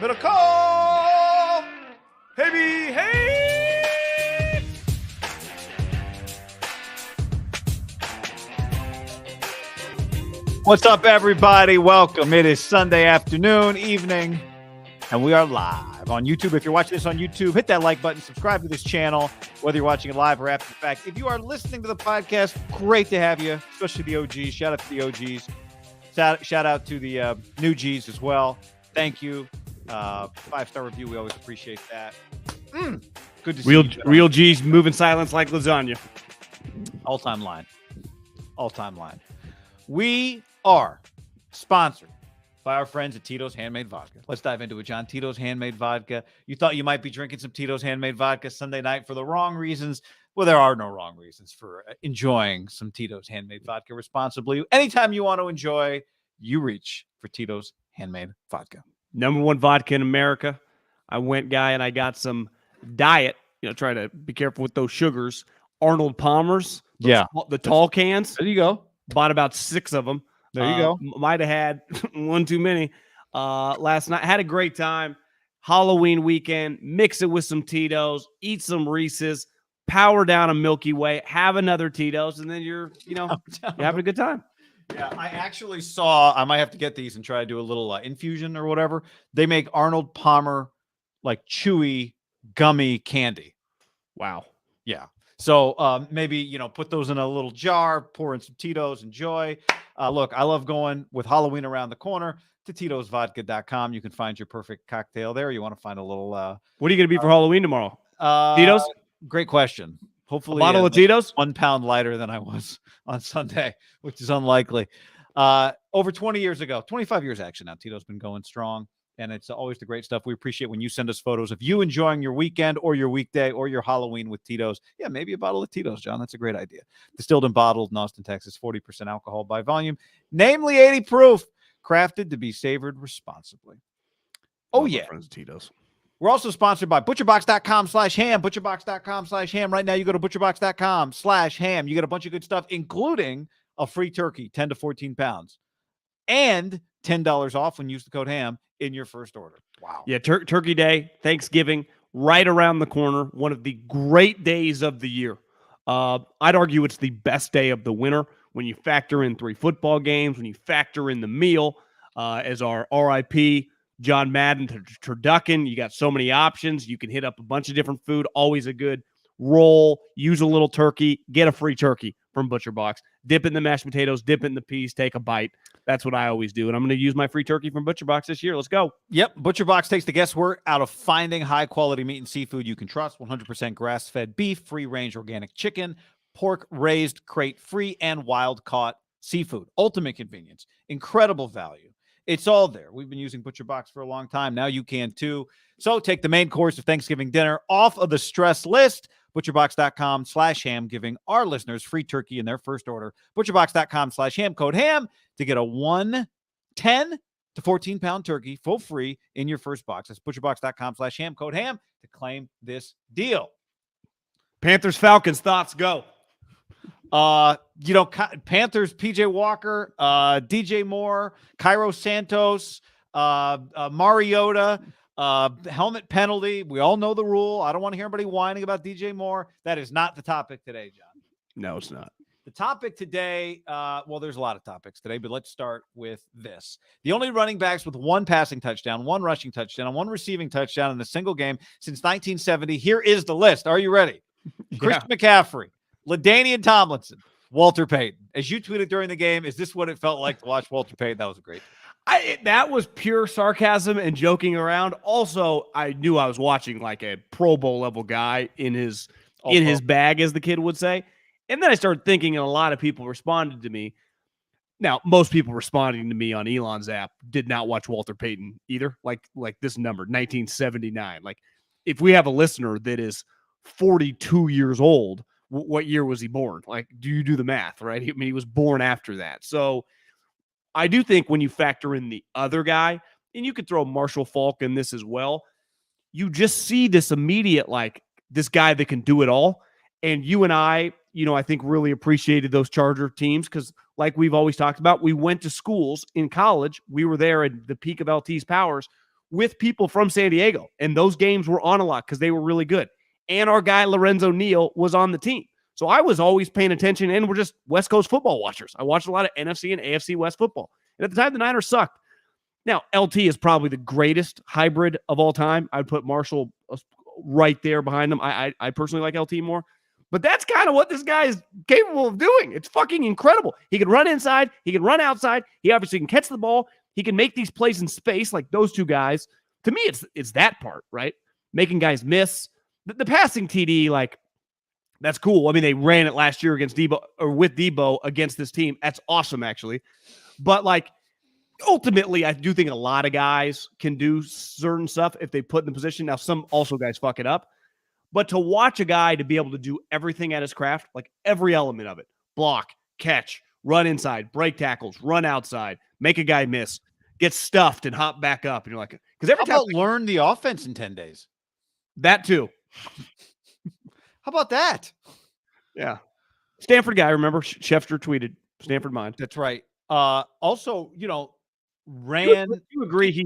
MIDDLEKAUFF! Hey! What's up, everybody? Welcome. It is Sunday afternoon, evening, and we are live on YouTube. If you're watching this on YouTube, hit that like button, subscribe to this channel, whether you're watching it live or after the fact. If you are listening to the podcast, great to have you, especially the OGs. Shout out to the OGs. Shout out to the new Gs as well. Thank you. 5-star review. We always appreciate that. Good to see you. Real G's moving silence like lasagna. All-time line. We are sponsored by our friends at Tito's Handmade Vodka. Let's dive into it, John. Tito's Handmade Vodka. You thought you might be drinking some Tito's Handmade Vodka Sunday night for the wrong reasons. Well, there are no wrong reasons for enjoying some Tito's Handmade Vodka responsibly. Anytime you want to enjoy, you reach for Tito's Handmade Vodka. Number one vodka in America. I went, guy, and I got some diet. Try to be careful with those sugars. Arnold Palmer's. The tall cans. There you go. Bought about 6 of them. There you go. Might have had one too many last night. Had a great time. Halloween weekend. Mix it with some Tito's. Eat some Reese's. Power down a Milky Way. Have another Tito's, and then you're having a good time. Yeah, I actually saw, I might have to get these and try to do a little infusion or whatever. They make Arnold Palmer, like chewy, gummy candy. Wow. Yeah. So maybe, put those in a little jar, pour in some Tito's, enjoy. Look, I love going with Halloween around the corner to Tito'sVodka.com. You can find your perfect cocktail there. You want to find a little. What are you going to be for Halloween tomorrow? Tito's? Great question. Hopefully, a bottle of Tito's? 1 pound lighter than I was on Sunday, which is unlikely. Over 20 years ago, 25 years actually now, Tito's been going strong, and it's always the great stuff. We appreciate when you send us photos of you enjoying your weekend or your weekday or your Halloween with Tito's. Yeah, maybe a bottle of Tito's, John. That's a great idea. Distilled and bottled in Austin, Texas, 40% alcohol by volume, namely 80 proof, crafted to be savored responsibly. Oh, yeah. Friends Tito's. We're also sponsored by butcherbox.com/ham, butcherbox.com/ham. Right now, you go to butcherbox.com/ham. You get a bunch of good stuff, including a free turkey, 10 to 14 pounds, and $10 off when you use the code HAM in your first order. Wow. Yeah, Turkey Day, Thanksgiving, right around the corner. One of the great days of the year. I'd argue it's the best day of the winter when you factor in 3 football games, when you factor in the meal, as our RIP John Madden to turducken. You got so many options. You can hit up a bunch of different food. Always a good roll. Use a little turkey. Get a free turkey from ButcherBox. Dip in the mashed potatoes. Dip in the peas. Take a bite. That's what I always do. And I'm going to use my free turkey from ButcherBox this year. Let's go. Yep. ButcherBox takes the guesswork out of finding high-quality meat and seafood you can trust. 100% grass-fed beef, free-range organic chicken, pork raised crate-free, and wild-caught seafood. Ultimate convenience. Incredible value. It's all there. We've been using ButcherBox for a long time. Now you can too. So take the main course of Thanksgiving dinner off of the stress list. ButcherBox.com/ham, giving our listeners free turkey in their first order. ButcherBox.com/ham, code HAM to get a 10 to 14 pound turkey full free in your first box. That's ButcherBox.com/ham, code HAM to claim this deal. Panthers, Falcons, thoughts, go. Panthers, PJ Walker, DJ Moore, Cairo Santos, Mariota, helmet penalty. We all know the rule. I don't want to hear anybody whining about DJ Moore. That is not the topic today, John. No, it's not. The topic today, there's a lot of topics today, but let's start with this. The only running backs with 1 passing touchdown, 1 rushing touchdown, 1 receiving touchdown in a single game since 1970. Here is the list. Are you ready? Christian McCaffrey, LaDainian Tomlinson, Walter Payton. As you tweeted during the game, is this what it felt like to watch Walter Payton? That was a great. That was pure sarcasm and joking around. Also, I knew I was watching like a Pro Bowl level guy in his bag, as the kid would say. And then I started thinking, and a lot of people responded to me. Now, most people responding to me on Elon's app did not watch Walter Payton either. Like this number, 1979. Like, if we have a listener that is 42 years old, what year was he born? Like, do you do the math, right? I mean, he was born after that. So I do think when you factor in the other guy, and you could throw Marshall Faulk in this as well, you just see this immediate, like, this guy that can do it all. And you and I think really appreciated those Charger teams because, like we've always talked about, we went to schools in college. We were there at the peak of LT's powers with people from San Diego. And those games were on a lot because they were really good. And our guy, Lorenzo Neal, was on the team. So I was always paying attention, and we're just West Coast football watchers. I watched a lot of NFC and AFC West football. And at the time, the Niners sucked. Now, LT is probably the greatest hybrid of all time. I'd put Marshall right there behind him. I personally like LT more. But that's kind of what this guy is capable of doing. It's fucking incredible. He can run inside. He can run outside. He obviously can catch the ball. He can make these plays in space like those two guys. To me, it's that part, right? Making guys miss. The passing TD, like, that's cool. I mean, they ran it last year against Debo, or with Debo against this team. That's awesome, actually. But, like, ultimately, I do think a lot of guys can do certain stuff if they put in the position. Now, some also guys fuck it up. But to watch a guy to be able to do everything at his craft, like every element of it, block, catch, run inside, break tackles, run outside, make a guy miss, get stuffed and hop back up. And you're like, because every time learn the offense in 10 days. That too. How about that? Yeah. Stanford guy, remember? Schefter tweeted, Stanford mind. That's right. Also, ran. You agree he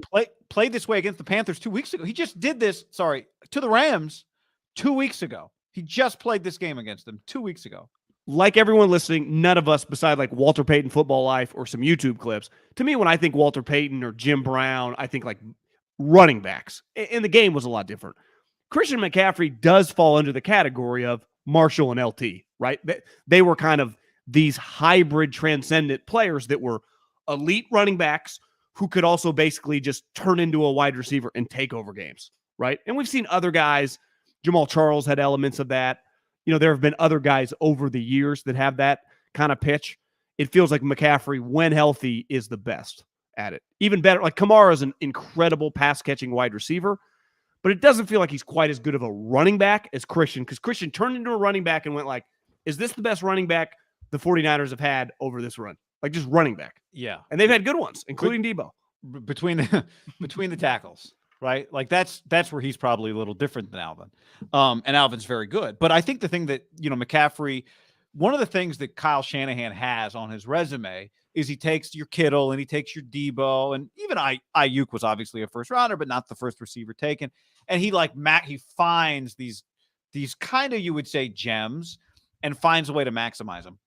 played this way against the Panthers 2 weeks ago. He just did this, to the Rams 2 weeks ago. He just played this game against them 2 weeks ago. Like everyone listening, none of us beside like Walter Payton Football Life or some YouTube clips. To me, when I think Walter Payton or Jim Brown, I think like running backs. And the game was a lot different. Christian McCaffrey does fall under the category of Marshall and LT, right? They were kind of these hybrid transcendent players that were elite running backs who could also basically just turn into a wide receiver and take over games, right? And we've seen other guys. Jamal Charles had elements of that. There have been other guys over the years that have that kind of pitch. It feels like McCaffrey, when healthy, is the best at it. Even better, like Kamara is an incredible pass-catching wide receiver, but it doesn't feel like he's quite as good of a running back as Christian, because Christian turned into a running back and went like, is this the best running back the 49ers have had over this run? Like just running back. Yeah. And they've had good ones, including Debo. Between the tackles, right? Like that's where he's probably a little different than Alvin. And Alvin's very good. But I think the thing that, McCaffrey, one of the things that Kyle Shanahan has on his resume is he takes your Kittle and he takes your Debo, and even Ayuk was obviously a first rounder, but not the first receiver taken. And he he finds these kind of, you would say, gems and finds a way to maximize them.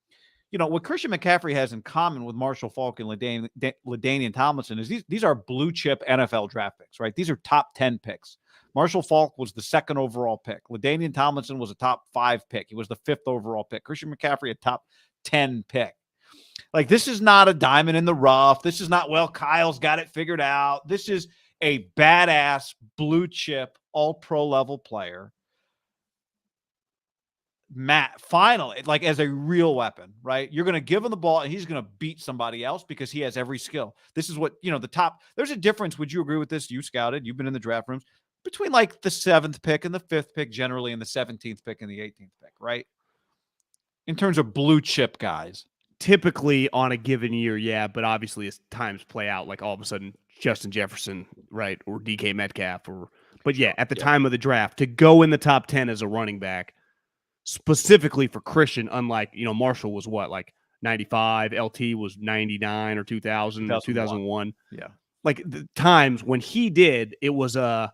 What Christian McCaffrey has in common with Marshall Faulk and LaDainian Tomlinson is these are blue chip NFL draft picks, right? These are top 10 picks. Marshall Faulk was the second overall pick. LaDainian Tomlinson was a top 5 pick. He was the 5th overall pick. Christian McCaffrey, a top 10 pick. Like, this is not a diamond in the rough. This is not, well, Kyle's got it figured out. This is a badass blue chip, all pro level player. Matt, finally, like as a real weapon, right? You're going to give him the ball and he's going to beat somebody else because he has every skill. This is what, the top, there's a difference. Would you agree with this? You scouted, you've been in the draft rooms, between like the 7th pick and the 5th pick generally, and the 17th pick and the 18th pick, right? In terms of blue chip guys. Typically on a given year, yeah, but obviously as times play out, like all of a sudden Justin Jefferson, right, or DK Metcalf, but yeah, at the time of the draft, to go in the top 10 as a running back, specifically for Christian, unlike, Marshall was what, like 95, LT was 99 or 2000, 2001. Yeah. Like the times when he did, it was a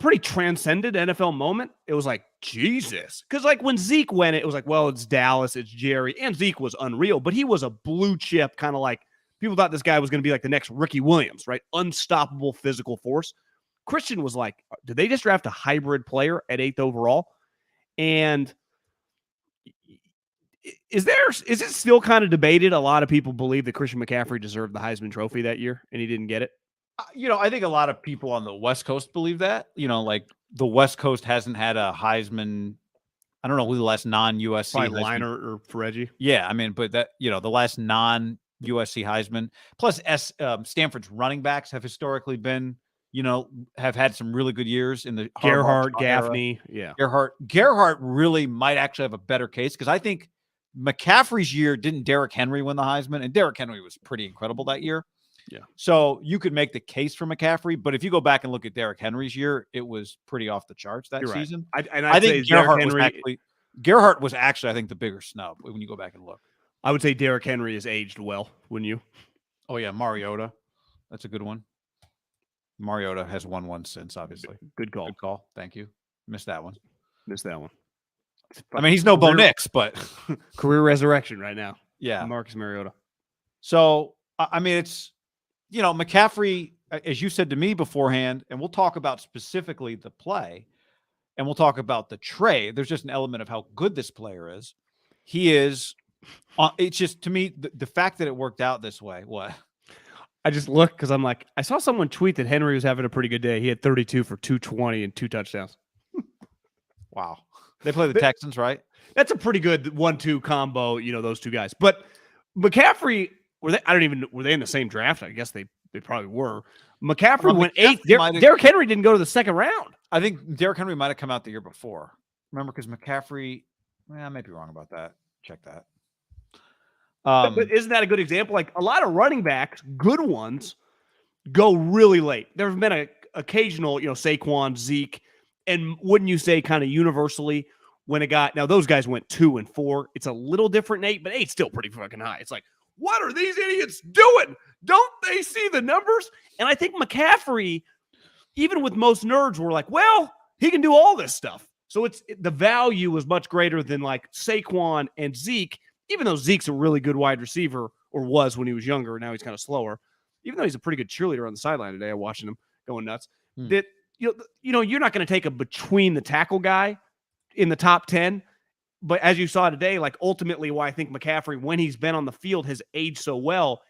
pretty transcendent NFL moment. It was like, Jesus. Because like when Zeke went, it was like, well, it's Dallas, it's Jerry. And Zeke was unreal, but he was a blue chip, kind of like, people thought this guy was going to be like the next Ricky Williams, right? Unstoppable physical force. Christian was like, did they just draft a hybrid player at 8th overall? And is it still kind of debated? A lot of people believe that Christian McCaffrey deserved the Heisman Trophy that year and he didn't get it. I think a lot of people on the West Coast believe that. Like the West Coast hasn't had a Heisman. I don't know who the last non-USC probably Liner or Ferretti. Yeah, I mean, but that the last non-USC Heisman. Plus, Stanford's running backs have historically been, have had some really good years in the Gerhardt, Gaffney, yeah. Gerhardt really might actually have a better case because I think McCaffrey's year didn't Derrick Henry win the Heisman, and Derrick Henry was pretty incredible that year. Yeah. So you could make the case for McCaffrey, but if you go back and look at Derrick Henry's year, it was pretty off the charts that season. Right. I think Gerhardt was actually, I think, the bigger snub when you go back and look. I would say Derrick Henry has aged well, wouldn't you? Oh, yeah, Mariota. That's a good one. Mariota has won one since, obviously. Good call. Good call. Thank you. Missed that one. I mean, he's no Bo Nix, but career resurrection right now. Yeah. Marcus Mariota. So, I mean, it's, McCaffrey, as you said to me beforehand, and we'll talk about specifically the play, and we'll talk about the trade. There's just an element of how good this player is. He is, it's just, to me, the fact that it worked out this way, what? I just look because I'm like, I saw someone tweet that Henry was having a pretty good day. He had 32 for 220 and 2 touchdowns. Wow. They play the Texans, right? That's a pretty good 1-2 combo, those two guys. But McCaffrey, were they in the same draft? I guess they probably were. McCaffrey went 8th. Derrick Henry didn't go to the second round. I think Derrick Henry might have come out the year before. Remember, because McCaffrey, I may be wrong about that. Check that. But isn't that a good example? Like a lot of running backs, good ones, go really late. There have been an occasional, Saquon, Zeke, and wouldn't you say kind of universally when now those guys went 2 and 4. It's a little different, Nate, but 8's still pretty fucking high. It's like, what are these idiots doing? Don't they see the numbers? And I think McCaffrey, even with most nerds, were like, well, he can do all this stuff. So the value was much greater than like Saquon and Zeke, even though Zeke's a really good wide receiver, or was when he was younger. Now he's kind of slower. Even though he's a pretty good cheerleader on the sideline today, I'm watching him going nuts. That you're not going to take a between the tackle guy in the top 10. But as you saw today, like ultimately why I think McCaffrey, when he's been on the field, has aged so well.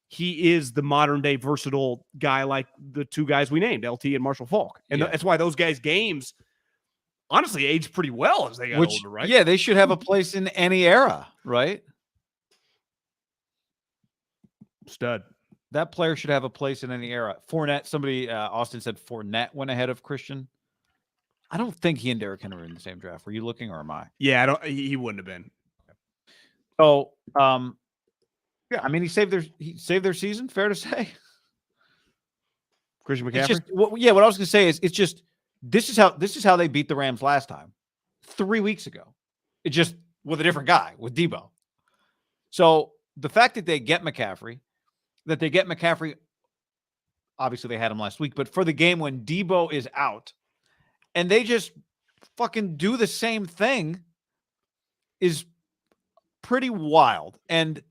He is the modern day versatile guy like the two guys we named, LT and Marshall Faulk. And that's why those guys' games honestly aged pretty well as they got older, right? Yeah, they should have a place in any era, right? Stud. That player should have a place in any era. Fournette, somebody, Austin said Fournette went ahead of Christian. I don't think he and Derrick Henry were in the same draft. Were you looking, or am I? Yeah, he wouldn't have been. So, yeah, I mean, he saved their season. Fair to say, Christian McCaffrey. It's just, what I was going to say is, it's just this is how they beat the Rams last time, 3 weeks ago. It just with a different guy, with Debo. So the fact that they get McCaffrey, obviously they had him last week, but for the game when Debo is out, and they just fucking do the same thing, is pretty wild. And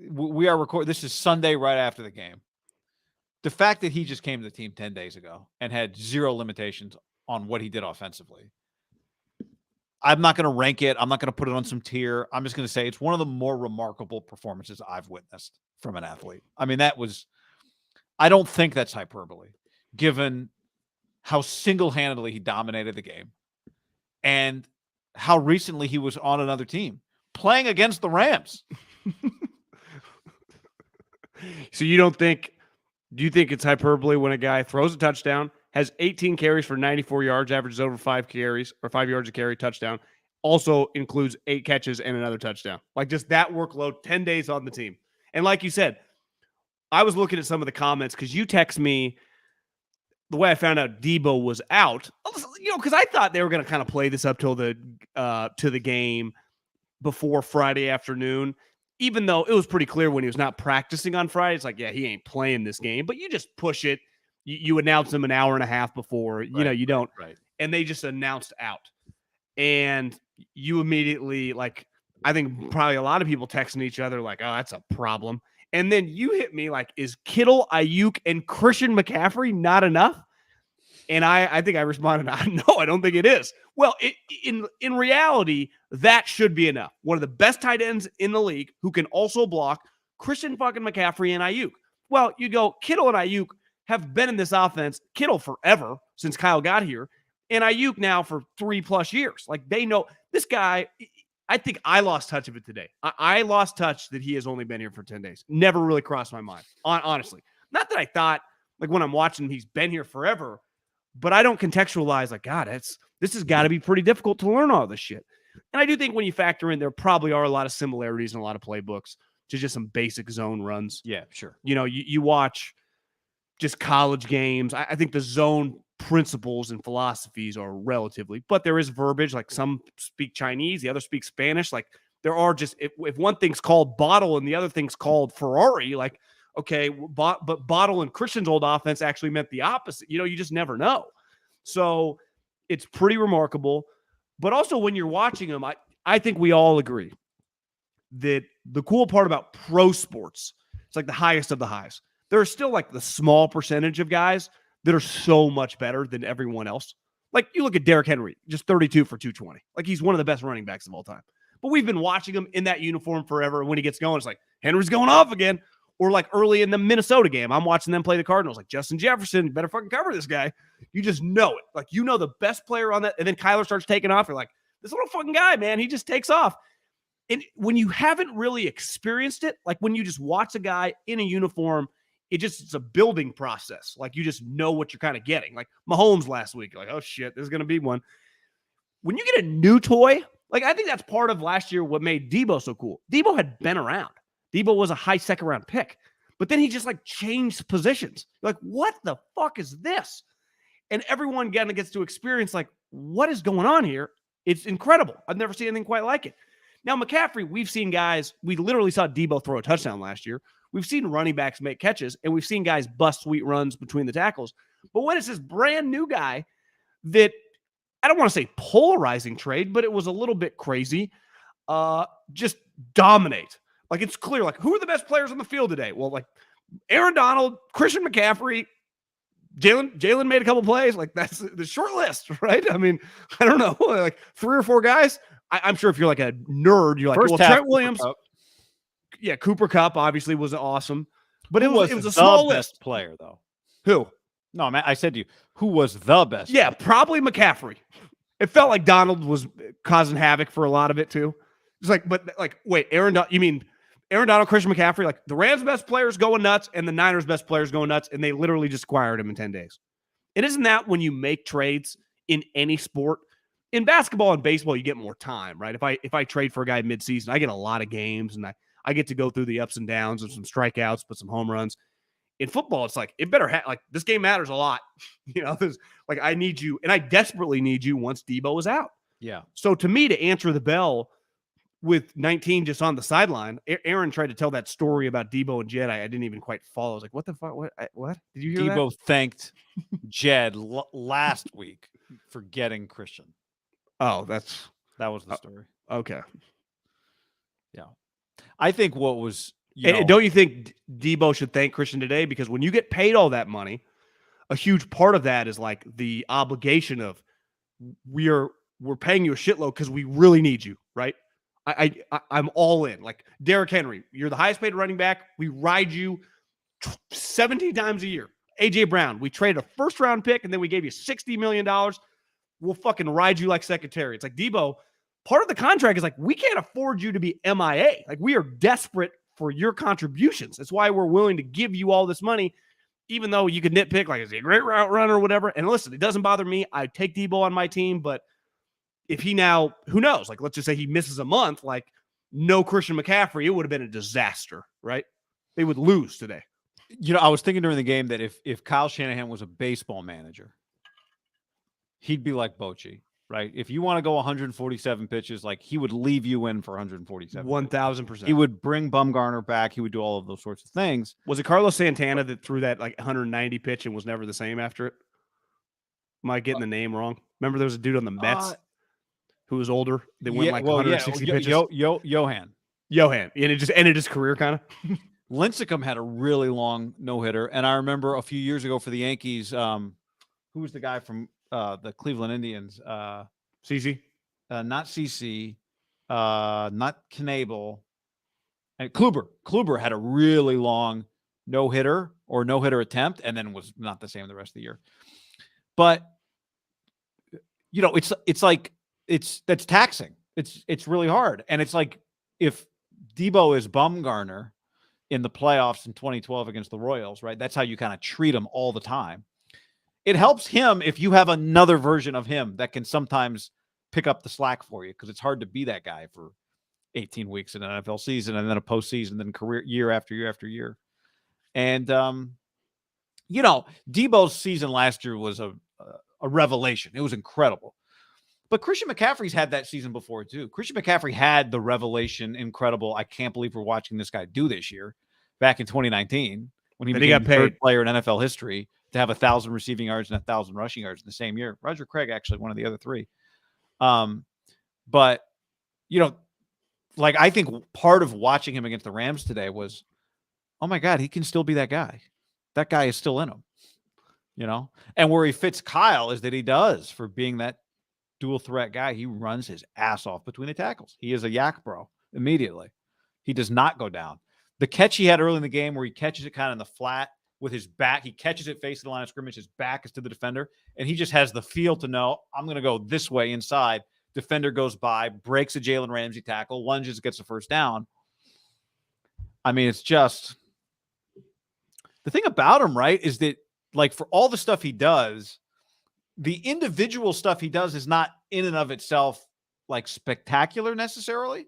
we are recording. This is Sunday right after the game. The fact that he just came to the team 10 days ago and had zero limitations on what he did offensively. I'm not going to rank it. I'm not going to put it on some tier. I'm just going to say it's one of the more remarkable performances I've witnessed from an athlete. I mean, I don't think that's hyperbole, given how single-handedly he dominated the game and how recently he was on another team playing against the Rams. So do you think it's hyperbole when a guy throws a touchdown, has 18 carries for 94 yards, averages over 5 carries or 5 yards a carry, touchdown, also includes 8 catches and another touchdown? Like just that workload, 10 days on the team. And like you said, I was looking at some of the comments because you text me the way I found out Debo was out, because I thought they were going to kind of play this up till to the game before Friday afternoon, even though it was pretty clear when he was not practicing on Friday. It's like, yeah, he ain't playing this game, but you just push it. You announce him an hour and a half before, you don't. Right. And they just announced out. And you immediately, like, I think probably a lot of people texting each other like, oh, that's a problem. And then you hit me like, is Kittle, Ayuk, and Christian McCaffrey not enough? And I think I responded, no, I don't think it is. Well, in reality, that should be enough. One of the best tight ends in the league who can also block, Christian fucking McCaffrey and Ayuk. Well, you go, Kittle and Ayuk have been in this offense, Kittle forever since Kyle got here, and Ayuk now for 3+ years. Like, they know this guy. I think I lost touch of it today. I lost touch that he has only been here for 10 days. Never really crossed my mind, honestly. Not that I thought, like, when I'm watching, he's been here forever, but I don't contextualize, like, God, this has got to be pretty difficult to learn all this shit. And I do think when you factor in, there probably are a lot of similarities in a lot of playbooks to just some basic zone runs. Yeah, sure. You watch just college games. I think the zone principles and philosophies are relatively, but there is verbiage. Like, some speak Chinese, the other speak Spanish. Like, there are just, if one thing's called bottle and the other thing's called Ferrari, like, Okay, but Bottle and Christian's old offense actually meant the opposite. You just never know. So it's pretty remarkable. But also when you're watching them, I think we all agree that the cool part about pro sports, it's like the highest of the highs. There are still like the small percentage of guys that are so much better than everyone else. Like you look at Derrick Henry, just 32 for 220. Like he's one of the best running backs of all time. But we've been watching him in that uniform forever. And when he gets going, it's like Henry's going off again. Or like early in the Minnesota game, I'm watching them play the Cardinals. Like Justin Jefferson, better fucking cover this guy. You just know it. Like the best player on that. And then Kyler starts taking off. You're like, this little fucking guy, man, he just takes off. And when you haven't really experienced it, like when you just watch a guy in a uniform, it's a building process. Like you just know what you're kind of getting. Like Mahomes last week, you're like, oh shit, there's going to be one. When you get a new toy, like I think that's part of last year what made Debo so cool. Debo had been around. Debo was a high second round pick, but then he just like changed positions. You're like, what the fuck is this? And everyone gets to experience like, what is going on here? It's incredible. I've never seen anything quite like it. Now, McCaffrey, we've seen guys, we literally saw Debo throw a touchdown last year. We've seen running backs make catches, and we've seen guys bust sweet runs between the tackles. But when it's this brand new guy that, I don't want to say polarizing trade, but it was a little bit crazy, just dominate. Like, it's clear, like, who are the best players on the field today? Well, like, Aaron Donald, Christian McCaffrey, Jalen made a couple plays. Like, that's the short list, right? I mean, I don't know, like 3 or 4 guys. I'm sure if you're like a nerd, you're like, well, Trent Williams. Yeah, Cooper Kupp obviously was awesome. But it was a small list. Player, though. Who? No, man, I said to you, who was the best? Yeah, probably McCaffrey. It felt like Donald was causing havoc for a lot of it, too. It's like, but like, wait, you mean Aaron Donald, Christian McCaffrey? Like the Rams' best players going nuts and the Niners' best players going nuts, and they literally just acquired him in 10 days. And isn't that when you make trades in any sport? In basketball and baseball, you get more time, right? If I trade for a guy midseason, I get a lot of games, and I get to go through the ups and downs of some strikeouts, but some home runs. In football, it's like it better like this game matters a lot. There's like I need you, and I desperately need you once Debo is out. Yeah. So to me, to answer the bell with 19 just on the sideline, Aaron tried to tell that story about Debo and Jed. I didn't even quite follow. I was like, what the fuck? What? Did you hear Debo that? thanked Jed last week for getting Christian. Oh, that was the story. Okay. Yeah. I think what was, don't you think Debo should thank Christian today? Because when you get paid all that money, a huge part of that is like the obligation of we're paying you a shitload because we really need you, right? I'm all in. Like Derrick Henry, you're the highest paid running back. We ride you 17 times a year. AJ Brown, we traded a first round pick and then we gave you $60 million. We'll fucking ride you like secretary. It's like Debo, part of the contract is like, we can't afford you to be MIA. Like we are desperate for your contributions. That's why we're willing to give you all this money, even though you could nitpick, like, is he a great route runner or whatever? And listen, it doesn't bother me. I take Debo on my team, but if he now, who knows? Like, let's just say he misses a month, like no Christian McCaffrey, it would have been a disaster, right? They would lose today. I was thinking during the game that if Kyle Shanahan was a baseball manager, he'd be like Bochy, right? If you want to go 147 pitches, like he would leave you in for 147. 1,000%. He would bring Bumgarner back. He would do all of those sorts of things. Was it Carlos Santana that threw that like 190 pitch and was never the same after it? Am I getting the name wrong? Remember there was a dude on the Mets who was older that went 160 pitches? Johan. And it just ended his career kind of. Lincecum had a really long no-hitter. And I remember a few years ago for the Yankees, who was the guy from the Cleveland Indians? CC? Not CC. Not Knable. And Kluber had a really long no-hitter or no-hitter attempt and then was not the same the rest of the year. But, that's taxing. It's really hard. And it's like if Debo is Bumgarner in the playoffs in 2012 against the Royals, right? That's how you kind of treat him all the time. It helps him if you have another version of him that can sometimes pick up the slack for you because it's hard to be that guy for 18 weeks in an NFL season and then a postseason, then career year after year after year. And, Debo's season last year was a revelation. It was incredible. But Christian McCaffrey's had that season before, too. Christian McCaffrey had the revelation, incredible, I can't believe we're watching this guy do this year back in 2019 when he And became he got the third paid. player in NFL history to have 1,000 receiving yards and 1,000 rushing yards in the same year. Roger Craig, actually, one of the other three. But, you know, like I think part of watching him against the Rams today was, oh my God, he can still be that guy. That guy is still in him, you know? And where he fits Kyle is that he does, for being that dual threat guy, he runs his ass off between the tackles. He is a yak bro immediately. He does not go down. The catch he had early in the game where he catches it kind of in the flat with his back, he catches it facing the line of scrimmage, his back is to the defender, and he just has the feel to know, I'm going to go this way inside. Defender goes by, breaks a Jalen Ramsey tackle, lunges, gets the first down. I mean, it's just the thing about him, right, is that like for all the stuff he does, the individual stuff he does is not in and of itself like spectacular necessarily,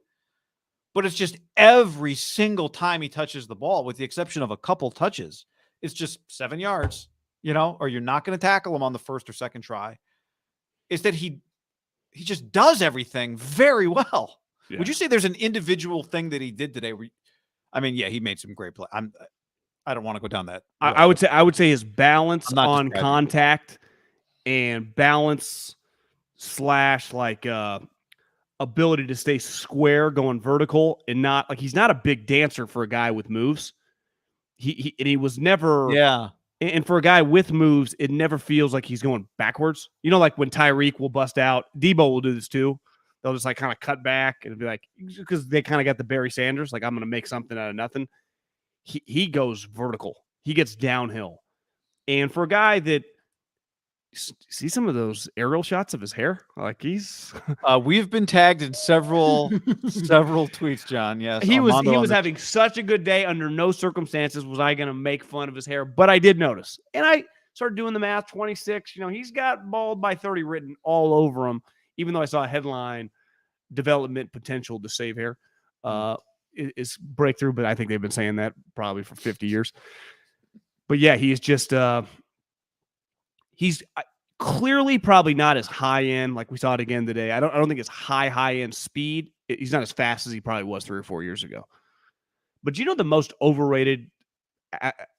but it's just every single time he touches the ball, with the exception of a couple touches, it's just 7 yards, you know, or you're not going to tackle him on the first or second try. Is that he just does everything very well. Yeah. Would you say there's an individual thing that he did today? I mean, yeah, he made some great play. I don't want to go down that. I would say his balance on contact and balance / like ability to stay square going vertical and not like he's not a big dancer for a guy with moves. He was never And for a guy with moves, it never feels like he's going backwards. You know, like when Tyreek will bust out, Debo will do this too. They'll just like kind of cut back and be like, because they kind of got the Barry Sanders, like I'm going to make something out of nothing. He goes vertical. He gets downhill. And for a guy that, see some of those aerial shots of his hair? Like he's we've been tagged in several tweets, John. Yes. He was having such a good day. Under no circumstances was I going to make fun of his hair, but I did notice. And I started doing the math, 26, you know, he's got bald by 30 written all over him, even though I saw a headline, development potential to save hair is breakthrough, but I think they've been saying that probably for 50 years. But yeah, he's just he's clearly probably not as high end, like we saw it again today. I don't think it's high end speed. He's not as fast as he probably was 3 or 4 years ago. But you know the most overrated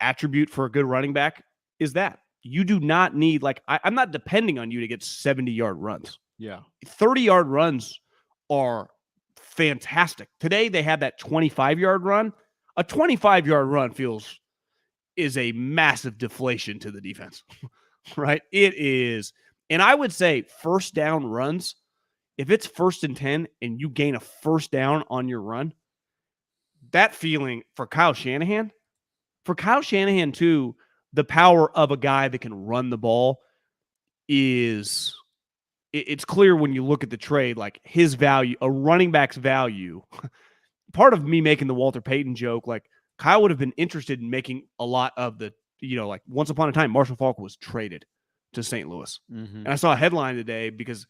attribute for a good running back is that you do not need, like, I'm not depending on you to get 70-yard runs. Yeah. 30-yard runs are fantastic. Today they had that 25-yard run. A 25-yard run is a massive deflation to the defense. Right? It is. And I would say first down runs, if it's 1st and 10 and you gain a first down on your run, that feeling for Kyle Shanahan too, the power of a guy that can run the ball is, it's clear when you look at the trade, like his value, a running back's value. Part of me making the Walter Payton joke, like Kyle would have been interested in making a lot of the, you know, like once upon a time, Marshall Faulk was traded to St. Louis. Mm-hmm. And I saw a headline today because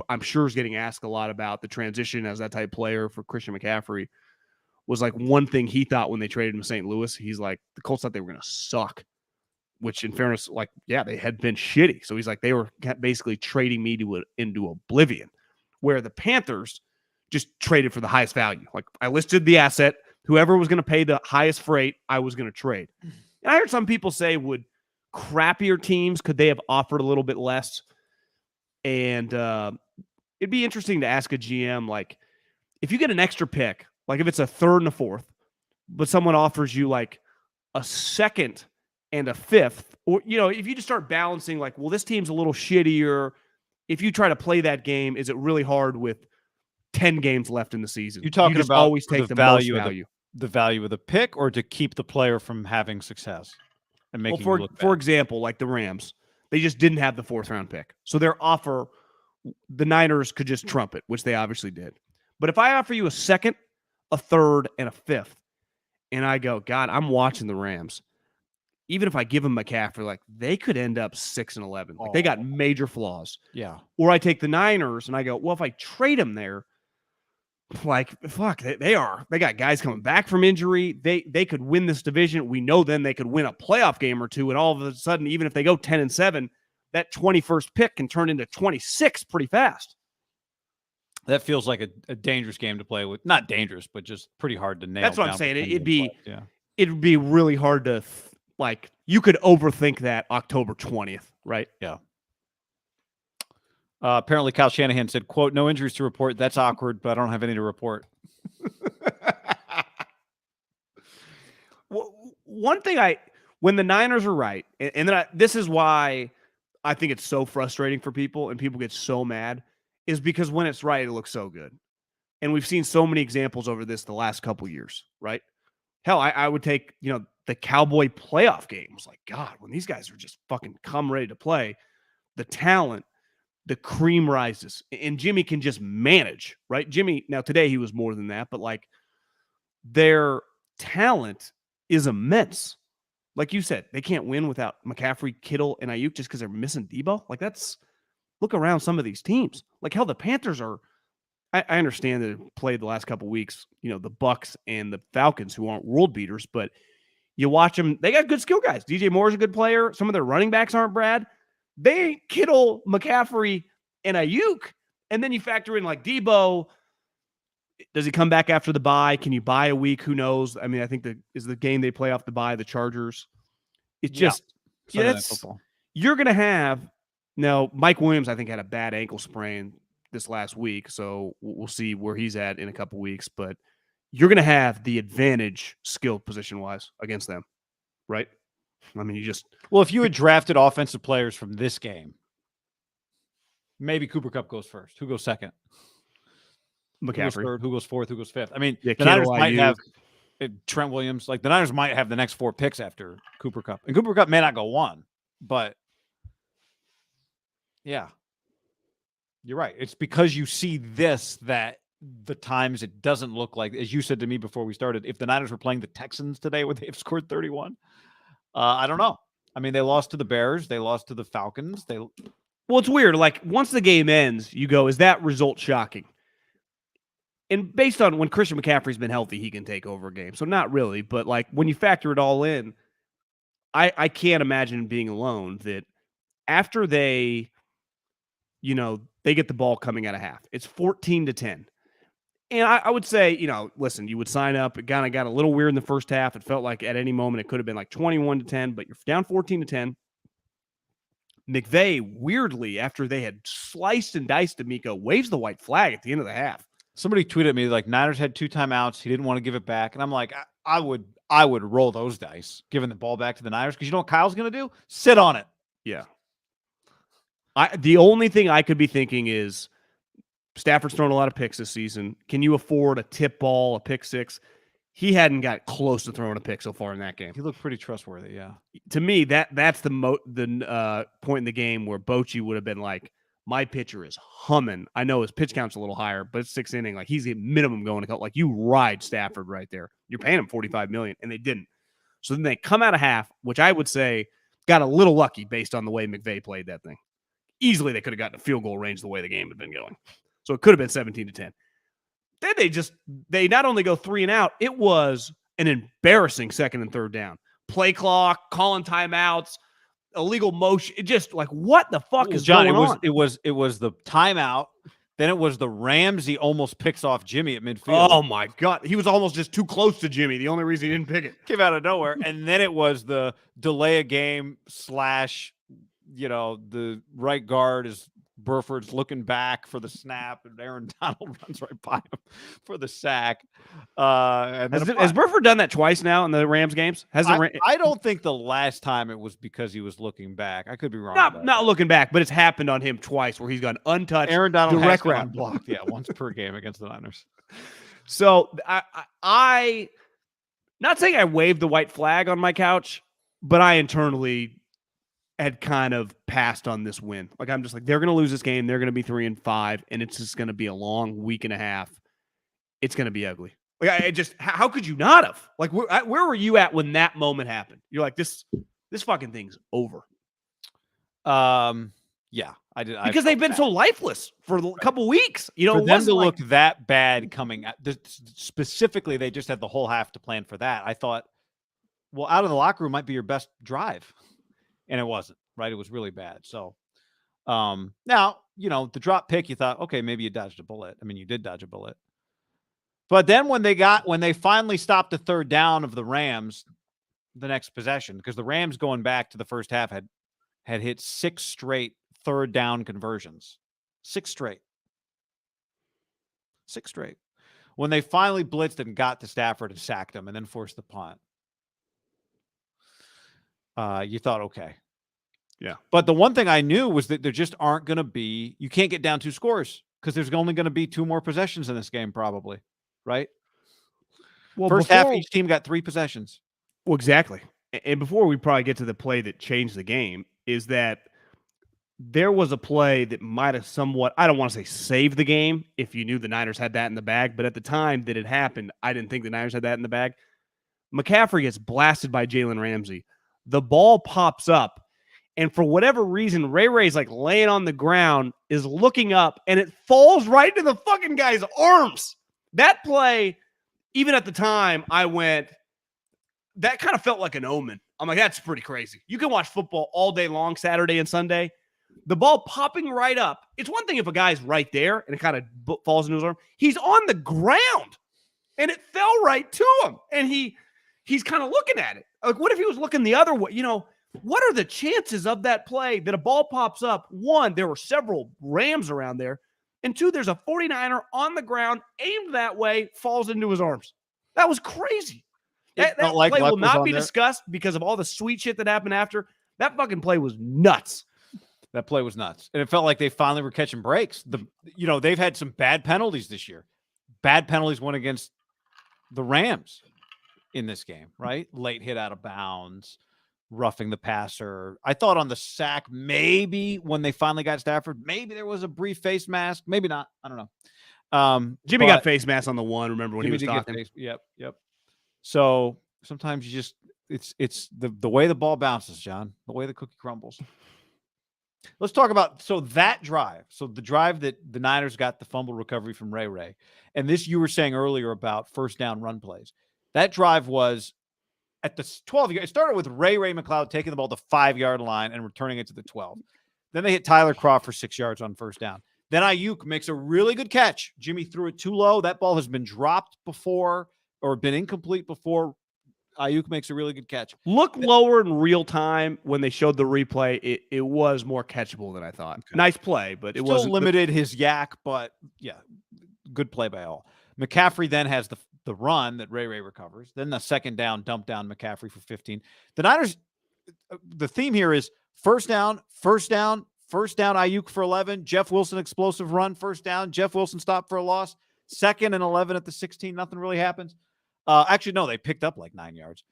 I'm sure is getting asked a lot about the transition as that type player for Christian McCaffrey. Was like one thing he thought when they traded him to St. Louis. He's like, the Colts thought they were going to suck, which in fairness, like, yeah, they had been shitty. So he's like, they were basically trading me into oblivion, where the Panthers just traded for the highest value. Like I listed the asset, whoever was going to pay the highest freight, I was going to trade. And I heard some people say, would crappier teams, could they have offered a little bit less? And it'd be interesting to ask a GM, like, if you get an extra pick, like if it's a 3rd and a 4th, but someone offers you like a 2nd and a 5th, or, you know, if you just start balancing like, well, this team's a little shittier. If you try to play that game, is it really hard with 10 games left in the season? You're talking about always take the value, the value of the pick, or to keep the player from having success and making for example, like the Rams, they just didn't have the 4th round pick. So their offer, the Niners could just trump it, which they obviously did. But if I offer you a 2nd, a 3rd, and a 5th, and I go, God, I'm watching the Rams. Even if I give them McCaffrey, like they could end up 6 and 11. Like they got major flaws. Yeah. Or I take the Niners and I go, well, if I trade them there, like fuck, they got guys coming back from injury. They could win this division. We know then they could win a playoff game or two, and all of a sudden, even if they go 10-7, that 21st pick can turn into 26 pretty fast. That feels like a dangerous game to play with. Not dangerous, but just pretty hard to nail. That's what I'm saying. It'd be it would be really hard to you could overthink that October 20th, right? Yeah. Apparently, Kyle Shanahan said, "quote No injuries to report. That's awkward, but I don't have any to report." One thing when the Niners are right, and then this is why I think it's so frustrating for people, and people get so mad, is because when it's right, it looks so good, and we've seen so many examples over this the last couple years, right? Hell, I would take the Cowboy playoff games. Like, God, when these guys are just fucking come ready to play, the talent, the cream rises, and Jimmy can just manage, right? Jimmy, now today he was more than that, but like their talent is immense. Like you said, they can't win without McCaffrey, Kittle, and Ayuk just because they're missing Debo. Like look around some of these teams. Like hell, the Panthers are. I understand that they played the last couple of weeks, the Bucks and the Falcons, who aren't world beaters, but you watch them, they got good skill guys. DJ Moore's a good player. Some of their running backs aren't bad. They ain't Kittle, McCaffrey, and Ayuk. And then you factor in like Debo. Does he come back after the bye? Can you buy a week? Who knows? I mean, I think is the game they play off the bye, the Chargers. It's just, you're going to have, now Mike Williams, I think, had a bad ankle sprain this last week, so we'll see where he's at in a couple weeks, but you're going to have the advantage skill position-wise against them, right? I mean, if you had drafted offensive players from this game, maybe Cooper Kupp goes first. Who goes second? McCaffrey. Who goes third? Who goes fourth? Who goes fifth? I mean, the Niners might have Trent Williams. Like, the Niners might have the next 4 picks after Cooper Kupp. And Cooper Kupp may not go 1, but yeah. You're right. It's because you see this that the times it doesn't look like, as you said to me before we started, if the Niners were playing the Texans today, would they have scored 31? I don't know. I mean, they lost to the Bears. They lost to the Falcons. Well, it's weird. Like, once the game ends, you go, is that result shocking? And based on when Christian McCaffrey's been healthy, he can take over a game. So not really. But, like, when you factor it all in, I can't imagine being alone that after they get the ball coming out of half. It's 14-10. And I would say, listen, you would sign up. It kind of got a little weird in the first half. It felt like at any moment it could have been like 21-10, but you're down 14-10. McVay, weirdly, after they had sliced and diced DeMeco, waves the white flag at the end of the half. Somebody tweeted at me, like, Niners had 2 timeouts. He didn't want to give it back. And I'm like, I would roll those dice, giving the ball back to the Niners, because you know what Kyle's going to do? Sit on it. Yeah. The only thing I could be thinking is Stafford's thrown a lot of picks this season. Can you afford a tip ball, a pick six? He hadn't got close to throwing a pick so far in that game. He looked pretty trustworthy, yeah. To me, that's the point in the game where Bochy would have been like, my pitcher is humming. I know his pitch count's a little higher, but it's 6th inning. Like, he's at minimum going to go. Like, you ride Stafford right there. You're paying him $45 million, and they didn't. So then they come out of half, which I would say got a little lucky based on the way McVay played that thing. Easily they could have gotten a field goal range the way the game had been going. So it could have been 17-10. Then they not only go 3 and out, it was an embarrassing 2nd and 3rd down. Play clock, calling timeouts, illegal motion. It just like, what the fuck is going on? It was the timeout. Then it was the Ramsey almost picks off Jimmy at midfield. Oh my God. He was almost just too close to Jimmy. The only reason he didn't pick it. Came out of nowhere. And then it was the delay a game / the right guard is Burford's looking back for the snap, and Aaron Donald runs right by him for the sack. Has Burford done that twice now in the Rams games? I don't think the last time it was because he was looking back. I could be wrong. Not looking back, but it's happened on him twice where he's gone untouched. Aaron Donald direct has route blocked, once per game against the Niners. So I not saying I waved the white flag on my couch, but I internally had kind of passed on this win. Like, I'm just like, they're going to lose this game. They're going to be 3-5, and it's just going to be a long week and a half. It's going to be ugly. Like, how could you not have? Like, where were you at when that moment happened? You're like, this fucking thing's over. Yeah, I did. Because they've been so lifeless for a couple weeks. For them to look that bad coming out, specifically, they just had the whole half to plan for that. I thought, well, out of the locker room might be your best drive. And it wasn't, right? It was really bad. So now, the drop pick, you thought, okay, maybe you dodged a bullet. I mean, you did dodge a bullet. But then when they finally stopped the third down of the Rams, the next possession, because the Rams going back to the first half had hit 6 straight third down conversions. 6 straight. 6 straight. When they finally blitzed and got to Stafford and sacked him and then forced the punt, you thought, okay. Yeah. But the one thing I knew was that there just aren't going to be, you can't get down 2 scores because there's only going to be 2 more possessions in this game probably, right? Well, first half, each team got 3 possessions. Well, exactly. And before we probably get to the play that changed the game, is that there was a play that might have somewhat, I don't want to say saved the game if you knew the Niners had that in the bag, but at the time that it happened, I didn't think the Niners had that in the bag. McCaffrey gets blasted by Jalen Ramsey. The ball pops up, and for whatever reason, Ray's like laying on the ground, is looking up, and it falls right into the fucking guy's arms. That play, even at the time, I went, that kind of felt like an omen. I'm like, that's pretty crazy. You can watch football all day long, Saturday and Sunday. The ball popping right up. It's one thing if a guy's right there and it kind of falls into his arm. He's on the ground, and it fell right to him. And he's kind of looking at it. Like, what if he was looking the other way? You know, what are the chances of that play that a ball pops up? 1, there were several Rams around there. And 2, there's a 49er on the ground, aimed that way, falls into his arms. That was crazy. That play will not be discussed because of all the sweet shit that happened after. That fucking play was nuts. That play was nuts. And it felt like they finally were catching breaks. They've had some bad penalties this year. Bad penalties went against the Rams in this game, right? Late hit out of bounds, roughing the passer. I thought on the sack, maybe when they finally got Stafford, maybe there was a brief face mask. Maybe not. I don't know. Jimmy got face mask on the one. Remember when Jimmy he was talking? Yep. So sometimes you just it's the way the ball bounces, John, the way the cookie crumbles. Let's talk about that drive. So the drive that the Niners got the fumble recovery from Ray. And this you were saying earlier about first down run plays. That drive was at the 12-yard. It started with Ray McLeod taking the ball to the 5-yard line and returning it to the 12. Then they hit Tyler Kroft for 6 yards on first down. Then Ayuk makes a really good catch. Jimmy threw it too low. That ball has been dropped before or been incomplete before. Ayuk makes a really good catch. Look lower in real time when they showed the replay. It was more catchable than I thought. Okay. Nice play, but it was limited his yak, but yeah, good play by all. McCaffrey then has the run that Ray recovers. Then the second down, dump down McCaffrey for 15. The Niners, the theme here is first down, Ayuk for 11. Jeff Wilson explosive run, first down. Jeff Wilson stopped for a loss. 2nd and 11 at the 16. Nothing really happens. Actually, no, they picked up like 9 yards.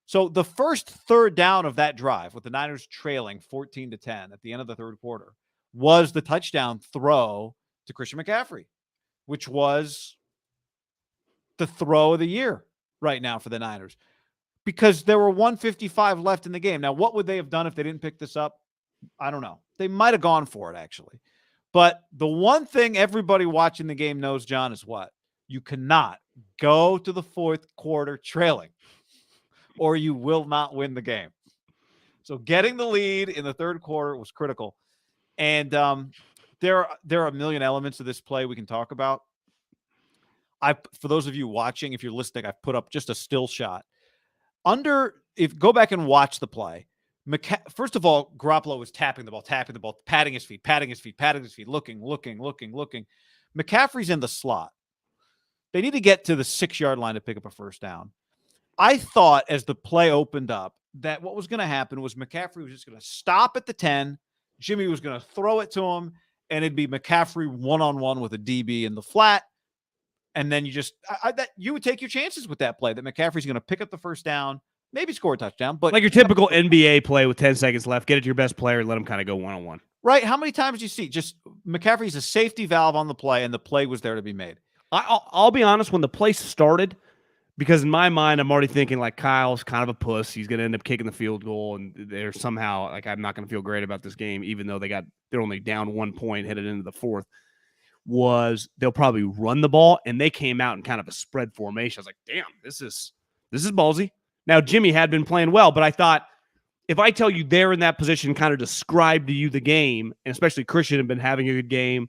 So the first third down of that drive with the Niners trailing 14-10 at the end of the third quarter was the touchdown throw to Christian McCaffrey, which was the throw of the year right now for the Niners because there were 1:55 left in the game. Now, what would they have done if they didn't pick this up? I don't know. They might have gone for it, actually. But the one thing everybody watching the game knows, John, is what? You cannot go to the fourth quarter trailing or you will not win the game. So getting the lead in the third quarter was critical. And there are a million elements of this play we can talk about. For those of you watching, if you're listening, I've put up just a still shot. Go back and watch the play. First of all, Garoppolo was tapping the ball, patting his feet, looking. McCaffrey's in the slot. They need to get to the 6-yard line to pick up a first down. I thought as the play opened up that what was going to happen was McCaffrey was just going to stop at the 10. Jimmy was going to throw it to him, and it'd be McCaffrey one-on-one with a DB in the flat. And then you would take your chances with that play that McCaffrey's going to pick up the first down, maybe score a touchdown. But like your typical NBA play with 10 seconds left, get it to your best player and let him kind of go one-on-one. Right. How many times do you see just McCaffrey's a safety valve on the play, and the play was there to be made? I'll be honest, when the play started, because in my mind, I'm already thinking like Kyle's kind of a puss. He's going to end up kicking the field goal, and they're somehow like I'm not going to feel great about this game, even though they're only down 1 point headed into the fourth. They'll probably run the ball, and they came out in kind of a spread formation. I was like, damn, this is ballsy. Now Jimmy had been playing well, but I thought if I tell you they're in that position, kind of describe to you the game, and especially Christian had been having a good game.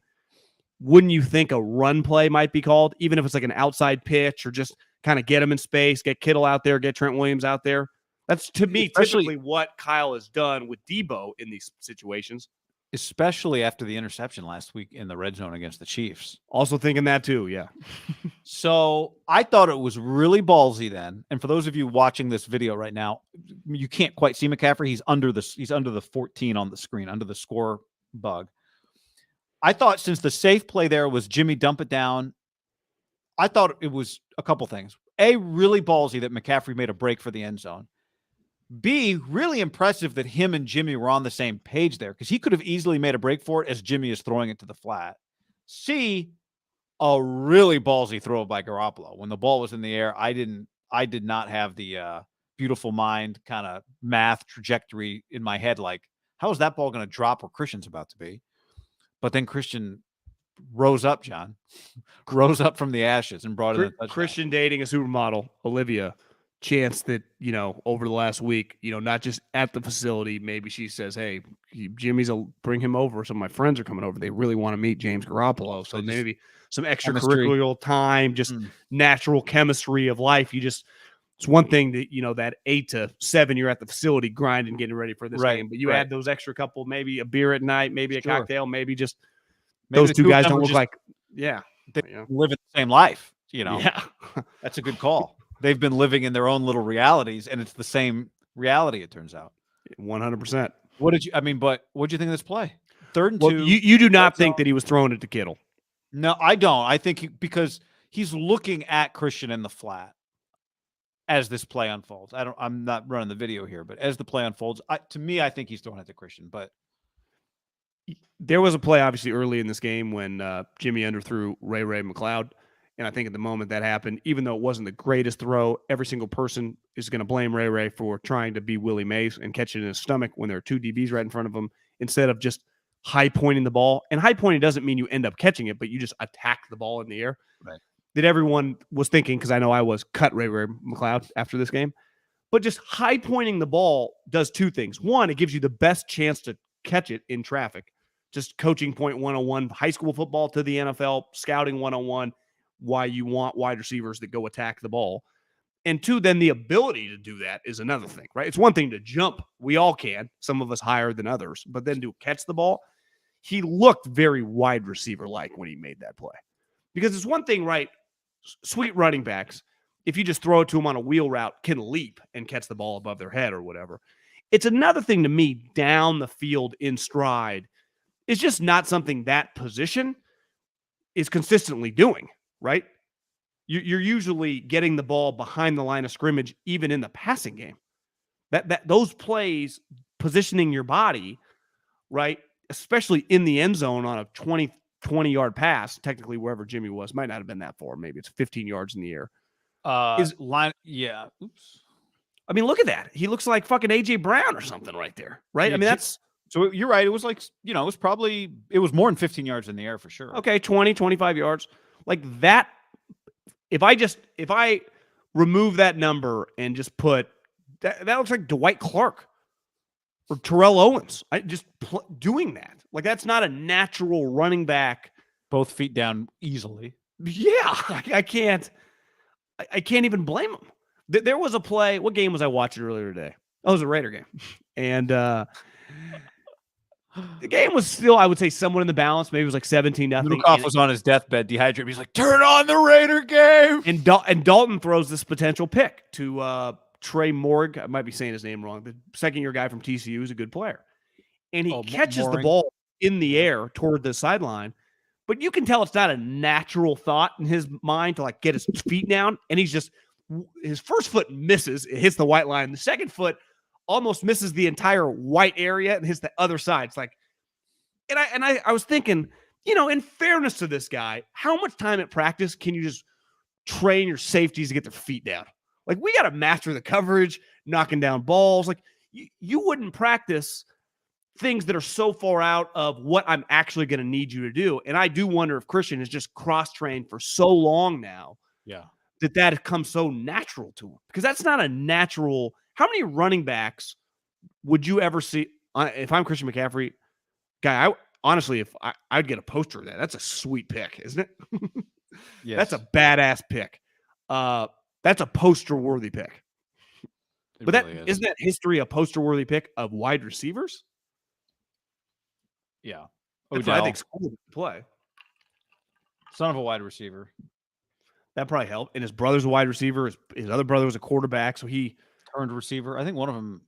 wouldn't you think a run play might be called, even if it's like an outside pitch or just kind of get him in space, get Kittle out there, get Trent Williams out there? That's, to me, typically what Kyle has done with Debo in these situations. Especially after the interception last week in the red zone against the Chiefs. Also thinking that too, yeah. So I thought it was really ballsy then. And for those of you watching this video right now, you can't quite see McCaffrey. He's under the 14 on the screen, under the score bug. I thought since the safe play there was Jimmy dump it down, I thought it was a couple things. A, really ballsy that McCaffrey made a break for the end zone. B, really impressive that him and Jimmy were on the same page there, because he could have easily made a break for it as Jimmy is throwing it to the flat. C, a really ballsy throw by Garoppolo. When the ball was in the air, I did not have the beautiful mind kind of math trajectory in my head. Like, how is that ball going to drop where Christian's about to be? But then Christian rose up, John, rose up from the ashes and brought in a touchdown. Christian dating a supermodel, Olivia. Chance that, over the last week, not just at the facility, maybe she says, hey, Jimmy's bring him over. Some of my friends are coming over. They really want to meet James Garoppolo. So maybe some extracurricular time, just natural chemistry of life. It's one thing that, that 8 to 7, you're at the facility grinding, getting ready for this game. But you add those extra couple, maybe a beer at night, maybe a cocktail, maybe just those two guys don't look like, they live in the same life, Yeah. That's a good call. They've been living in their own little realities, and it's the same reality, it turns out. 100%. What'd you think of this play? 3rd and 2. You do not think that he was throwing it to Kittle? No, I don't. I think because he's looking at Christian in the flat as this play unfolds. I'm not running the video here, but as the play unfolds, to me, I think he's throwing it to Christian. But there was a play, obviously, early in this game when Jimmy underthrew Ray McCloud. And I think at the moment that happened, even though it wasn't the greatest throw, every single person is going to blame Ray for trying to be Willie Mays and catch it in his stomach when there are 2 DBs right in front of him, instead of just high pointing the ball. And high pointing doesn't mean you end up catching it, but you just attack the ball in the air. Right. That everyone was thinking, because I know I was, cut Ray McCloud after this game. But just high pointing the ball does 2 things. One, it gives you the best chance to catch it in traffic. Just coaching point 101, high school football to the NFL, scouting 101. Why you want wide receivers that go attack the ball. And 2, then the ability to do that is another thing, right? It's one thing to jump. We all can, some of us higher than others, but then to catch the ball, he looked very wide receiver-like when he made that play. Because it's one thing, right? Sweet running backs, if you just throw it to them on a wheel route, can leap and catch the ball above their head or whatever. It's another thing to me, down the field in stride, is just not something that position is consistently doing. Right? You're usually getting the ball behind the line of scrimmage, even in the passing game. That those plays, positioning your body, right, especially in the end zone on a 20-yard pass, technically wherever Jimmy was, might not have been that far. Maybe it's 15 yards in the air. Oops. I mean, look at that. He looks like fucking A.J. Brown or something right there, right? I mean, that's... So you're right. It was like, it was more than 15 yards in the air for sure. Okay, 20, 25 yards. Like that, if I remove that number and just put that looks like Dwight Clark or Terrell Owens. Doing that. Like, that's not a natural running back. Both feet down easily. Yeah, I can't even blame him. There was a play. What game was I watching earlier today? Oh, it was a Raider game. And the game was still, I would say, somewhat in the balance. Maybe it was like 17-0. McCaffrey was on his deathbed, dehydrated. He's like, turn on the Raider game. And Dalton throws this potential pick to Trey Morg. I might be saying his name wrong. The second-year guy from TCU is a good player. And he catches the ball in the air toward the sideline. But you can tell it's not a natural thought in his mind to, like, get his feet down. And his first foot misses. It hits the white line. The second foot almost misses the entire white area and hits the other side. It's like, and I was thinking, in fairness to this guy, how much time at practice can you just train your safeties to get their feet down? Like, we got to master the coverage, knocking down balls. Like, you wouldn't practice things that are so far out of what I'm actually going to need you to do. And I do wonder if Christian is just cross-trained for so long now. Yeah. That has come so natural to him. Because that's not a natural. How many running backs would you ever see? If I'm Christian McCaffrey, guy, honestly, if I'd get a poster of that. That's a sweet pick, isn't it? Yes. That's a badass pick. That's a poster-worthy pick. But really isn't that history a poster-worthy pick of wide receivers? Yeah. That's what I think's cool to play. Son of a wide receiver. That probably helped. And his brother's a wide receiver. His other brother was a quarterback, so he turned receiver. I think one of them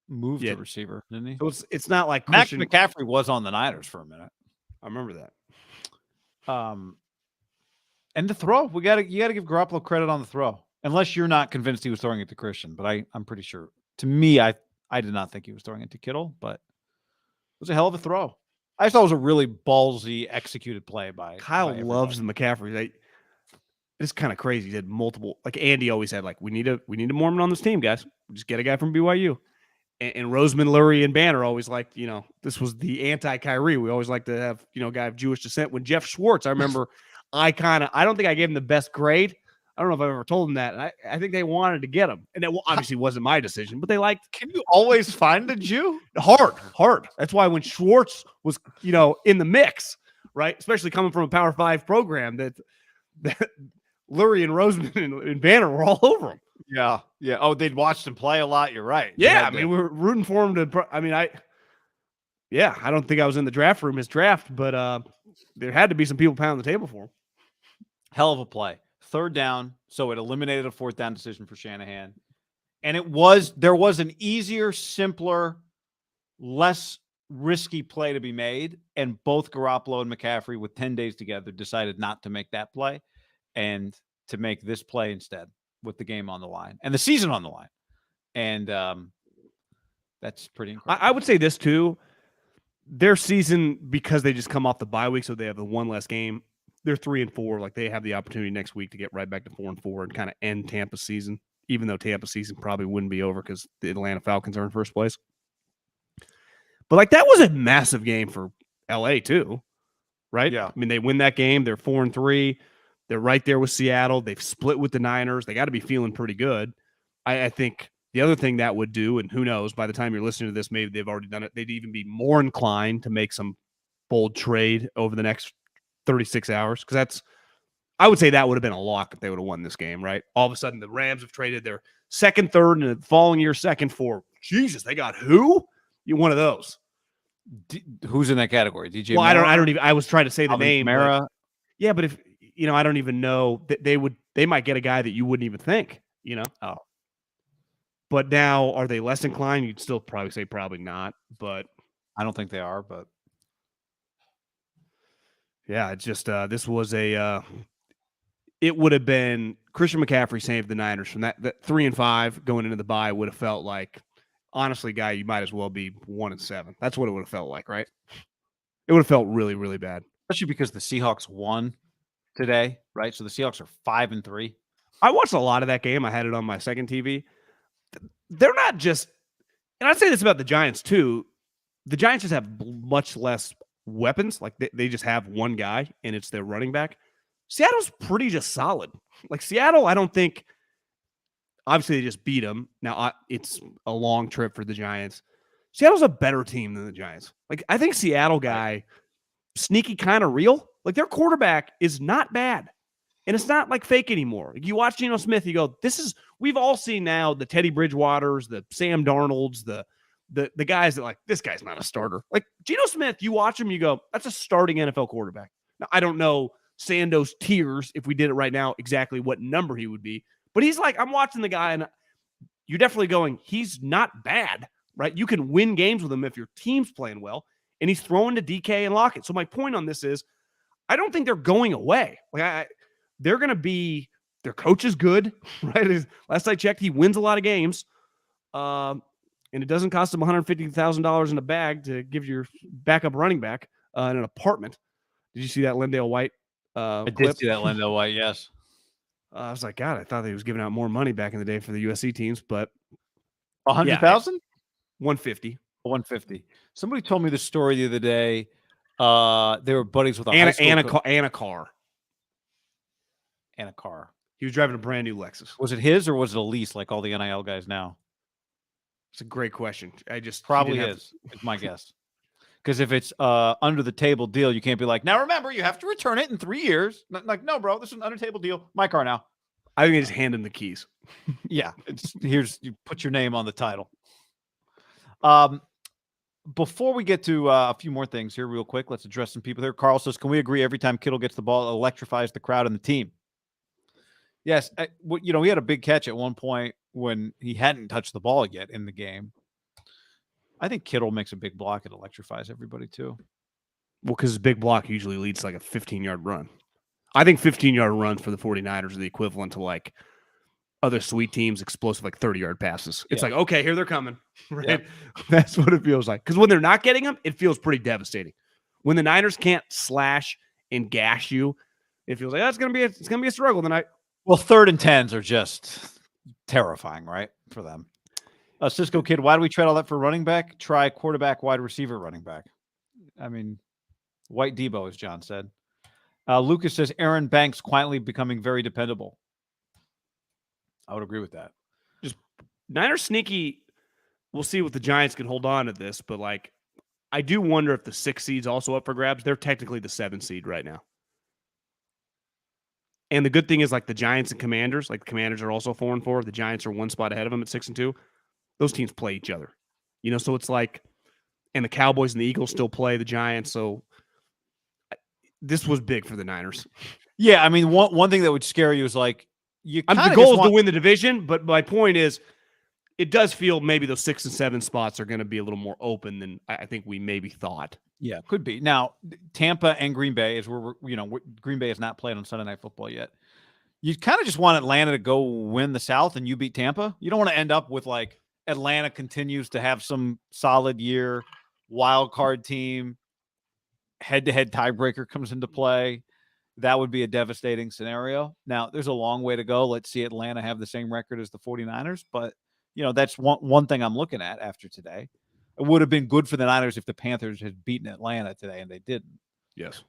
moved to receiver, didn't he? So it's not like McCaffrey was on the Niners for a minute. I remember that. And the throw, you got to give Garoppolo credit on the throw, unless you're not convinced he was throwing it to Christian. But I'm pretty sure. To me, I did not think he was throwing it to Kittle, but it was a hell of a throw. I just thought it was a really ballsy executed play by Kyle. Loves the McCaffrey. It's kind of crazy. He did multiple. Like Andy always said, like we need a Mormon on this team, guys. We just get a guy from BYU. And Roseman, Lurie, and Banner always liked, this was the anti-Kyrie. We always like to have, a guy of Jewish descent. When Jeff Schwartz, I remember, I don't think I gave him the best grade. I don't know if I've ever told him that. And I think they wanted to get him. And it obviously wasn't my decision, but they liked. Can you always find a Jew? Hard. That's why when Schwartz was, in the mix, right, especially coming from a Power 5 program, that Lurie and Roseman and Banner were all over him. Yeah. Oh, they'd watched him play a lot. You're right. Yeah, we were rooting for him to. I don't think I was in the draft room his draft, but there had to be some people pounding the table for him. Hell of a play. Third down, so it eliminated a fourth down decision for Shanahan, and there was an easier, simpler, less risky play to be made, and both Garoppolo and McCaffrey, with 10 days together, decided not to make that play and to make this play instead, with the game on the line and the season on the line. And that's pretty incredible. I would say this too. Their season, because they just come off the bye week, so they have the one less game. They're 3-4. Like they have the opportunity next week to get right back to 4-4 and kind of end Tampa's season, even though Tampa's season probably wouldn't be over because the Atlanta Falcons are in first place. But like that was a massive game for LA too, right? Yeah. I mean, they win that game. They're 4-3. They're right there with Seattle. They've split with the Niners. They got to be feeling pretty good. I think the other thing that would do, and who knows, by the time you're listening to this, maybe they've already done it. They'd even be more inclined to make some bold trade over the next 36 hours. Because I would say that would have been a lock if they would have won this game, right? All of a sudden, the Rams have traded their second, third, and the following year second for, Jesus, they got who? You one of those. Who's in that category? DJ Well, Moore? I don't even, I was trying to say the name. Mara. Yeah, but if, I don't even know that they might get a guy that you wouldn't even think, Oh. But now, are they less inclined? You'd still probably say probably not, but I don't think they are, but yeah, it's just this was it would have been Christian McCaffrey saved the Niners from that 3-5 going into the bye would have felt like, honestly, guy, you might as well be 1-7. That's what it would have felt like, right? It would have felt really, really bad. Especially because the Seahawks won today, right? So the Seahawks are 5-3. I watched a lot of that game. I had it on my second TV. They're not just, and I'd say this about the Giants too. The Giants just have much less weapons. Like they just have one guy, and it's their running back. Seattle's pretty just solid. Like Seattle, I don't think. Obviously, they just beat them. Now it's a long trip for the Giants. Seattle's a better team than the Giants. Like I think Seattle guy, sneaky, kind of real. Like their quarterback is not bad. And it's not like fake anymore. Like you watch Geno Smith, you go, we've all seen now the Teddy Bridgewaters, the Sam Darnolds, the guys that like, this guy's not a starter. Like Geno Smith, you watch him, you go, that's a starting NFL quarterback. Now, I don't know Sando's tiers, if we did it right now, exactly what number he would be. But he's like, I'm watching the guy and you're definitely going, he's not bad, right? You can win games with him if your team's playing well. And he's throwing to DK and Lockett. So my point on this is, I don't think they're going away. Like they're going to be, their coach is good, right? Last I checked, he wins a lot of games. And it doesn't cost him $150,000 in a bag to give your backup running back in an apartment. Did you see that Lindale White I clip? did see that Lindale White, yes. I was like, God, I thought he was giving out more money back in the day for the USC teams, but 100,000? 150. 150. Somebody told me the story the other day. They were buddies with a car. And a car. He was driving a brand new Lexus. Was it his or was it a lease like all the NIL guys now? It's a great question. I just probably is. It's my guess. Because if it's under the table deal, you can't be like, now remember, you have to return it in 3 years. Like, no, bro, this is an under table deal. My car now. I think they just hand him the keys. Yeah, you put your name on the title. Before we get to a few more things here real quick, let's address some people here. Carl says, can we agree every time Kittle gets the ball, it electrifies the crowd and the team? Yes. He had a big catch at one point when he hadn't touched the ball yet in the game. I think Kittle makes a big block. It electrifies everybody too. Well, because his big block usually leads to like a 15-yard run. I think 15-yard runs for the 49ers are the equivalent to like other sweet teams, explosive, like 30-yard passes. It's like, okay, here they're coming. Right? Yep. That's what it feels like. Because when they're not getting them, it feels pretty devastating. When the Niners can't slash and gash you, it feels like it's gonna be a struggle tonight. Well, 3rd and 10s are just terrifying, right? For them. Cisco Kid, why do we trade all that for running back? Try quarterback, wide receiver, running back. I mean, White Debo, as John said. Lucas says Aaron Banks quietly becoming very dependable. I would agree with that. Just Niners sneaky. We'll see what the Giants can hold on to this, but like, I do wonder if the 6 seed's also up for grabs. They're technically the 7 seed right now. And the good thing is, like, the Giants and Commanders, like the Commanders are also 4-4. The Giants are 1 spot ahead of them at 6-2. Those teams play each other, so it's like, and the Cowboys and the Eagles still play the Giants. So this was big for the Niners. Yeah. I mean, one thing that would scare you is like, the goal is to win the division, but my point is, it does feel maybe those 6 and 7 spots are going to be a little more open than I think we maybe thought. Yeah, could be. Now, Tampa and Green Bay is where Green Bay has not played on Sunday Night Football yet. You kind of just want Atlanta to go win the South and you beat Tampa. You don't want to end up with like Atlanta continues to have some solid year, wild card team, head-to-head tiebreaker comes into play. That would be a devastating scenario. Now, there's a long way to go. Let's see Atlanta have the same record as the 49ers, but that's one thing I'm looking at after today. It would have been good for the Niners if the Panthers had beaten Atlanta today, and they didn't. Yes,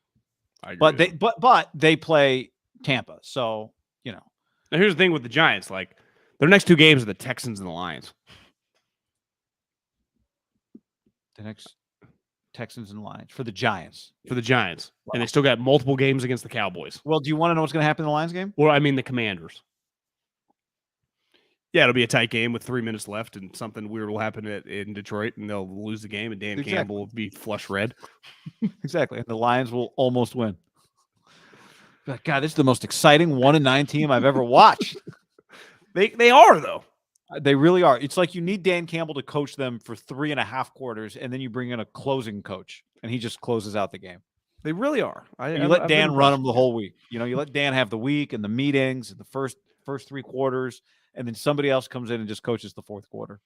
I agree. But they play Tampa, so Now here's the thing with the Giants: like their next 2 games are the Texans and the Lions. The next Texans and Lions for the Giants. Wow. And they still got multiple games against the Cowboys. Well, do you want to know what's going to happen in the Lions game? Well, I mean the Commanders. Yeah, it'll be a tight game with 3 minutes left, and something weird will happen in Detroit, and they'll lose the game, and Dan Campbell will be flush red. Exactly, and the Lions will almost win. God, this is the most exciting 1-9 team I've ever watched. They are, though. They really are. It's like you need Dan Campbell to coach them for 3.5 quarters, and then you bring in a closing coach, and he just closes out the game. They really are. You let Dan run them the whole week. You let Dan have the week and the meetings and the first 3 quarters, and then somebody else comes in and just coaches the 4th quarter.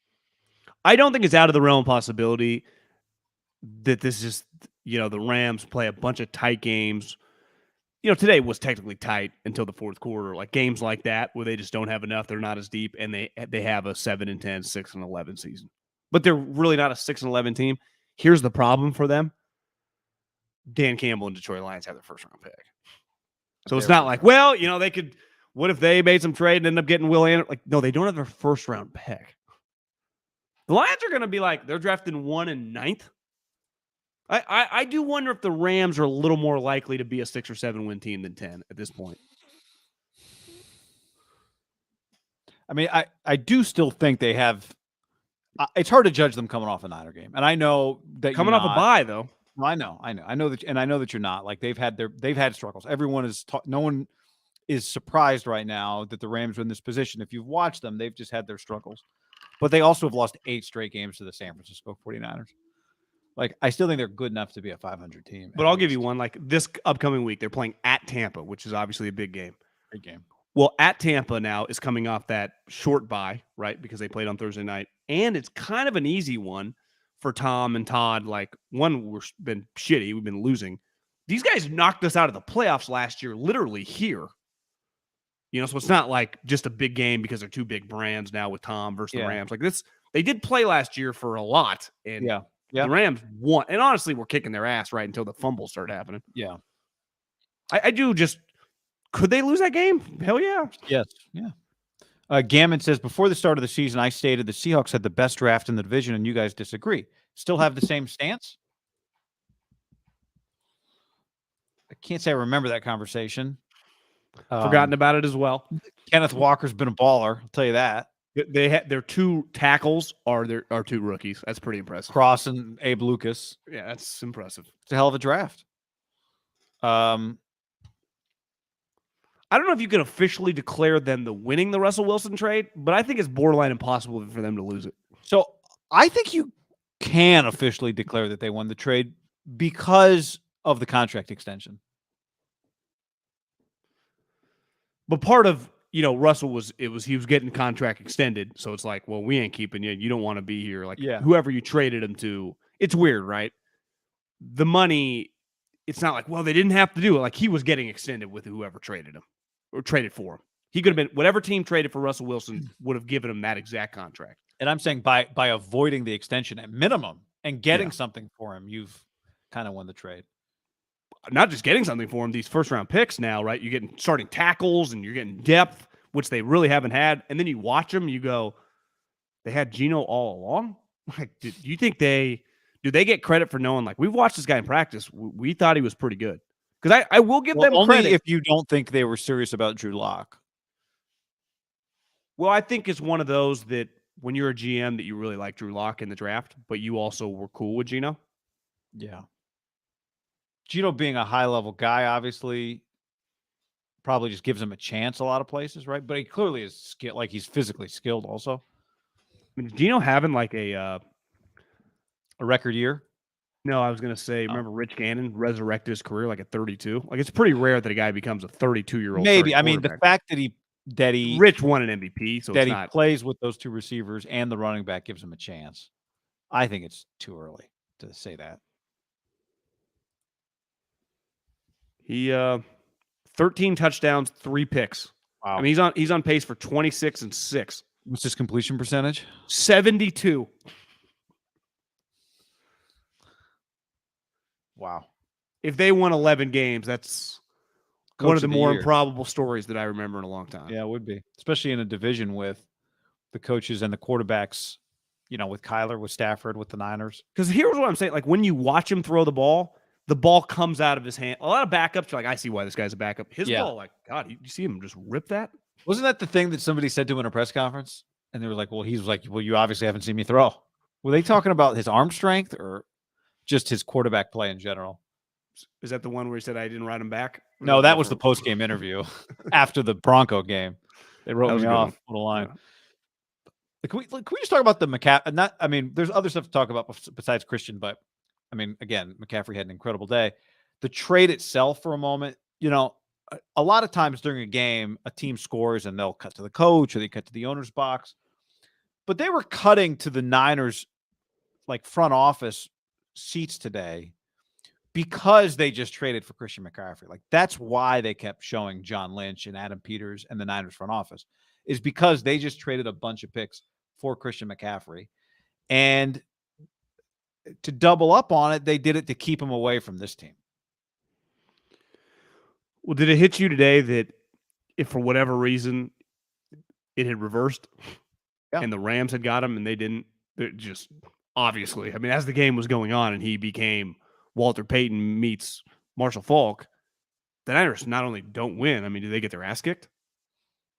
I don't think it's out of the realm of possibility that this is, the Rams play a bunch of tight games. Today was technically tight until the 4th quarter. Like games like that where they just don't have enough, they're not as deep, and they have a 7-10, 6-11 season. But they're really not a 6-11 team. Here's the problem for them. Dan Campbell and Detroit Lions have their 1st-round pick. So it's not like, well, they could – what if they made some trade and ended up getting Will Anderson? Like, no, they don't have their 1st-round pick. The Lions are going to be like, they're drafting 1 and 9th. I do wonder if the Rams are a little more likely to be a 6 or 7 win team than 10 at this point. I mean, I do still think they have it's hard to judge them coming off a Niner game. And I know that coming off a bye, though. I know that, and I know that you're not. Like they've had struggles. Everyone is no one is surprised right now that the Rams are in this position. If you've watched them, they've just had their struggles. But they also have lost 8 straight games to the San Francisco 49ers. Like, I still think they're good enough to be a 500 team. But I'll give you one. Like, this upcoming week, they're playing at Tampa, which is obviously a big game. Big game. Well, at Tampa now is coming off that short bye, right? Because they played on Thursday night. And it's kind of an easy one for Tom and Todd. Like, we've been shitty. We've been losing. These guys knocked us out of the playoffs last year, literally here. So it's not like just a big game because they're 2 big brands now with Tom versus the Rams. Like this, they did play last year for a lot. And the Rams won. And honestly, we're kicking their ass right until the fumbles start happening. Yeah. I do just, could they lose that game? Hell yeah. Yes. Yeah. Gammon says, before the start of the season, I stated the Seahawks had the best draft in the division, and you guys disagree. Still have the same stance? can't say I remember that conversation. Forgotten about it as well. Kenneth Walker's been a baller. I'll tell you that. They had their 2 tackles are 2 rookies. That's pretty impressive. Cross and Abe Lucas. Yeah, that's impressive. It's a hell of a draft. I don't know if you can officially declare them the winning the Russell Wilson trade, but I think it's borderline impossible for them to lose it. So I think you can officially declare that they won the trade because of the contract extension. But part of, Russell he was getting contract extended. So it's like, well, we ain't keeping you. You don't want to be here. Like whoever you traded him to, it's weird, right? The money, it's not like, well, they didn't have to do it. Like he was getting extended with whoever traded him or traded for him. He could have been, whatever team traded for Russell Wilson would have given him that exact contract. And I'm saying by avoiding the extension at minimum and getting something for him, you've kind of won the trade. Not just getting something for him, these first-round picks now, right? You're getting starting tackles and you're getting depth, which they really haven't had. And then you watch them, you go, they had Geno all along? Like, do you think do they get credit for knowing, like, we've watched this guy in practice. We thought he was pretty good. Because I will give them only credit. If you don't think they were serious about Drew Lock. Well, I think it's one of those that when you're a GM that you really like Drew Lock in the draft, but you also were cool with Geno. Yeah. Geno being a high-level guy, obviously, probably just gives him a chance a lot of places, right? But he clearly is skilled, like he's physically skilled also. I mean, Geno having like a record year? No, I was going to say, remember Rich Gannon resurrected his career like at 32? Like, it's pretty rare that a guy becomes a 32-year-old. Maybe. I mean, the fact that Rich won an MVP, so that he plays with those 2 receivers and the running back gives him a chance. I think it's too early to say that. He 13 touchdowns, 3 picks. Wow. I mean, he's on pace for 26 and 6. What's his completion percentage? 72. Wow. If they won 11 games, that's one of the more year. Improbable stories that I remember in a long time. Yeah, it would be. Especially in a division with the coaches and the quarterbacks, with Kyler, with Stafford, with the Niners. Because here's what I'm saying. Like, when you watch him throw the ball comes out of his hand. A lot of backups, you're like, I see why this guy's a backup. His ball, like, God, you see him just rip that? Wasn't that the thing that somebody said to him in a press conference? And they were like, well, he was like, well, you obviously haven't seen me throw. Were they talking about his arm strength or just his quarterback play in general? Is that the one where he said I didn't write him back? No, that was the post-game interview after the Bronco game. They wrote me off on the line. Yeah. Can we just talk about the McCaffrey? I mean, there's other stuff to talk about besides Christian, but I mean, again, McCaffrey had an incredible day. The trade itself for a moment, a lot of times during a game, a team scores and they'll cut to the coach or they cut to the owner's box. But they were cutting to the Niners, like front office seats today because they just traded for Christian McCaffrey. Like that's why they kept showing John Lynch and Adam Peters and the Niners front office is because they just traded a bunch of picks for Christian McCaffrey. And to double up on it, they did it to keep him away from this team. Well, did it hit you today that if for whatever reason it had reversed and the Rams had got him and they didn't, just obviously, I mean, as the game was going on and he became Walter Payton meets Marshall Faulk, the Niners not only don't win, I mean, do they get their ass kicked?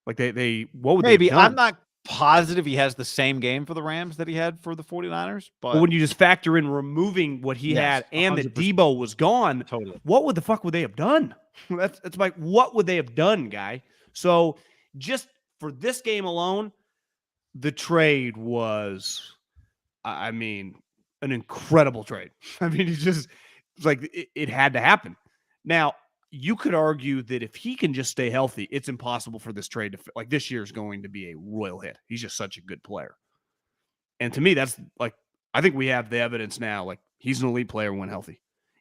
Like what would maybe they have done? I'm not positive he has the same game for the Rams that he had for the 49ers. But when you just factor in removing what he had and 100%. That Debo was gone, what would the fuck would they have done? That's like, what would they have done, guy? So just for this game alone, the trade was, I mean, an incredible trade. I mean, it's like it had to happen. Now, you could argue that if he can just stay healthy, it's impossible for this trade to like this year is going to be a royal hit. He's just such a good player. And to me, that's like, I think we have the evidence now. Like he's an elite player when healthy.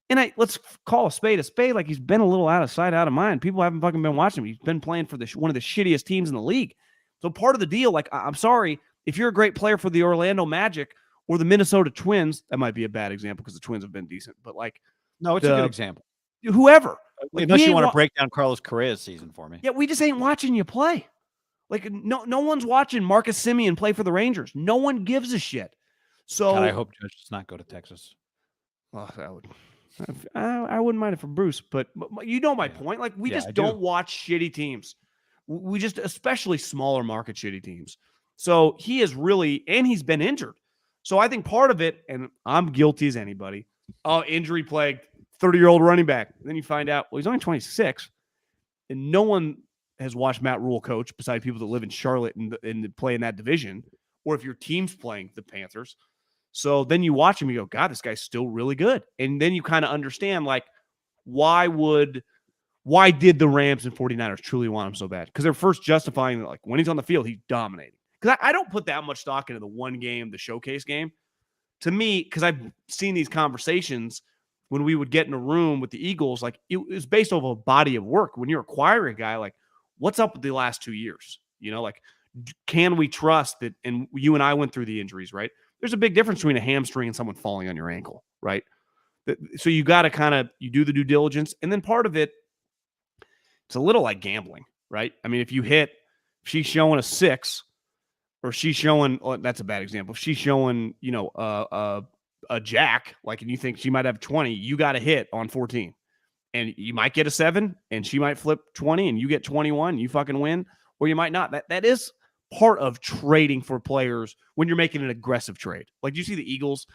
And let's call a spade. Like he's been a little out of sight, out of mind. People haven't fucking been watching him. He's been playing for one of the shittiest teams in the league. So part of the deal, like, I'm sorry, if you're a great player for the Orlando Magic or the Minnesota Twins, that might be a bad example because the Twins have been decent. But like, no, it's a good example. Whoever. Like, unless you want to break down Carlos Correa's season for me. Yeah, we just ain't watching you play. Like, no one's watching Marcus Semien play for the Rangers. No one gives a shit. So God, I hope Judge does not go to Texas. Oh, that would. I wouldn't mind it for Bruce, but you know my point. Like, we just don't watch shitty teams. We just, especially smaller market shitty teams. So he is really, and he's been injured. So I think part of it, and I'm guilty as anybody, injury plagued 30-year-old running back. And then you find out, well, he's only 26, and no one has watched Matt Rule coach besides people that live in Charlotte and play in that division, or if your team's playing the Panthers. So then you watch him, you go, God, this guy's still really good. And then you kind of understand, like, why did the Rams and 49ers truly want him so bad? Because they're first justifying that, like, when he's on the field, he's dominating. Because I don't put that much stock into the one game, the showcase game. To me, because I've seen these conversations when we would get in a room with the Eagles, like, it was based off a body of work. When you're acquiring a guy, like, what's up with the last 2 years? You know, like, can we trust that? And you and I went through the injuries, right? There's a big difference between a hamstring and someone falling on your ankle, right? So you got to you do the due diligence. And then part of it, it's a little like gambling, right? I mean, if she's showing a 6, or she's showing, that's a bad example. If she's showing, a jack, like, and you think she might have 20, you got to hit on 14. And you might get a 7, and she might flip 20, and you get 21, you fucking win, or you might not. That is part of trading for players when you're making an aggressive trade. Like, you see the Eagles,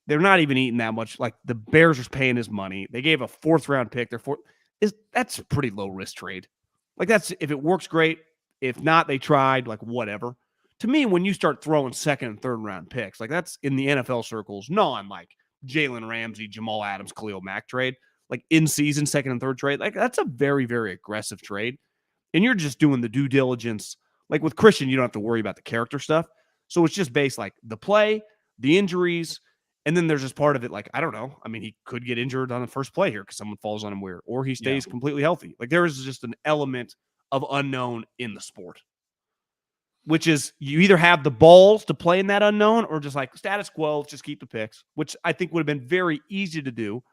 they're not even eating that much. Like, the Bears are paying his money. They gave a 4th round pick. That's a pretty low risk trade. Like, that's, if it works, great. If not, they tried, like, whatever. To me, when you start throwing 2nd and 3rd round picks, like, that's in the NFL circles, like Jalen Ramsey, Jamal Adams, Khalil Mack trade, like, in season 2nd and 3rd trade, like, that's a very, very aggressive trade. And you're just doing the due diligence. Like, with Christian, you don't have to worry about the character stuff. So it's just based, like, the play, the injuries, and then there's this part of it, like, I don't know. I mean, he could get injured on the first play here because someone falls on him weird, or he stays completely healthy. Like, there is just an element of unknown in the sport, which is you either have the balls to play in that unknown, or just like status quo, just keep the picks, which I think would have been very easy to do.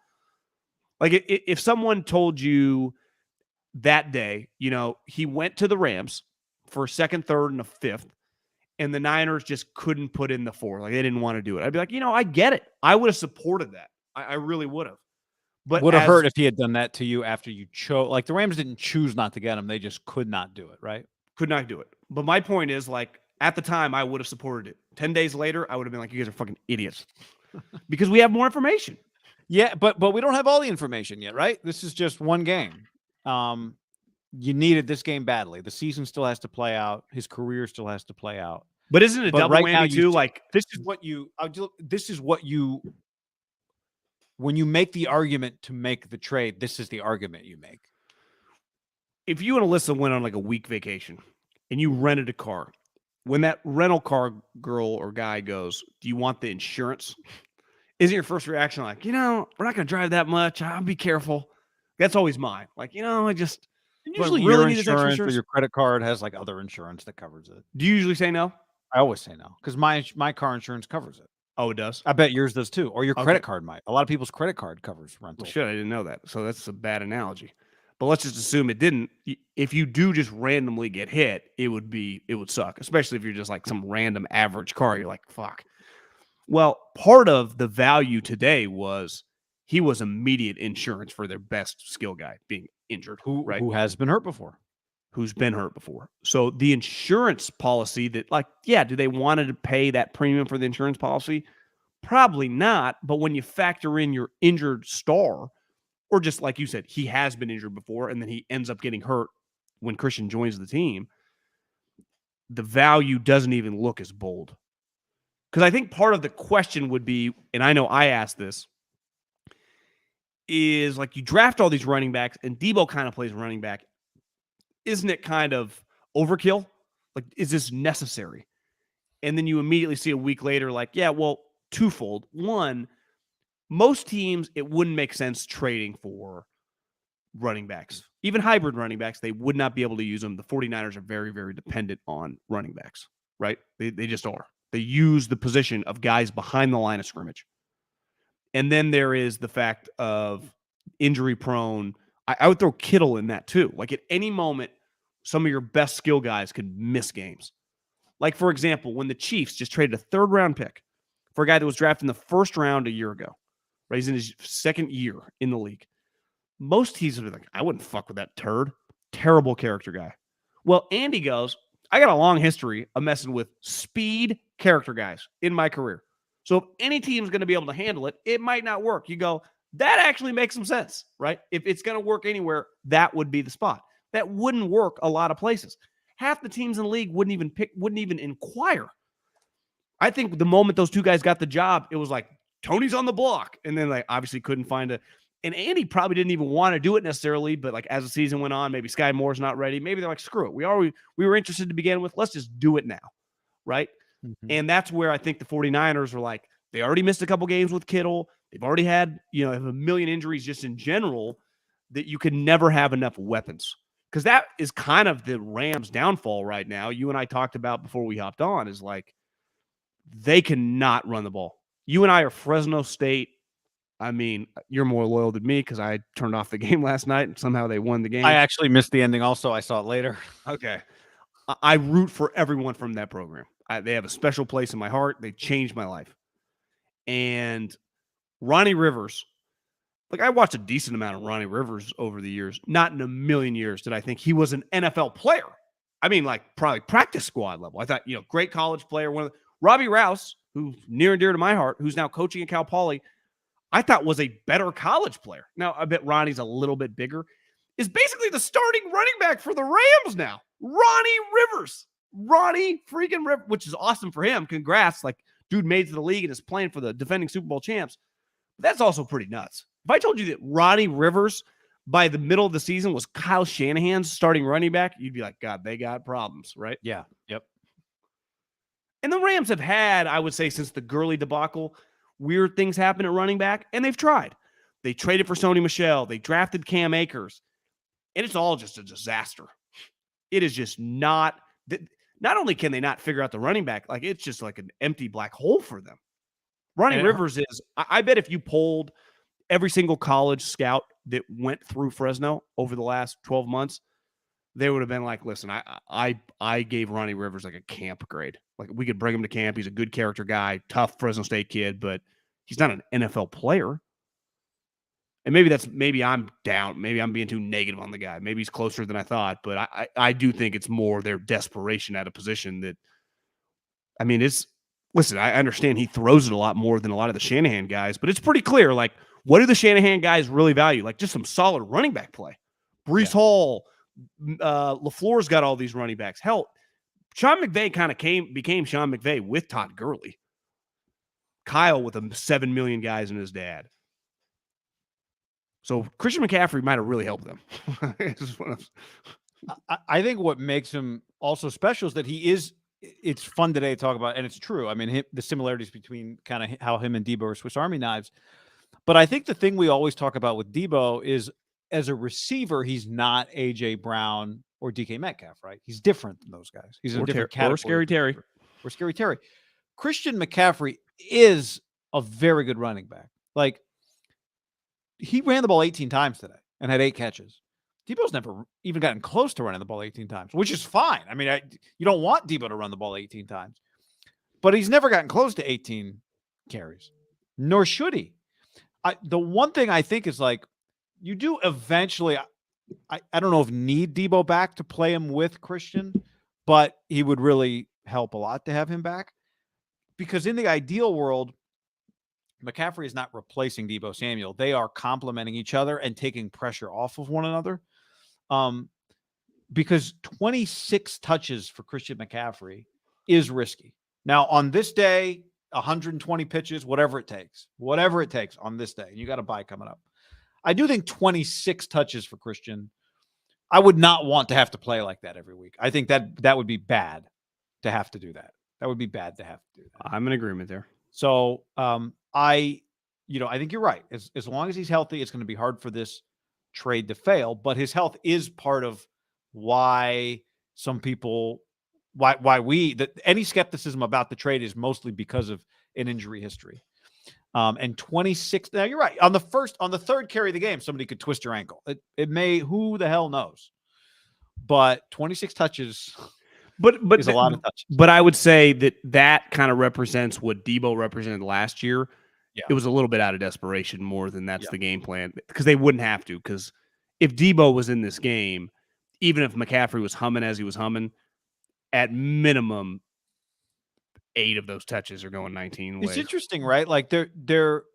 Like, if someone told you that day, he went to the Rams for a 2nd, 3rd, and a 5th, and the Niners just couldn't put in the 4. Like, they didn't want to do it. I'd be like, I get it. I would have supported that. I really would have. But would have hurt if he had done that to you after you chose. Like, the Rams didn't choose not to get him. They just could not do it, right? Could not do it. But my point is, like, at the time, I would have supported it. 10 days later, I would have been like, you guys are fucking idiots. Because we have more information. Yeah, but we don't have all the information yet, right? This is just one game. You needed this game badly. The season still has to play out. His career still has to play out. But isn't it a double whammy too? Like, this is what you when you make the argument to make the trade, this is the argument you make. If you and Alyssa went on like a week vacation and you rented a car, when that rental car girl or guy goes, do you want the insurance? Isn't your first reaction like, we're not going to drive that much. I'll be careful. That's always mine. Like, I just usually really your insurance or your credit card has like other insurance that covers it. Do you usually say no? I always say no because my car insurance covers it. Oh, it does? I bet yours does too. Or your credit card might. A lot of people's credit card covers rental. Well, shit, I didn't know that. So that's a bad analogy. But let's just assume it didn't. If you do just randomly get hit, it would suck, especially if you're just like some random average car. You're like, fuck. Well, part of the value today was he was immediate insurance for their best skill guy being injured. Who has been hurt before. Who's been hurt before. So the insurance policy that, like, yeah, do they want to pay that premium for the insurance policy? Probably not. But when you factor in your injured star, or just like you said, he has been injured before and then he ends up getting hurt when Christian joins the team, the value doesn't even look as bold. Because I think part of the question would be, and I know I asked this, is like you draft all these running backs and Debo kind of plays running back. Isn't it kind of overkill? Like, is this necessary? And then you immediately see a week later, like, yeah, well, twofold. One, most teams, it wouldn't make sense trading for running backs. Even hybrid running backs, they would not be able to use them. The 49ers are very, very dependent on running backs, right? They just are. They use the position of guys behind the line of scrimmage. And then there is the fact of injury prone. I would throw Kittle in that too. Like, at any moment, some of your best skill guys could miss games. Like, for example, when the Chiefs just traded a 3rd round pick for a guy that was drafted in the 1st round a year ago. right? He's in his second year in the league. Most teams would be like, I wouldn't fuck with that turd. Terrible character guy. Well, Andy goes, I got a long history of messing with speed character guys in my career. So if any team's going to be able to handle it, it might not work. You go, that actually makes some sense, right? If it's going to work anywhere, that would be the spot. That wouldn't work a lot of places. Half the teams in the league wouldn't even inquire. I think the moment those two guys got the job, it was like, Tony's on the block. And then like obviously couldn't find a, and Andy probably didn't even want to do it necessarily, but like as the season went on, maybe Sky Moore's not ready. Maybe they're like, screw it. We were interested to begin with. Let's just do it now. Right. Mm-hmm. And that's where I think the 49ers are like, they already missed a couple games with Kittle. They've already had, have a million injuries just in general, that you can never have enough weapons. Because that is kind of the Rams' downfall right now. You and I talked about before we hopped on is like, they cannot run the ball. You and I are Fresno State. I mean, you're more loyal than me because I turned off the game last night and somehow they won the game. I actually missed the ending also. I saw it later. Okay. I root for everyone from that program. They have a special place in my heart. They changed my life. And Ronnie Rivers, like I watched a decent amount of Ronnie Rivers over the years. Not in a million years did I think he was an NFL player. I mean, like probably practice squad level. I thought, great college player. Robbie Rouse, who's near and dear to my heart, who's now coaching at Cal Poly, I thought was a better college player. Now, I bet Ronnie's a little bit bigger. Is basically the starting running back for the Rams now. Ronnie Rivers. Ronnie freaking Rivers, which is awesome for him. Congrats. Like, dude made it to the league and is playing for the defending Super Bowl champs. But that's also pretty nuts. If I told you that Ronnie Rivers, by the middle of the season, was Kyle Shanahan's starting running back, you'd be like, God, they got problems, right? Yeah. Yep. And the Rams have had, I would say, since the Gurley debacle, weird things happen at running back, and they've tried. They traded for Sony Michel. They drafted Cam Akers. And it's all just a disaster. It is just not only can they not figure out the running back, like it's just like an empty black hole for them. Ronnie Rivers is, I bet if you polled every single college scout that went through Fresno over the last 12 months, they would have been like, listen, I gave Ronnie Rivers like a camp grade. Like we could bring him to camp. He's a good character guy, tough Fresno State kid, but he's not an NFL player. And maybe I'm down. Maybe I'm being too negative on the guy. Maybe he's closer than I thought, but I do think it's more their desperation at a position that, I mean, listen, I understand he throws it a lot more than a lot of the Shanahan guys, but it's pretty clear, like, what do the Shanahan guys really value? Like just some solid running back play. Breece Hall, LaFleur's got all these running backs. Hell, Sean McVay kind of became Sean McVay with Todd Gurley. Kyle with 7 million guys and his dad. So Christian McCaffrey might have really helped them. I think what makes him also special is that it's fun today to talk about, and it's true. I mean, the similarities between kind of how him and Debo are Swiss Army knives. But I think the thing we always talk about with Debo is as a receiver, he's not A.J. Brown or DK Metcalf, right? He's different than those guys. He's in a different category. Or Scary Terry. Or Scary Terry. Christian McCaffrey is a very good running back. Like, he ran the ball 18 times today and had 8 catches. Debo's never even gotten close to running the ball 18 times, which is fine. I mean, you don't want Debo to run the ball 18 times. But he's never gotten close to 18 carries, nor should he. The one thing I think is like, you do eventually, I don't know if need Debo back to play him with Christian, but he would really help a lot to have him back. Because in the ideal world, McCaffrey is not replacing Debo Samuel. They are complementing each other and taking pressure off of one another. Because 26 touches for Christian McCaffrey is risky. Now, on this day, 120 pitches, whatever it takes on this day. And you got a bye coming up. I do think 26 touches for Christian, I would not want to have to play like that every week. I think that would be bad to have to do that. That would be bad to have to do that. I'm in agreement there. So I think you're right. As long as he's healthy, it's going to be hard for this trade to fail. But his health is part of why some people, any skepticism about the trade is mostly because of an injury history. And 26. Now you're right. On the third carry of the game, somebody could twist your ankle. It may. Who the hell knows? But 26 touches. But is a lot of touches. But I would say that kind of represents what Debo represented last year. it was a little bit out of desperation more than that's the game plan, because they wouldn't have to. Because if Debo was in this game, even if McCaffrey was humming as he was humming, at minimum 8 of those touches are going 19 ways. It's interesting, right? Like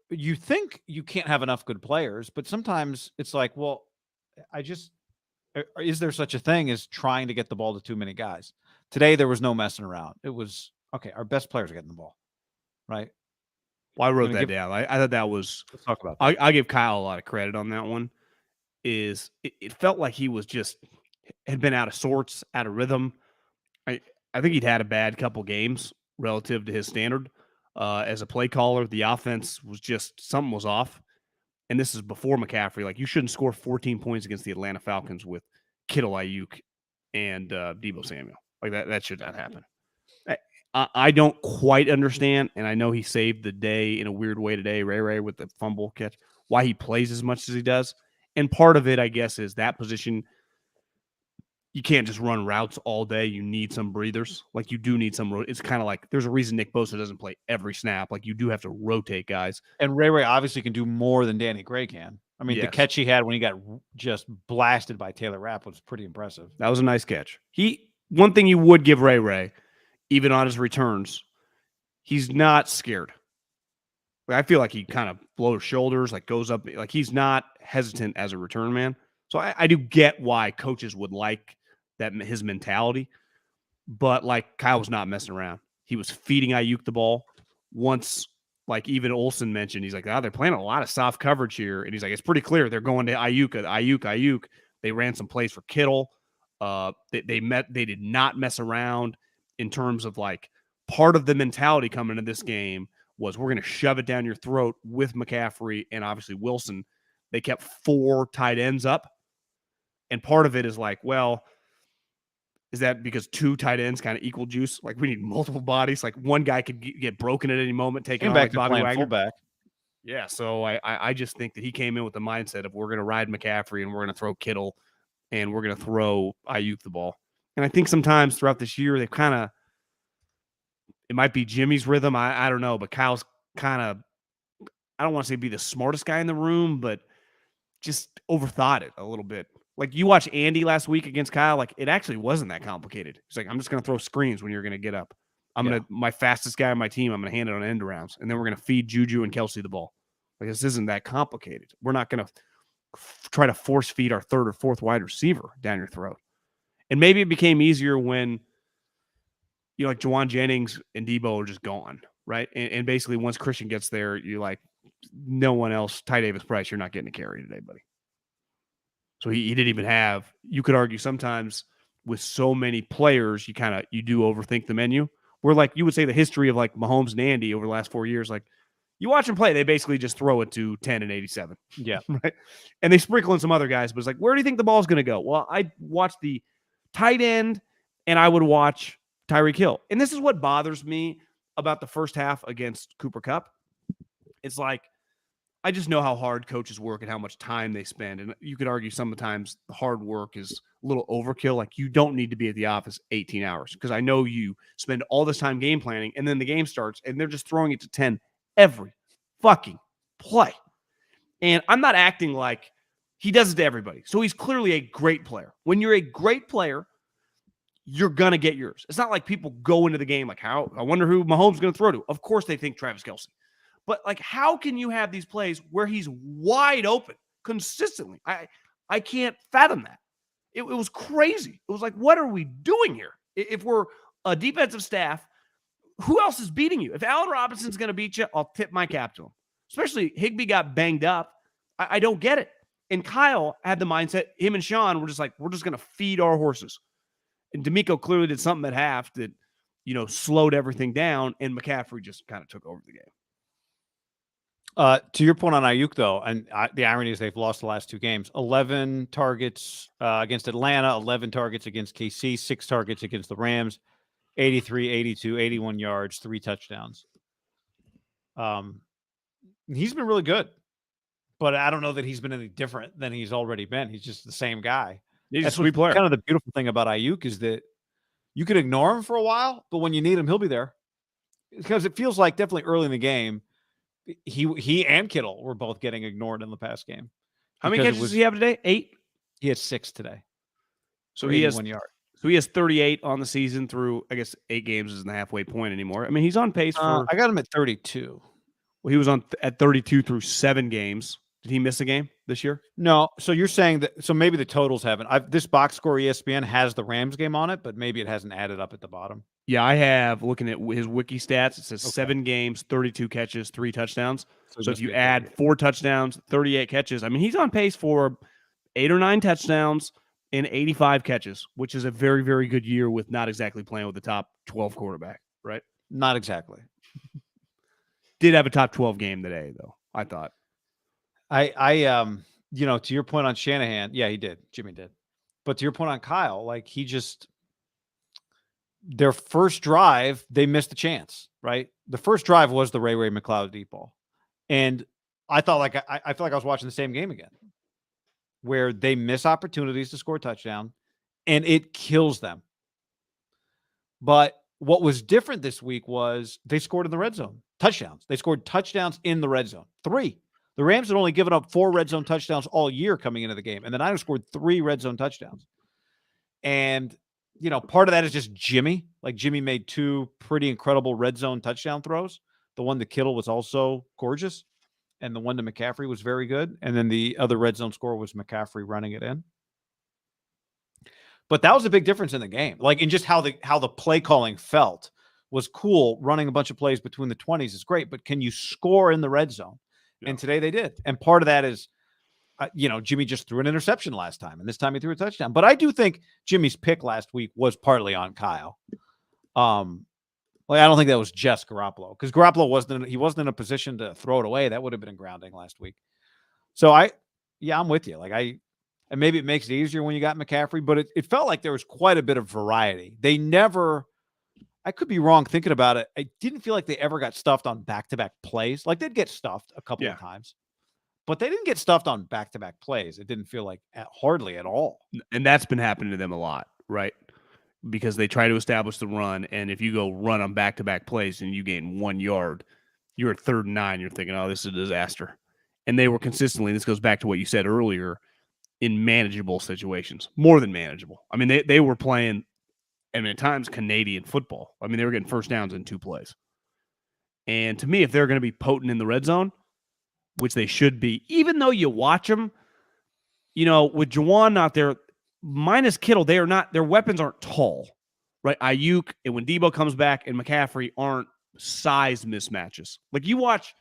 you think you can't have enough good players, but sometimes it's like, well, is there such a thing as trying to get the ball to too many guys? Today, there was no messing around. It was, okay, our best players are getting the ball, right? Well, I wrote that down. I thought that was. Let's talk about that. I give Kyle a lot of credit on that one. It felt like he was had been out of sorts, out of rhythm. I think he'd had a bad couple games relative to his standard as a play caller. The offense was something was off. And this is before McCaffrey. Like, you shouldn't score 14 points against the Atlanta Falcons with Kittle, Ayuk, and Deebo Samuel. Like, that should not happen. I don't quite understand, and I know he saved the day in a weird way today, Ray with the fumble catch, why he plays as much as he does. And part of it, I guess, is that position, you can't just run routes all day. You need some breathers. Like, you do need some. It's kind of like there's a reason Nick Bosa doesn't play every snap. Like, you do have to rotate guys. And Ray obviously can do more than Danny Gray can. I mean, the catch he had when he got just blasted by Taylor Rapp was pretty impressive. That was a nice catch. One thing you would give Ray, even on his returns, he's not scared. I feel like he kind of blows shoulders, like goes up, like he's not hesitant as a return man. So I do get why coaches would like that, his mentality. But like, Kyle was not messing around. He was feeding Ayuk the ball. Once, like, even Olsen mentioned, he's like, they're playing a lot of soft coverage here. And he's like, it's pretty clear they're going to Ayuk. They ran some plays for Kittle. They did not mess around in terms of, like, part of the mentality coming into this game was we're going to shove it down your throat with McCaffrey and obviously Wilson. They kept 4 tight ends up. And part of it is like, well, is that because 2 tight ends kind of equal juice? Like, we need multiple bodies. Like, one guy could get broken at any moment, taking back like to playing fullback. Yeah, so I just think that he came in with the mindset of we're going to ride McCaffrey and we're going to throw Kittle and we're going to throw Ayuk the ball. And I think sometimes throughout this year, they've kind of, it might be Jimmy's rhythm. I don't know, but Kyle's kind of, I don't want to say be the smartest guy in the room, but just overthought it a little bit. Like, you watch Andy last week against Kyle, like, it actually wasn't that complicated. He's like, I'm just going to throw screens when you're going to get up. My fastest guy on my team, I'm going to hand it on end rounds. And then we're going to feed Juju and Kelsey the ball. Like, this isn't that complicated. We're not going to try to force feed our 3rd or 4th wide receiver down your throat. And maybe it became easier when, you know, like Juwan Jennings and Debo are just gone, right? And basically, once Christian gets there, you're like, no one else, Ty Davis Price, you're not getting a carry today, buddy. So he didn't even have, you could argue sometimes with so many players, you do overthink the menu. Where, like, you would say the history of, like, Mahomes and Andy over the last 4 years, like, you watch them play, they basically just throw it to 10 and 87. Yeah. Right. And they sprinkle in some other guys, but it's like, where do you think the ball's going to go? Well, I watch the tight end and I would watch Tyreek Hill. And this is what bothers me about the first half against Cooper Kupp. It's like, I just know how hard coaches work and how much time they spend. And you could argue sometimes the hard work is a little overkill. Like, you don't need to be at the office 18 hours because I know you spend all this time game planning and then the game starts and they're just throwing it to 10 every fucking play. And I'm not acting like he does it to everybody. So he's clearly a great player. When you're a great player, you're going to get yours. It's not like people go into the game like, I wonder who Mahomes is going to throw to. Of course they think Travis Kelce. But, like, how can you have these plays where he's wide open consistently? I can't fathom that. It was crazy. It was like, what are we doing here? If we're a defensive staff, who else is beating you? If Allen Robinson's going to beat you, I'll tip my cap to him. Especially Higbee got banged up. I don't get it. And Kyle had the mindset, him and Sean were just like, we're just going to feed our horses. And DeMeco clearly did something at half that, you know, slowed everything down, and McCaffrey just kind of took over the game. To your point on Ayuk, though, and the irony is they've lost the last 2 games. 11 targets against Atlanta, 11 targets against KC, 6 targets against the Rams, 83, 82, 81 yards, 3 touchdowns. He's been really good, but I don't know that he's been any different than he's already been. He's just the same guy. He's a sweet player. Kind of the beautiful thing about Ayuk is that you could ignore him for a while, but when you need him, he'll be there. Because it feels like definitely early in the game, he and Kittle were both getting ignored in the past game. How many catches does he have today? 8? He had 6 today. So he has 1 yard. So he has 38 on the season through, I guess, 8 games isn't the halfway point anymore. I mean, he's on pace for. I got him at 32. Well, he was on at 32 through 7 games. Did he miss a game this year? No. So you're saying that? So maybe the totals haven't. This box score ESPN has the Rams game on it, but maybe it hasn't added up at the bottom. Yeah, I have. Looking at his wiki stats, it says 7 games, 32 catches, 3 touchdowns. So if you add 4 touchdowns, 38 catches, I mean, he's on pace for 8 or 9 touchdowns and 85 catches, which is a very, very good year with not exactly playing with the top 12 quarterback, right? Not exactly. Did have a top 12 game today, though, I thought. To your point on Shanahan, yeah, he did. Jimmy did. But to your point on Kyle, like their first drive, they missed a chance, right? The first drive was the Ray McCloud deep ball. And I thought I feel like I was watching the same game again, where they miss opportunities to score a touchdown and it kills them. But what was different this week was they scored in the red zone. Touchdowns. They scored touchdowns in the red zone. 3. The Rams had only given up 4 red zone touchdowns all year coming into the game. And the Niners scored 3 red zone touchdowns. And, part of that is just Jimmy. Like Jimmy made 2 pretty incredible red zone touchdown throws. The one to Kittle was also gorgeous. And the one to McCaffrey was very good. And then the other red zone score was McCaffrey running it in. But that was a big difference in the game. Like in just how the play calling felt was cool. Running a bunch of plays between the 20s is great, but can you score in the red zone? Yeah. And today they did. And part of that is, Jimmy just threw an interception last time, and this time he threw a touchdown. But I do think Jimmy's pick last week was partly on Kyle. I don't think that was just Garoppolo, because Garoppolo wasn't in a position to throw it away. That would have been a grounding last week. So I'm with you. And maybe it makes it easier when you got McCaffrey, but it felt like there was quite a bit of variety. They never, I could be wrong thinking about it. I didn't feel like they ever got stuffed on back-to-back plays. Like they'd get stuffed a couple of times, but they didn't get stuffed on back-to-back plays. It didn't feel like hardly at all. And that's been happening to them a lot, right? Because they try to establish the run, and if you go run on back-to-back plays and you gain 1 yard, you're at 3rd and 9. You're thinking, oh, this is a disaster. And they were consistently, this goes back to what you said earlier, in manageable situations, more than manageable. I mean, they were playing, at times, Canadian football. I mean, they were getting first downs in 2 plays. And to me, if they're going to be potent in the red zone, which they should be, even though you watch them, with Juwan out there, minus Kittle, their weapons aren't tall, right? Ayuk, and when Debo comes back, and McCaffrey aren't size mismatches. Like you watch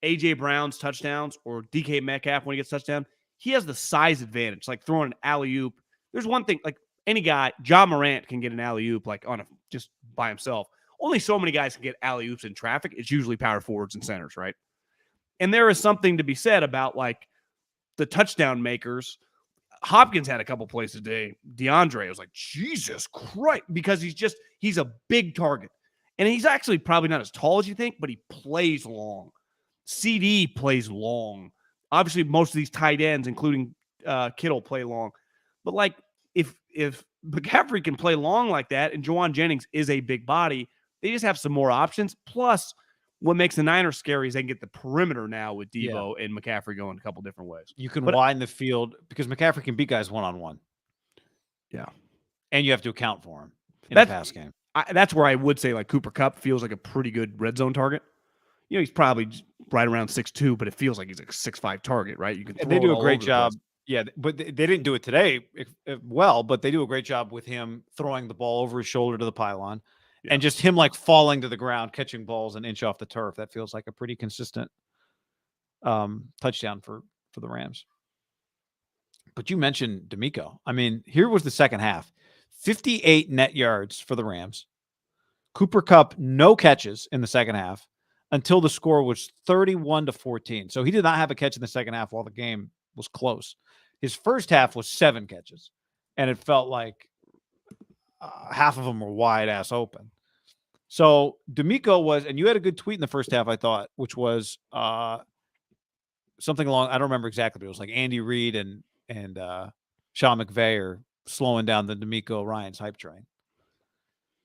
A.J. Brown's touchdowns or DK Metcalf when he gets touchdown, he has the size advantage, like throwing an alley-oop. There's one thing, like any guy, John Morant can get an alley-oop like just by himself. Only so many guys can get alley-oops in traffic. It's usually power forwards and centers, right? And there is something to be said about like the touchdown makers. Hopkins had a couple plays today. DeAndre was like, Jesus Christ, because he's a big target. And he's actually probably not as tall as you think, but he plays long. CD plays long. Obviously, most of these tight ends, including Kittle, play long. But like, if McCaffrey can play long like that, and Juwan Jennings is a big body, they just have some more options. Plus, what makes the Niners scary is they can get the perimeter now with Debo and McCaffrey going a couple different ways. You can widen the field because McCaffrey can beat guys one-on-one. Yeah. And you have to account for him in the pass game. That's where I would say like Cooper Kupp feels like a pretty good red zone target. He's probably right around 6'2", but it feels like he's a 6'5" target, right? You can. And they do a great job. Yeah, but they didn't do it today well, but they do a great job with him throwing the ball over his shoulder to the pylon and just him like falling to the ground, catching balls an inch off the turf. That feels like a pretty consistent touchdown for the Rams. But you mentioned DeMeco. I mean, here was the second half. 58 net yards for the Rams. Cooper Kupp, no catches in the second half until the score was 31-14. So he did not have a catch in the second half while the game was close. His first half was 7 catches, and it felt like half of them were wide ass open. So DeMeco was, and you had a good tweet in the first half, I thought, which was something along, I don't remember exactly, but it was like Andy Reid and Sean McVay are slowing down the DeMeco Ryans hype train.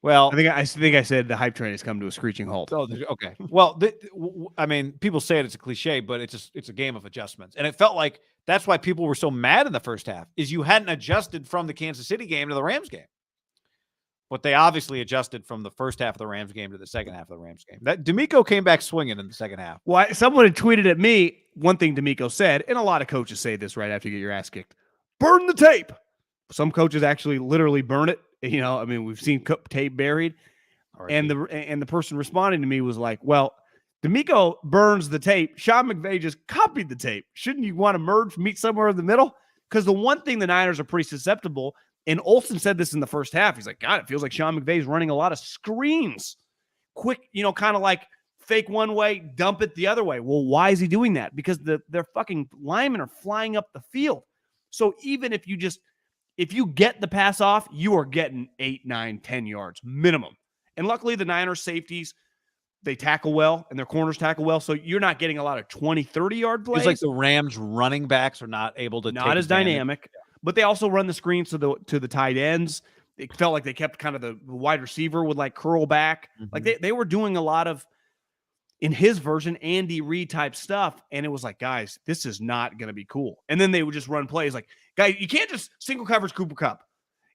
Well, I think I said the hype train has come to a screeching halt. Oh, okay. Well, I mean, people say it's a cliche, but it's a game of adjustments, and it felt like that's why people were so mad in the first half is you hadn't adjusted from the Kansas City game to the Rams game, but they obviously adjusted from the first half of the Rams game to the second half of the Rams game. That DeMeco came back swinging in the second half. Well, someone had tweeted at me one thing DeMeco said, and a lot of coaches say this right after you get your ass kicked: burn the tape. Some coaches actually literally burn it. You know, I mean, we've seen tape buried. And the person responding to me was like, well, DeMeco burns the tape. Sean McVay just copied the tape. Shouldn't you want to meet somewhere in the middle? Because the one thing the Niners are pretty susceptible, and Olsen said this in the first half. He's like, God, it feels like Sean McVay's running a lot of screens. Quick, kind of like fake one way, dump it the other way. Well, why is he doing that? Because their fucking linemen are flying up the field. So even if you get the pass off, you are getting 8, 9, 10 yards minimum. And luckily, the Niners safeties, they tackle well, and their corners tackle well, so you're not getting a lot of 20, 30-yard plays. It's like the Rams running backs are not able to not as advantage. dynamic, but they also run the screens to the tight ends. It felt like they kept kind of the wide receiver would like curl back. Mm-hmm. Like they were doing a lot of, in his version, Andy Reid type stuff, and it was like, guys, this is not going to be cool. And then they would just run plays like, guys, you can't just single coverage Cooper Kupp.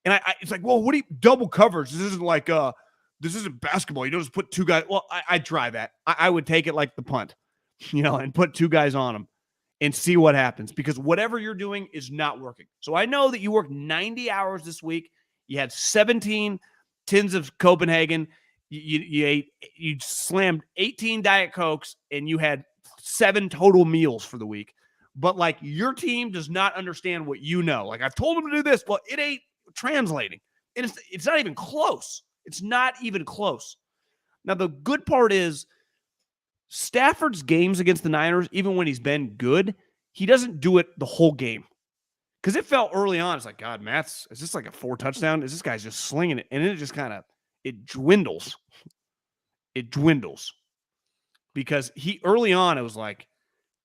And it's like, well, what do you double coverage? This isn't like this isn't basketball. You don't just put two guys. Well, I'd try that. I would take it like the punt, and put two guys on them and see what happens, because whatever you're doing is not working. So I know that you worked 90 hours this week. You had 17 tins of Copenhagen. You slammed 18 Diet Cokes, and you had 7 total meals for the week. But like, your team does not understand what you know. Like, I've told them to do this. Well, it ain't translating. And it's not even close. It's not even close. Now, the good part is Stafford's games against the Niners, even when he's been good, he doesn't do it the whole game. Because it felt early on, it's like, God, is this like a 4 touchdown? Is this guy's just slinging it? And then it just kind of, it dwindles. It dwindles. Because early on, it was like,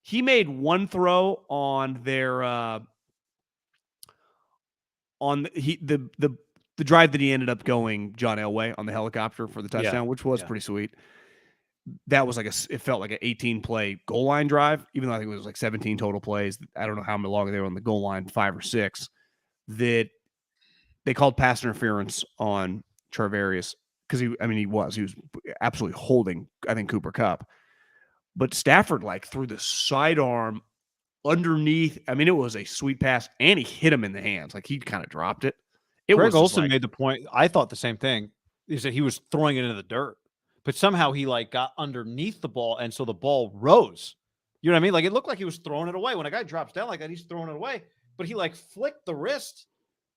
he made one throw on their, the drive that he ended up going John Elway on the helicopter for the touchdown, which was pretty sweet. That was it felt like an 18-play goal line drive, even though I think it was like 17 total plays. I don't know how long they were on the goal line, 5 or 6, that they called pass interference on Charvarius because he was absolutely holding, I think, Cooper Kupp. But Stafford threw the sidearm underneath. I mean, it was a sweet pass, and he hit him in the hands. Like, he kind of dropped it. Greg Olsen made the point. I thought the same thing. Is that he was throwing it into the dirt, but somehow he got underneath the ball, and so the ball rose. You know what I mean? Like, it looked like he was throwing it away. When a guy drops down like that, he's throwing it away. But he flicked the wrist,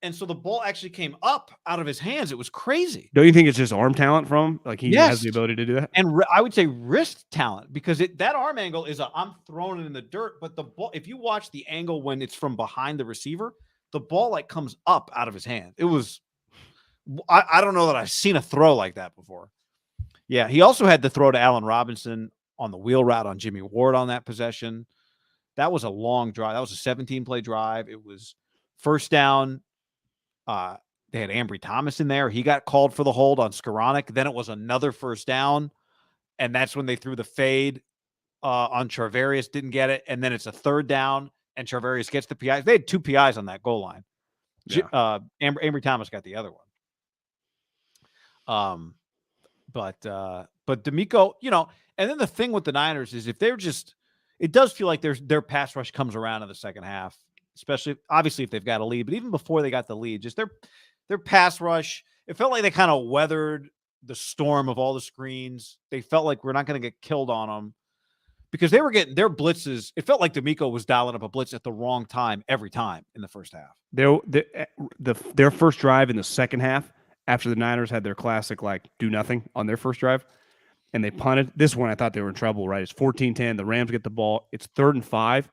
and so the ball actually came up out of his hands. It was crazy. Don't you think it's just arm talent from him? Like, he has the ability to do that? And I would say wrist talent, because that arm angle is I'm throwing it in the dirt, but the ball, if you watch the angle when it's from behind the receiver, the ball comes up out of his hand. It was, I don't know that I've seen a throw like that before. Yeah. He also had the throw to Allen Robinson on the wheel route on Jimmy Ward on that possession. That was a long drive. That was a 17-play drive. It was first down. They had Ambry Thomas in there. He got called for the hold on Skoranek. Then it was another first down. And that's when they threw the fade on Charvarius, didn't get it. And then it's a third down, and Charvarius gets the PI. They had 2 PIs on that goal line. Yeah. Ambry Thomas got the other one. But DeMeco, and then the thing with the Niners is if they're just, it does feel like their pass rush comes around in the second half, especially obviously if they've got a lead, but even before they got the lead, just their pass rush, it felt like they kind of weathered the storm of all the screens. They felt like we're not going to get killed on them because they were getting their blitzes. It felt like DeMeco was dialing up a blitz at the wrong time every time in the first half. Their first drive in the second half, after the Niners had their classic do nothing on their first drive, and they punted. This one I thought they were in trouble, right? It's 14-10. The Rams get the ball. It's 3rd and 5.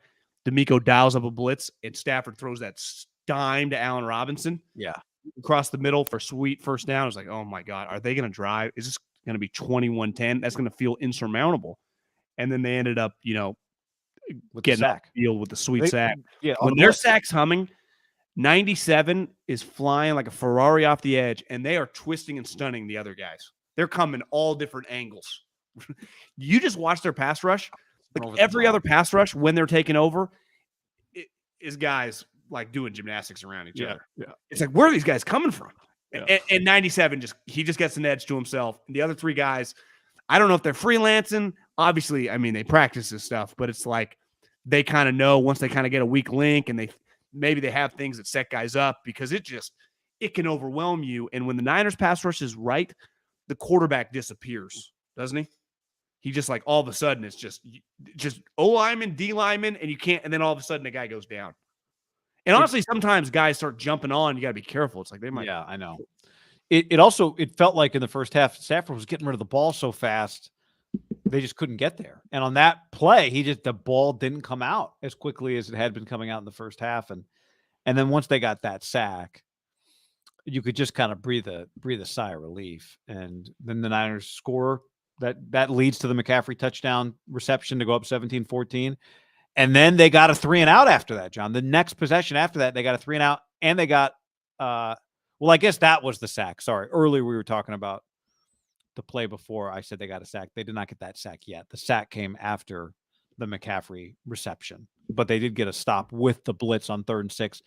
DeMeco dials up a blitz, and Stafford throws that dime to Allen Robinson. Yeah. Across the middle for sweet first down. I was like, oh my God, are they going to drive? Is this going to be 21-10? That's going to feel insurmountable. And then they ended up, getting off the field with the sweet sack. Yeah. When their sack's humming, 97 is flying like a Ferrari off the edge, and they are twisting and stunning the other guys. They're coming all different angles. You just watch their pass rush. Like every other pass rush when they're taking over, it is guys like doing gymnastics around each other. Yeah. It's like, where are these guys coming from? Yeah. And 97 he just gets an edge to himself. And the other three guys, I don't know if they're freelancing. Obviously, I mean, they practice this stuff, but it's like they kind of know once they kind of get a weak link, and maybe they have things that set guys up, because it can overwhelm you. And when the Niners pass rush is right, the quarterback disappears, doesn't he? He just like all of a sudden it's just O lineman, D lineman, and you can't. And then all of a sudden the guy goes down. And honestly, sometimes guys start jumping on. You got to be careful. It's like they might. Yeah, I know. It felt like in the first half, Stafford was getting rid of the ball so fast, they just couldn't get there. And on that play, the ball didn't come out as quickly as it had been coming out in the first half. And then once they got that sack, you could just kind of breathe a sigh of relief. And then the Niners score. That leads to the McCaffrey touchdown reception to go up 17-14. And then they got a 3-and-out after that, John. The next possession after that, they got a 3-and-out, and they got well, I guess that was the sack. Sorry. Earlier we were talking about the play before. I said they got a sack. They did not get that sack yet. The sack came after the McCaffrey reception. But they did get a stop with the blitz on 3rd and 6.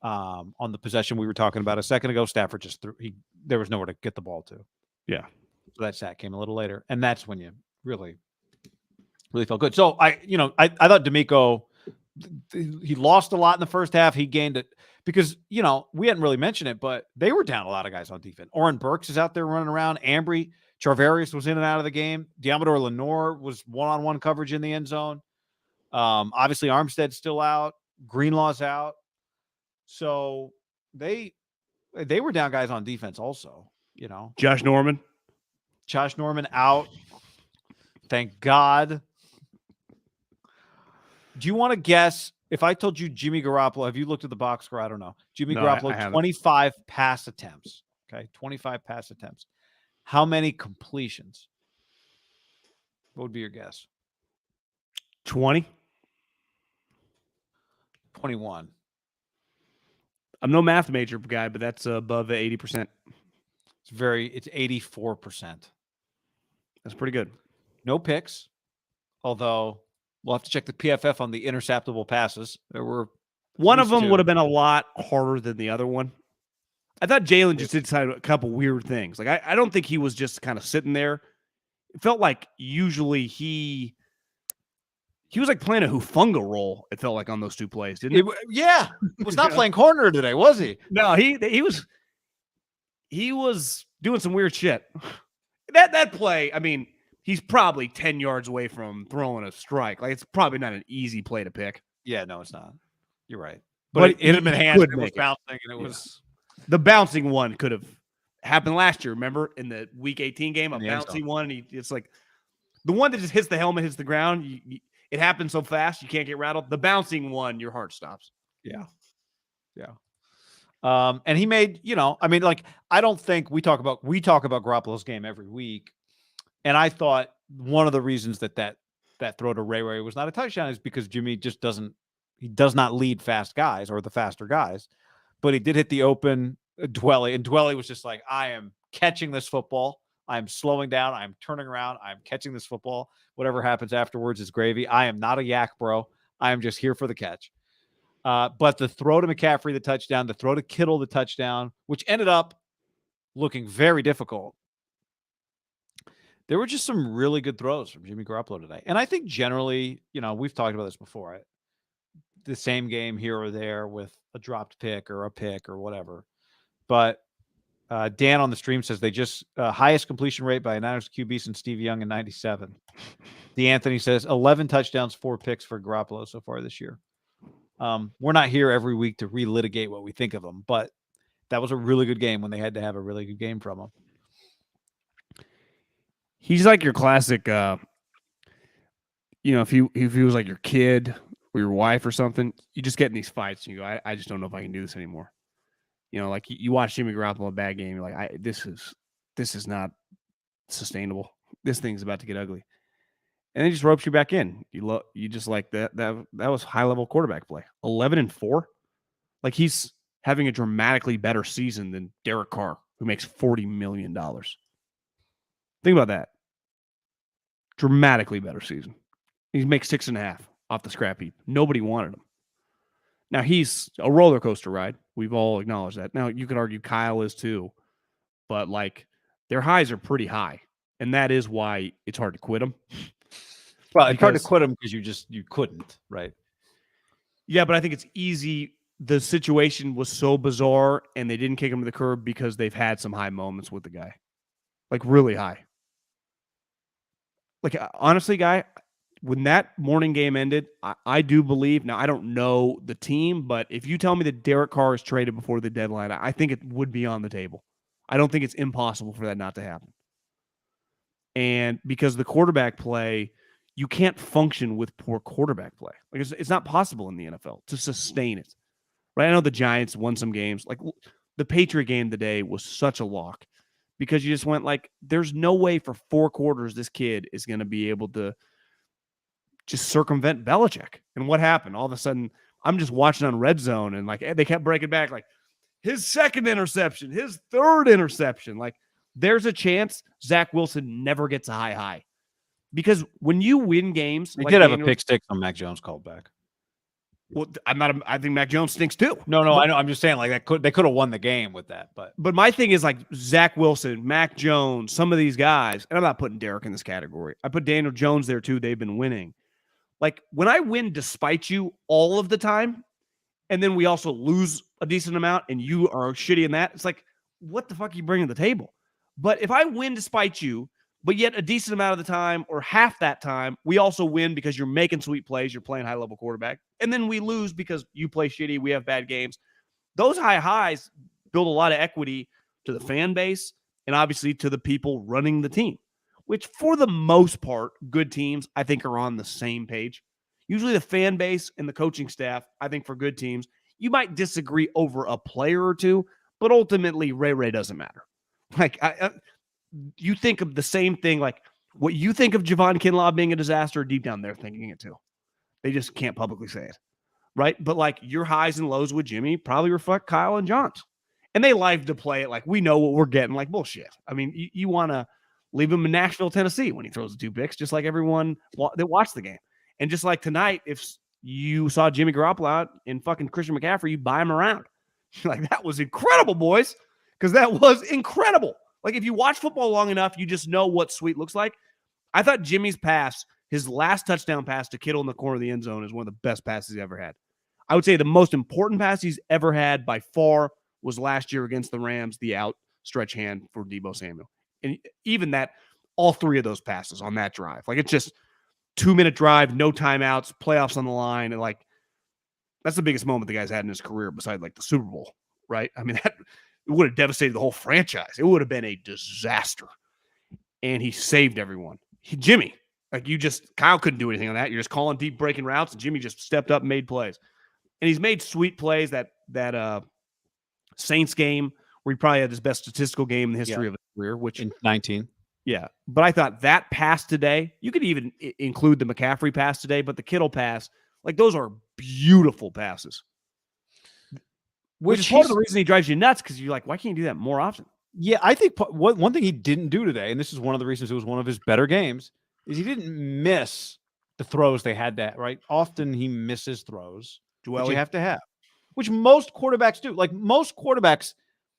On the possession we were talking about a second ago. Stafford just there was nowhere to get the ball to. Yeah. So that sack came a little later, and that's when you really felt good. So I thought DeMeco, he lost a lot in the first half. He gained it because we hadn't really mentioned it, but they were down a lot of guys on defense. Oren Burks is out there running around. Ambry Charvarius was in and out of the game. Diamador Lenore was one-on-one coverage in the end zone. Obviously Armstead's still out. Greenlaw's out. So they were down guys on defense also. Josh Norman out. Thank God. Do you want to guess if I told you Jimmy Garoppolo? Have you looked at the box score? I don't know. Jimmy Garoppolo, I 25 pass attempts. Okay, 25 pass attempts. How many completions? What would be your guess? 20. 21. I'm no math major guy, but that's above 80%. It's 84%. That's pretty good. No picks, although we'll have to check the PFF on the interceptable passes. There were one of them would have been a lot harder than the other one. I thought Jalen just did a couple weird things. Like I don't think he was just kind of sitting there. It felt like usually he was like playing a Hufunga role. It felt like on those two plays, didn't it? Yeah, he was not playing corner today, was he? No, he was doing some weird shit. That play, I mean, he's probably 10 yards away from throwing a strike. Like, it's probably not an easy play to pick. Yeah, no, it's not. You're right. But it had been hands. It was bouncing, and it was the bouncing one could have happened last year. Remember in the Week 18 game, a bouncy one, and it's like the one that just hits the helmet, hits the ground. It happens so fast you can't get rattled. The bouncing one, your heart stops. Yeah. And he made, I don't think we talk about Garoppolo's game every week. And I thought one of the reasons that throw to Ray was not a touchdown is because Jimmy does not lead fast guys or the faster guys, but he did hit the open Dwelly, and Dwelly was just like, I am catching this football. I'm slowing down. I'm turning around. I'm catching this football. Whatever happens afterwards is gravy. I am not a yak, bro. I am just here for the catch. But the throw to McCaffrey, the touchdown, the throw to Kittle, the touchdown, which ended up looking very difficult. There were just some really good throws from Jimmy Garoppolo today. And I think generally, we've talked about this before. The same game here or there with a dropped pick or a pick or whatever. But Dan on the stream says they just highest completion rate by a Niners QB since Steve Young in 97. DeAnthony says 11 touchdowns, 4 picks for Garoppolo so far this year. We're not here every week to relitigate what we think of them, but that was a really good game when they had to have a really good game from him. He's like your classic, if he was like your kid or your wife or something, you just get in these fights and you go, I just don't know if I can do this anymore. Like you watch Jimmy Garoppolo a bad game, you're like, this is not sustainable. This thing's about to get ugly. And he just ropes you back in. You just like that was high level quarterback play. 11-4. Like he's having a dramatically better season than Derek Carr, who makes $40 million. Think about that. Dramatically better season. He makes 6.5 off the scrap heap. Nobody wanted him. Now he's a roller coaster ride. We've all acknowledged that. Now you could argue Kyle is too, but like their highs are pretty high, and that is why it's hard to quit them. Well, it's hard to quit them because you couldn't, right? Yeah, but I think it's easy. The situation was so bizarre, and they didn't kick him to the curb because they've had some high moments with the guy, like really high. Like honestly, guy, when that morning game ended, I do believe. Now I don't know the team, but if you tell me that Derek Carr is traded before the deadline, I think it would be on the table. I don't think it's impossible for that not to happen. And because the quarterback play, you can't function with poor quarterback play. Like it's not possible in the NFL to sustain it. Right? I know the Giants won some games. Like the Patriot game today was such a lock because you just went like, there's no way for 4 quarters this kid is going to be able to just circumvent Belichick. And what happened? All of a sudden, I'm just watching on Red Zone, and like they kept breaking back, like his second interception, his third interception. Like there's a chance Zach Wilson never gets a high. Because when you win games, he did have a pick six on Mac Jones called back. Well, I think Mac Jones stinks too. No, I know. I'm just saying, like they could have won the game with that. But my thing is like Zach Wilson, Mac Jones, some of these guys, and I'm not putting Derek in this category. I put Daniel Jones there too. They've been winning. Like when I win despite you all of the time, and then we also lose a decent amount, and you are shitty in that, it's like, what the fuck are you bringing to the table? But if I win despite you, but yet a decent amount of the time or half that time, we also win because you're making sweet plays, you're playing high-level quarterback, and then we lose because you play shitty, we have bad games. Those high highs build a lot of equity to the fan base and obviously to the people running the team, which for the most part, good teams, I think, are on the same page. Usually the fan base and the coaching staff, I think for good teams, you might disagree over a player or two, but ultimately Ray doesn't matter. Like, you think of the same thing, like what you think of Javon Kinlaw being a disaster, deep down they're thinking it too. They just can't publicly say it, right? But like your highs and lows with Jimmy probably reflect Kyle and John's. And they like to play it like we know what we're getting, like bullshit. I mean, you want to leave him in Nashville, Tennessee when he throws the 2 picks, just like everyone that watched the game. And just like tonight, if you saw Jimmy Garoppolo out in fucking Christian McCaffrey, you buy him around. Like, that was incredible, boys, because that was incredible. Like, if you watch football long enough, you just know what sweet looks like. I thought Jimmy's pass, his last touchdown pass to Kittle in the corner of the end zone, is one of the best passes he ever had. I would say the most important pass he's ever had by far was last year against the Rams, the outstretched hand for Deebo Samuel. And even that, all 3 of those passes on that drive. Like, it's just 2-minute drive, no timeouts, playoffs on the line. And, like, that's the biggest moment the guy's had in his career besides, like, the Super Bowl, right? I mean, that it would have devastated the whole franchise. It would have been a disaster. And he saved everyone. Jimmy, like Kyle couldn't do anything on that. You're just calling deep breaking routes, and Jimmy just stepped up and made plays. And he's made sweet plays. That Saints game where he probably had his best statistical game in the history of his career, which in 19. Yeah. But I thought that pass today, you could even include the McCaffrey pass today, but the Kittle pass, like those are beautiful passes. Which is part of the reason he drives you nuts, because you're like, why can't you do that more often? Yeah, I think one thing he didn't do today, and this is one of the reasons it was one of his better games, is he didn't miss the throws they had that, right? Often he misses throws, which you have to have, which most quarterbacks do. Like most quarterbacks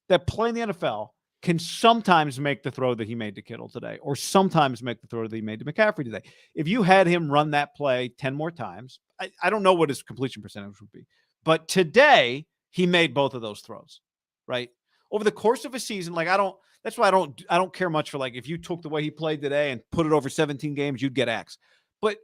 that play in the NFL can sometimes make the throw that he made to Kittle today, or sometimes make the throw that he made to McCaffrey today. If you had him run that play 10 more times, I don't know what his completion percentage would be, but today he made both of those throws, right? Over the course of a season, like that's why I don't care much for, like, if you took the way he played today and put it over 17 games, you'd get X. But,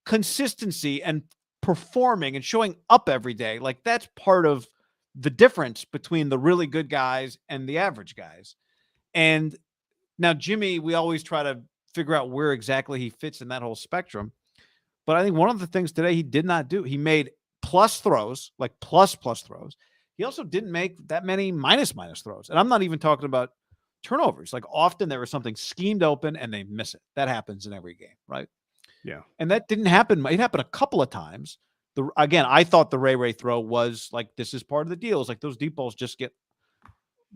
consistency and performing and showing up every day, like that's part of the difference between the really good guys and the average guys. And now Jimmy, we always try to figure out where exactly he fits in that whole spectrum. But I think one of the things today he did not do, he made plus throws, like plus throws. He also didn't make that many minus throws. And I'm not even talking about turnovers. Like often there was something schemed open and they miss it. That happens in every game, right? Yeah. And that didn't happen. It happened a couple of times, Again, I thought the Ray throw was like, this is part of the deal. It's like those deep balls just get,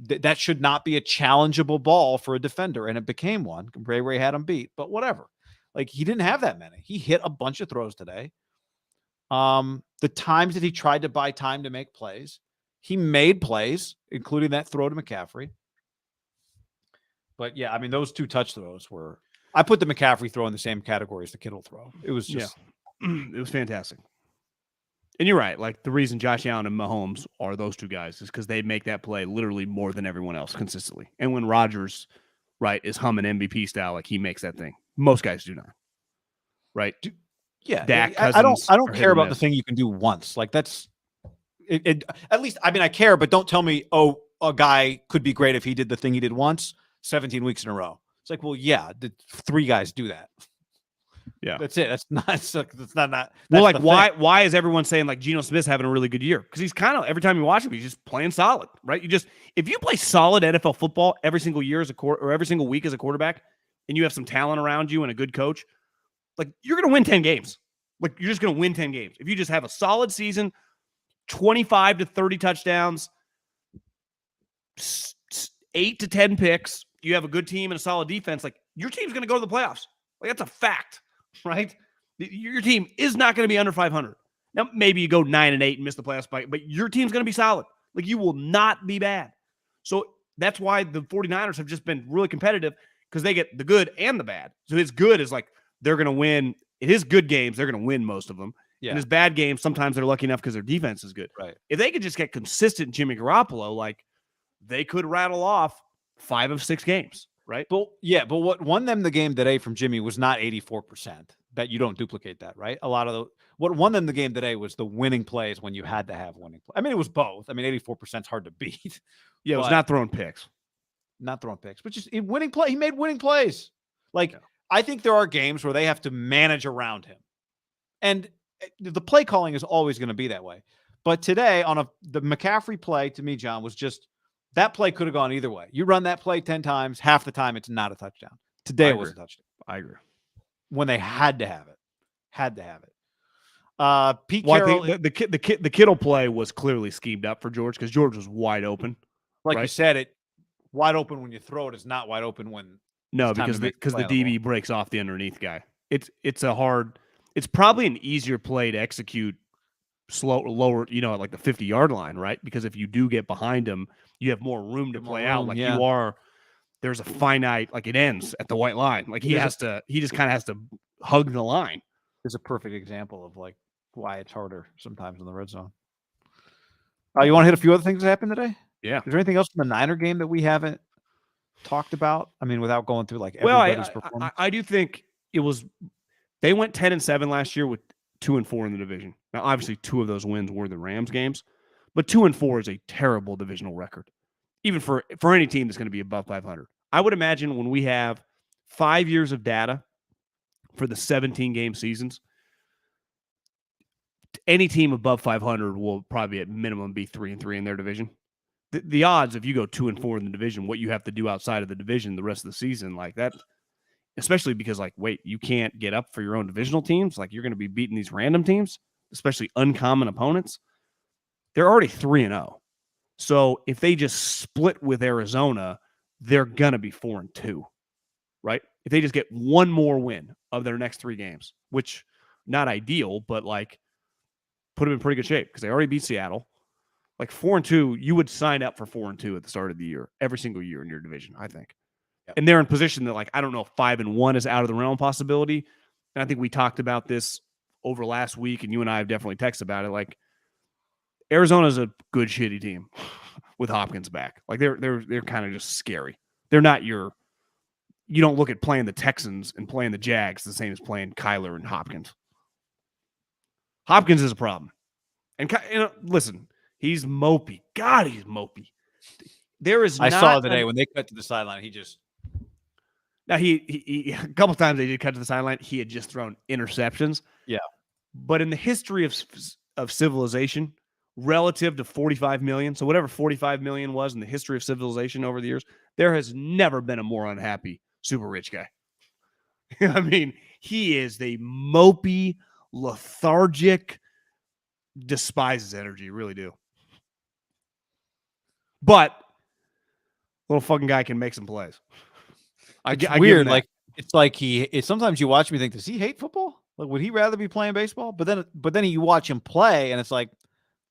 that should not be a challengeable ball for a defender. And it became one. Ray had him beat, but whatever. Like, he didn't have that many. He hit a bunch of throws today. The times that he tried to buy time to make plays, he made plays, including that throw to McCaffrey. But yeah, I mean, those 2 touch throws were, I put the McCaffrey throw in the same category as the Kittle throw. It was just, it was fantastic. And you're right. Like, the reason Josh Allen and Mahomes are those 2 guys is because they make that play literally more than everyone else consistently. And when Rodgers, right, is humming MVP style, like, he makes that thing. Most guys do not. Right? Yeah. Dak, I don't care about the thing you can do once. Like, that's it. At least, I mean, I care, but don't tell me, oh, a guy could be great if he did the thing he did once, 17 weeks in a row. It's like, well, yeah, the 3 guys do that. Yeah, that's it. That's not. That's not. That's well, like, why is everyone saying like Geno Smith's having a really good year? Because he's kind of, every time you watch him, he's just playing solid, right? If you play solid NFL football every single year or every single week as a quarterback, and you have some talent around you and a good coach, like, you're going to win 10 games. Like, you're just going to win 10 games if you just have a solid season, 25 to 30 touchdowns, 8 to 10 picks. You have a good team and a solid defense. Like, your team's going to go to the playoffs. Like, that's a fact. Right? Your team is not going to be under 500. Now, maybe you go 9-8 and miss the playoffs, but your team's going to be solid. Like, you will not be bad. So that's why the 49ers have just been really competitive, because they get the good and the bad. So his good is like, they're going to win. In his good games, they're going to win most of them. Yeah. In his bad games, sometimes they're lucky enough because their defense is good. Right. If they could just get consistent Jimmy Garoppolo, like, they could rattle off 5 of 6 games. Right. But what won them the game today from Jimmy was not 84%. Bet you don't duplicate that, right? A lot of what won them the game today was the winning plays when you had to have winning plays. I mean, it was both. I mean, 84% is hard to beat. Yeah, it was not throwing picks. But just winning play. He made winning plays. Like, I think there are games where they have to manage around him. And the play calling is always going to be that way. But today the McCaffrey play, to me, John, was just, that play could have gone either way. You run that play 10 times, half the time it's not a touchdown. Today it was a touchdown. I agree. When they had to have it. Pete Carroll, I think the Kittle play was clearly schemed up for George, because George was wide open. Like you said, it wide open when you throw it is not wide open when because the DB breaks off the underneath guy. It's probably an easier play to execute lower, at like the 50-yard line, right? Because if you do get behind him, you have more room to play out. Like, there's a finite, like, it ends at the white line. Like, he just kind of has to hug the line. There's a perfect example of like why it's harder sometimes in the red zone. You want to hit a few other things that happened today? Yeah. Is there anything else in the Niner game that we haven't talked about? I mean, without going through like everybody's performance. I do think they went 10-7 last year with 2-4 in the division. Now, obviously, 2 of those wins were the Rams games, but 2-4 is a terrible divisional record, even for any team that's going to be above 500. I would imagine when we have 5 years of data for the 17-game seasons, any team above 500 will probably at minimum be 3-3 in their division. The odds, if you go 2-4 in the division, what you have to do outside of the division the rest of the season, like that, especially because, like, wait, you can't get up for your own divisional teams. Like, you're going to be beating these random teams, especially uncommon opponents. They're already 3-0. So if they just split with Arizona, they're going to be 4-2, right? If they just get one more win of their next 3 games, which not ideal, but like put them in pretty good shape because they already beat Seattle. Like 4-2, you would sign up for 4-2 at the start of the year, every single year in your division, I think. Yep. And they're in position that, like, I don't know if 5-1 is out of the realm possibility. And I think we talked about this over last week, and you and I have definitely texted about it. Like, Arizona's a good, shitty team with Hopkins back. Like, they're kind of just scary. They're not you don't look at playing the Texans and playing the Jags the same as playing Kyler and Hopkins. Hopkins is a problem. And listen, he's mopey. God, he's mopey. I saw today when they cut to the sideline, he just. Now, he a couple times they did cut to the sideline. He had just thrown interceptions. Yeah. But in the history of civilization, relative to 45 million, so whatever 45 million was in the history of civilization over the years, there has never been a more unhappy super rich guy. I mean, he is the mopey, lethargic, despise his energy, really do. But little fucking guy can make some plays. It's weird. Like it's like sometimes you watch me think, does he hate football? Like, would he rather be playing baseball? But then you watch him play, and it's like,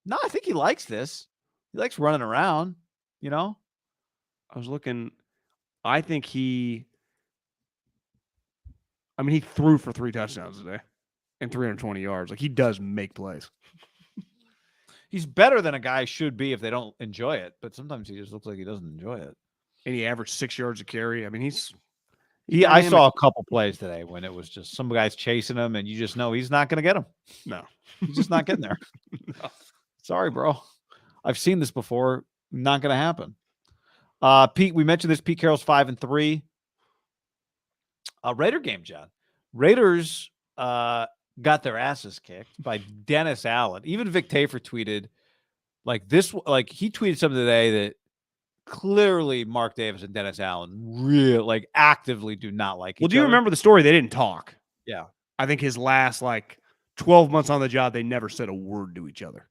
no, I think he likes this. He likes running around. You know. I was looking. I think he threw for 3 touchdowns today and 320 yards. Like, he does make plays. He's better than a guy should be if they don't enjoy it, but sometimes he just looks like he doesn't enjoy it. And he averaged 6 yards a carry. I mean, I saw a couple plays today when it was just some guys chasing him, and you just know he's not going to get him. No. He's just not getting there. No. Sorry, bro. I've seen this before. Not going to happen. Pete, we mentioned this. Pete Carroll's 5-3. Raider game, John. Raiders got their asses kicked by Dennis Allen. Even Vic Tafur tweeted he tweeted something today that clearly Mark Davis and Dennis Allen really actively do not like each other. Well, do you remember the story? They didn't talk. Yeah. I think his last 12 months on the job, they never said a word to each other.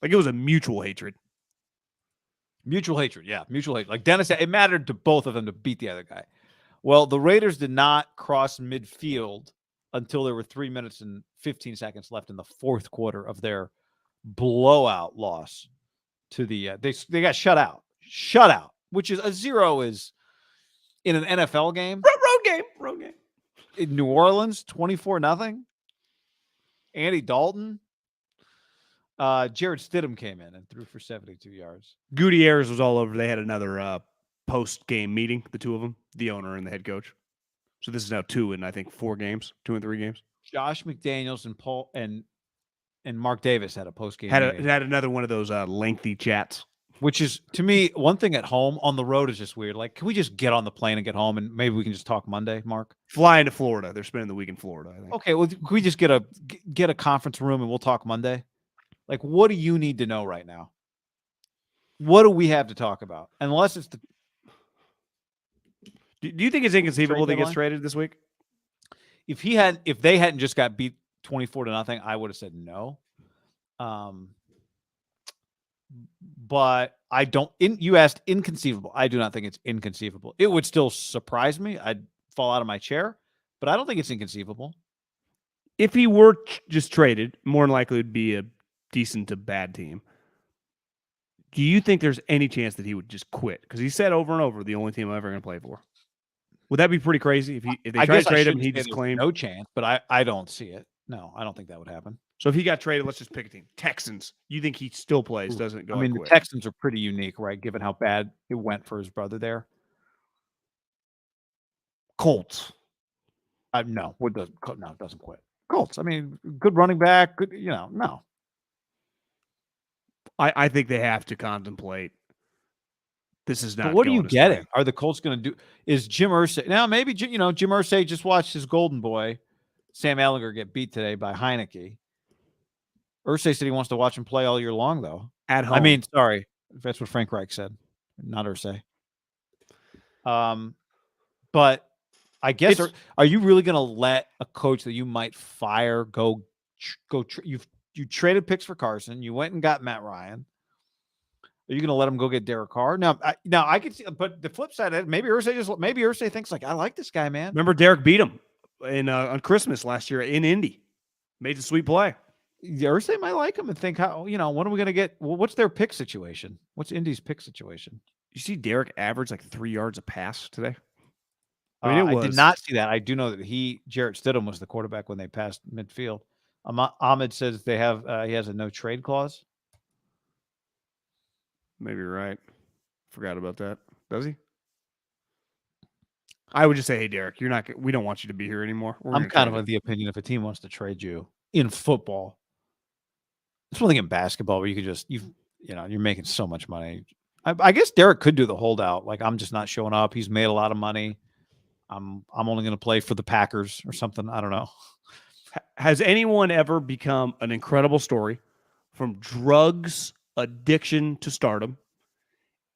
Like, it was a mutual hatred. Mutual hatred, yeah. Mutual hatred. Like Dennis, it mattered to both of them to beat the other guy. Well, the Raiders did not cross midfield until there were 3 minutes and 15 seconds left in the fourth quarter of their blowout loss to the they got shut out. Shut out, which is a 0 is in an NFL game. Road game. In New Orleans, 24-0. Andy Dalton. Jared Stidham came in and threw for 72 yards. Gutierrez was all over. They had another post-game meeting, the two of them, the owner and the head coach. So this is now 2 in, I think, 4 games, 2 and 3 games. Josh McDaniels and Paul and Mark Davis had a post-game meeting. Had another one of those lengthy chats. Which is, to me, one thing at home. On the road is just weird. Like, can we just get on the plane and get home, and maybe we can just talk Monday, Mark? Fly into Florida. They're spending the week in Florida, I think. Okay, well, can we just get a conference room and we'll talk Monday? Like, what do you need to know right now? What do we have to talk about? Unless it's the... Do you think it's inconceivable that he gets traded this week? If they hadn't just got beat 24-0, I would have said no. But I don't. You asked inconceivable. I do not think it's inconceivable. It would still surprise me. I'd fall out of my chair, but I don't think it's inconceivable. If he were just traded, more than likely it would be a decent to bad team. Do you think there's any chance that he would just quit? Because he said over and over, the only team I'm ever going to play for. Would that be pretty crazy if they tried to trade him and he just claimed no chance? But I don't see it. No, I don't think that would happen. So if he got traded, let's just pick a team. Texans. You think he still plays? Doesn't go? I mean, the Texans are pretty unique, right? Given how bad it went for his brother there. Colts. No, it doesn't quit. Colts. I mean, good running back. Good, no. I think they have to contemplate. This is not. But what are you getting? Are the Colts going to do? Is Jim Irsay now? Maybe Jim Irsay just watched his golden boy, Sam Ehlinger, get beat today by Heineke. Irsay said he wants to watch him play all year long, though. At home. I mean, sorry, that's what Frank Reich said, not Irsay. But I guess are you really going to let a coach that you might fire go? You traded picks for Carson. You went and got Matt Ryan. Are you going to let him go get Derek Carr? Now I could see, but the flip side of it, maybe Irsay thinks I like this guy, man. Remember Derek beat him on Christmas last year in Indy, made the sweet play. Irsay might like him and think, when are we going to get? Well, what's their pick situation? What's Indy's pick situation? You see Derek average 3 yards a pass today. I did not see that. I do know that Jarrett Stidham was the quarterback when they passed midfield. Ahmed says he has a no trade clause. Maybe you're right. Forgot about that. Does he? I would just say, hey, Derek, we don't want you to be here anymore. I'm kind of the opinion if a team wants to trade you in football, it's one thing in basketball where you could just, you're making so much money. I guess Derek could do the holdout. Like, I'm just not showing up. He's made a lot of money. I'm only going to play for the Packers or something. I don't know. Has anyone ever become an incredible story from drugs, addiction to stardom,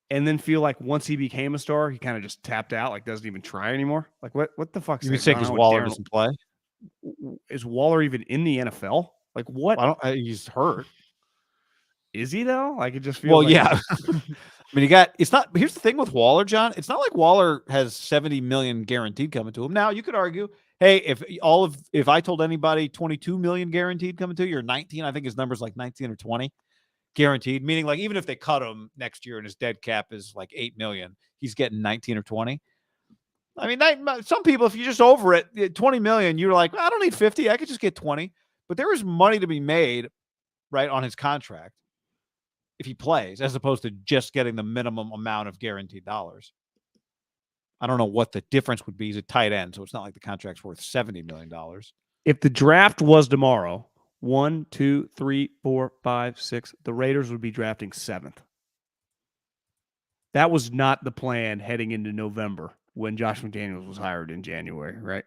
and then feel like once he became a star, he kind of just tapped out, doesn't even try anymore? Like, what the fuck? You think because Waller doesn't play? Is Waller even in the NFL? Like, what? He's hurt. Is he though? Like it just feels. Well, like yeah. I mean, it's not. Here's the thing with Waller, John. It's not like Waller has 70 million guaranteed coming to him. Now you could argue, hey, if I told anybody 22 million guaranteed coming to you, or 19, I think his number's like 19 or 20 guaranteed. Meaning, like even if they cut him next year and his dead cap is like 8 million, he's getting 19 or 20. I mean, some people, if you just over it, 20 million, you're like, I don't need 50. I could just get 20. But there is money to be made, right, on his contract if he plays, as opposed to just getting the minimum amount of guaranteed dollars. I don't know what the difference would be. He's a tight end, so it's not like the contract's worth $70 million. If the draft was tomorrow, 1, 2, 3, 4, 5, 6, the Raiders would be drafting 7th. That was not the plan heading into November when Josh McDaniels was hired in January, right?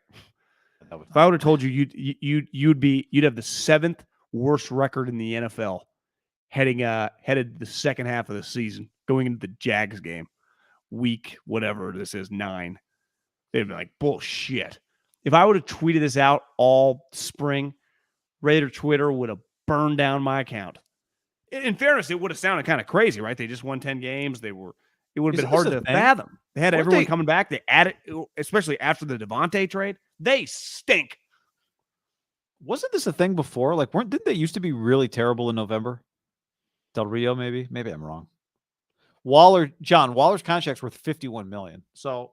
If I would have told you you'd have the 7th worst record in the NFL headed the second half of the season, going into the Jags game, week whatever this is, 9, they'd be like, bullshit. If I would have tweeted this out all spring, Raider Twitter would have burned down my account. In fairness, it would have sounded kind of crazy, right? They just won 10 games. It would have been hard to fathom. They had everyone coming back. They added, especially after the Devontae trade. They stink. Wasn't this a thing before? Like, didn't they used to be really terrible in November? Del Rio, maybe? Maybe I'm wrong. Waller's contract's worth $51 million. So,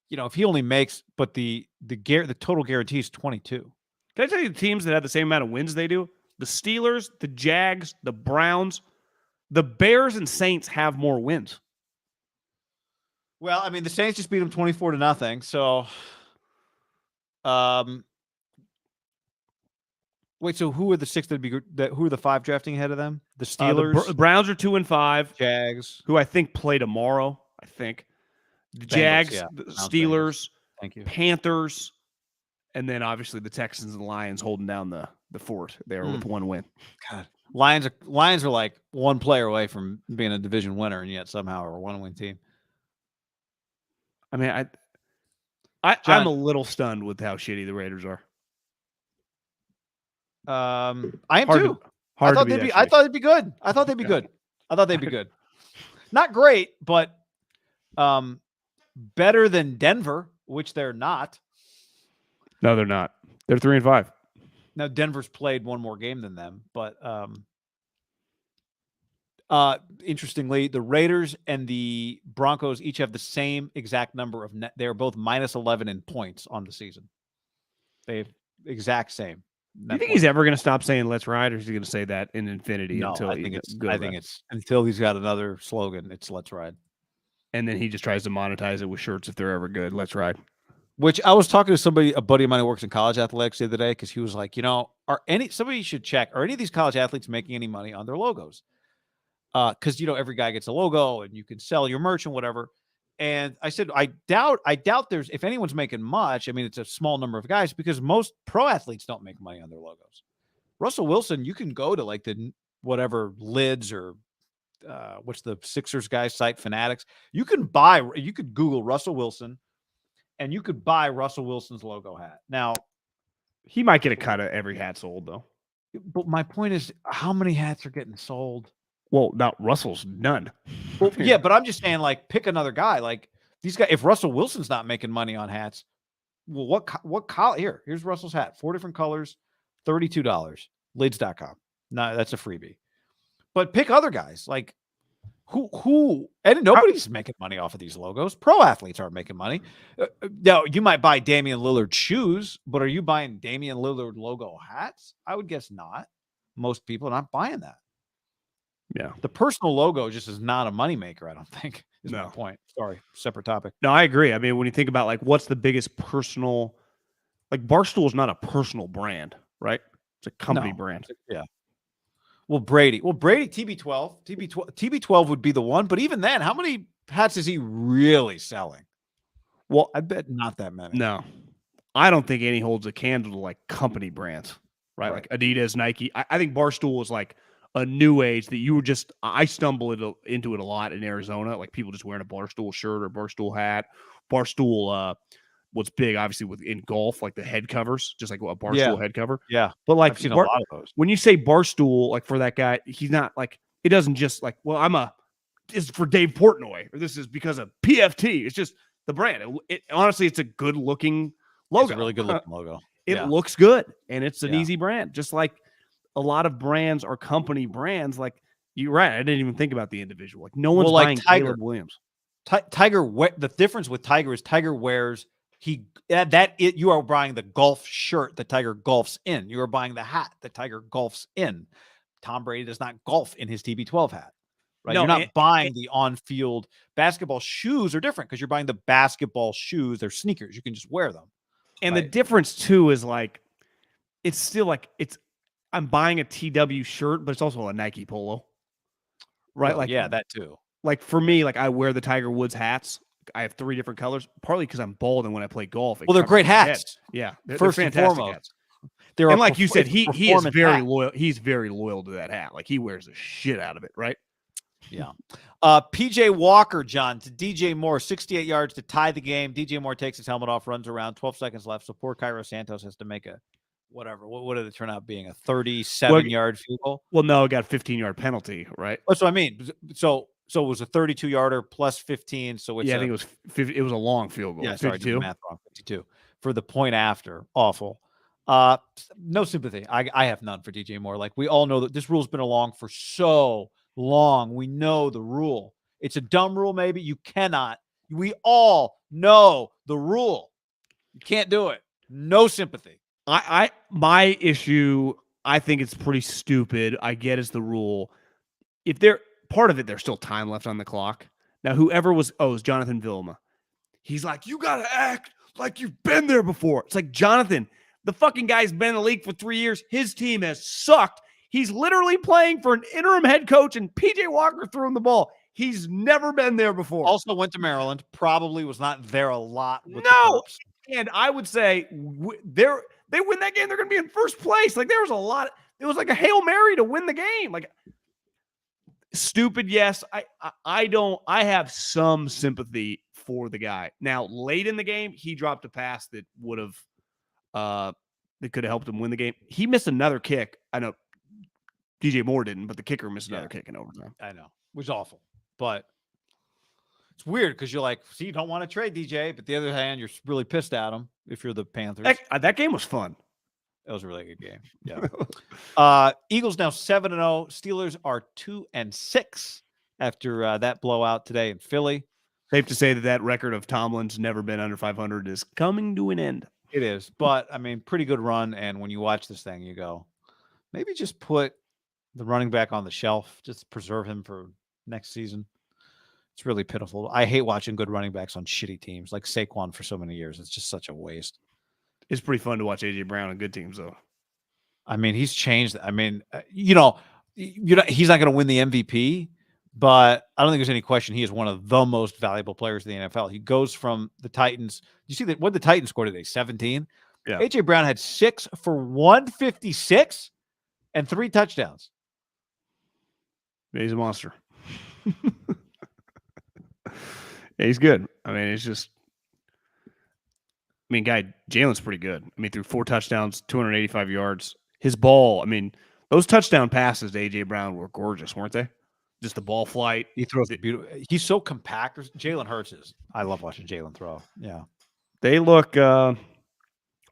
if he only makes, but the total guarantee is 22. Can I tell you the teams that have the same amount of wins they do? The Steelers, the Jags, the Browns, the Bears and Saints have more wins. Well, I mean, the Saints just beat them 24-0. So, wait. So who are the 6 who are the 5 drafting ahead of them? The Steelers, the Browns are 2-5. Jags, who I think play tomorrow. I think the Jags, the Steelers, thank you, Panthers, and then obviously the Texans and Lions holding down the fort there with 1 win. God. Lions are like 1 player away from being a division winner, and yet somehow are a 1-win team. I mean, I'm a little stunned with how shitty the Raiders are. I am too. I thought they'd be good. I thought they'd be good. Not great, but better than Denver, which they're not. No, they're not. They're 3-5. Now Denver's played 1 more game than them, but interestingly, the Raiders and the Broncos each have the same exact number of net. They're both -11 in points on the season. They have exact same. Do you think he's ever going to stop saying "Let's ride," or is he going to say that in infinity until I think it's until he's got another slogan. It's "Let's ride," and then he just tries to monetize it with shirts if they're ever good. Let's ride. Which I was talking to a buddy of mine who works in college athletics the other day, because he was like, somebody should check, are any of these college athletes making any money on their logos? Because every guy gets a logo and you can sell your merch and whatever. And I said, I doubt there's, if anyone's making much, I mean, it's a small number of guys, because most pro athletes don't make money on their logos. Russell Wilson, you can go to like the whatever lids or what's the Sixers guy site, Fanatics. You could Google Russell Wilson and you could buy Russell Wilson's logo hat. Now, he might get a cut of every hat sold though. But my point is, how many hats are getting sold? Well, not Russell's, none. Well, yeah, but I'm just saying, like, pick another guy. Like these guys, if Russell Wilson's not making money on hats, well, what color? Here's Russell's hat, 4 different colors, $32. Lids.com. No, that's a freebie. But pick other guys. Like who? And nobody's making money off of these logos. Pro athletes aren't making money. Now, you might buy Damian Lillard shoes, but are you buying Damian Lillard logo hats? I would guess not. Most people are not buying that. Yeah. The personal logo just is not a moneymaker, I don't think, is my point. Sorry, separate topic. No, I agree. I mean, when you think about like what's the biggest personal, like Barstool is not a personal brand, right? It's a company brand. Yeah. Well, Brady, TB12. TB12 would be the one, but even then, how many hats is he really selling? Well, I bet not that many. No. I don't think any holds a candle to like company brands, right? Like Adidas, Nike. I think Barstool is like a new age that you were just, I stumble into it a lot in Arizona, like people just wearing a Barstool shirt or Barstool hat, Barstool what's big, obviously, in golf, like the head covers, just like a Barstool head cover. Yeah. But like I've seen a lot of those. when you say Barstool, like for that guy, he's not like, it doesn't just like, well, this is for Dave Portnoy, or this is because of PFT. It's just the brand. Honestly, it's a good looking logo. It's a really good looking logo. It looks good, and it's an easy brand. Just like a lot of brands are company brands. Like, you're right. I didn't even think about the individual. Like, no one's buying Caleb Williams. Tiger, the difference with Tiger is Tiger wears you are buying the golf shirt that Tiger golfs in. You are buying the hat that Tiger golfs in. Tom Brady does not golf in his TB12 hat, right? No, you're not buying the on-field basketball shoes are different because you're buying the basketball shoes. They're sneakers. You can just wear them. And the difference too is like, it's still like I'm buying a TW shirt, but it's also a Nike polo, right? Like, that too. Like for me, like I wear the Tiger Woods hats. I have 3 different colors, partly because I'm bald, and when I play golf, they're great hats. Yeah, they're first fantastic and foremost. hats. And like you said, he is very loyal. He's very loyal to that hat. Like he wears the shit out of it, right? Yeah. PJ Walker, John, to DJ Moore, 68 yards to tie the game. DJ Moore takes his helmet off, runs around, 12 seconds left. So poor Cairo Santos has to make a whatever. What did it turn out being? A 37-yard field goal? Well, no, it got a 15-yard penalty, right? That's what I mean. So it was a 32-yarder plus 15. So it's I think it was a long field goal. Yeah, sorry, 52. I did the math wrong. 52 for the point after. Awful. No sympathy. I have none for DJ Moore. Like, we all know that this rule's been along for so long. We know the rule. It's a dumb rule, maybe. You cannot. We all know the rule. You can't do it. No sympathy. My issue, I think it's pretty stupid. I get it's the rule. If they're part of it, there's still time left on the clock. Now, whoever was, it was Jonathan Vilma. He's like, you got to act like you've been there before. It's like, Jonathan, the fucking guy's been in the league for 3 years. His team has sucked. He's literally playing for an interim head coach, and PJ Walker threw him the ball. He's never been there before. Also went to Maryland. Probably was not there a lot. No. And I would say they win that game, they're going to be in first place. Like, there was a lot. It was like a Hail Mary to win the game. Like, stupid, yes. I have some sympathy for the guy. Now, late in the game, he dropped a pass that would have that could have helped him win the game. He missed another kick. I know DJ Moore didn't, but the kicker missed another kick in overtime. I know. It was awful. But it's weird because you're like, see, you don't want to trade DJ, but the other hand, you're really pissed at him if you're the Panthers. That game was fun. That was a really good game. Yeah. Eagles now 7-0. Steelers are 2-6 after that blowout today in Philly. Safe to say that record of Tomlin's never been under 500 is coming to an end. It is. But, I mean, pretty good run. And when you watch this thing, you go, maybe just put the running back on the shelf. Just preserve him for next season. It's really pitiful. I hate watching good running backs on shitty teams like Saquon for so many years. It's just such a waste. It's pretty fun to watch A.J. Brown on good teams, though. I mean, he's changed. I mean, he's not going to win the MVP, but I don't think there's any question he is one of the most valuable players in the NFL. He goes from the Titans. You see that what the Titans scored today? 17. Yeah. A.J. Brown had 6 for 156 and 3 touchdowns. He's a monster. Yeah, he's good. I mean, it's just. Jalen's pretty good. I mean, threw 4 touchdowns, 285 yards. His ball, I mean, those touchdown passes to A.J. Brown were gorgeous, weren't they? Just the ball flight. He throws it beautiful. He's so compact. Jalen Hurts is. I love watching Jalen throw. Yeah. They look I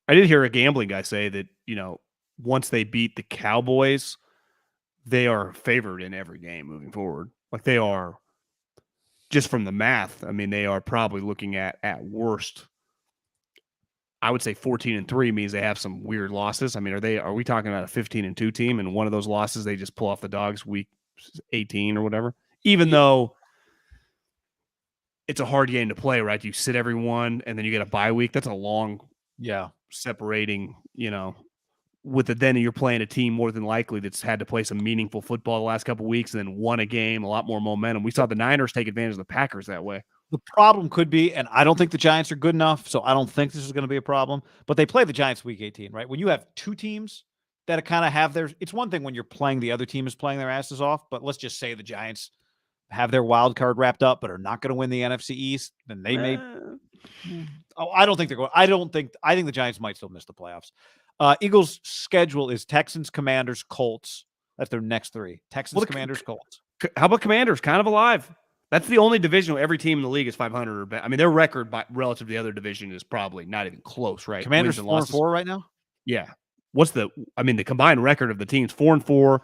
did hear a gambling guy say that, once they beat the Cowboys, they are favored in every game moving forward. Like, they are, just from the math, I mean, they are probably looking at worst, I would say 14-3 means they have some weird losses. I mean, are we talking about a 15-2 team, and one of those losses they just pull off the dogs week 18 or whatever? Even though it's a hard game to play, right? You sit everyone, and then you get a bye week. That's a long, separating, with it. Then you're playing a team more than likely that's had to play some meaningful football the last couple of weeks and then won a game, a lot more momentum. We saw the Niners take advantage of the Packers that way. The problem could be, and I don't think the Giants are good enough, so I don't think this is going to be a problem, but they play the Giants week 18, right? When you have 2 teams that kind of have it's one thing when you're playing the other team is playing their asses off, but let's just say the Giants have their wild card wrapped up, but are not going to win the NFC East, then they may. Oh, I don't think they're going. I think the Giants might still miss the playoffs. Eagles' schedule is Texans, Commanders, Colts. That's their next three. Texans, Commanders, Colts. How about Commanders? Kind of alive. That's the only division where every team in the league is 500 or better. I mean, their record relative to the other division is probably not even close, right? Commanders 4-4 right now. Yeah. The combined record of the teams 4-4.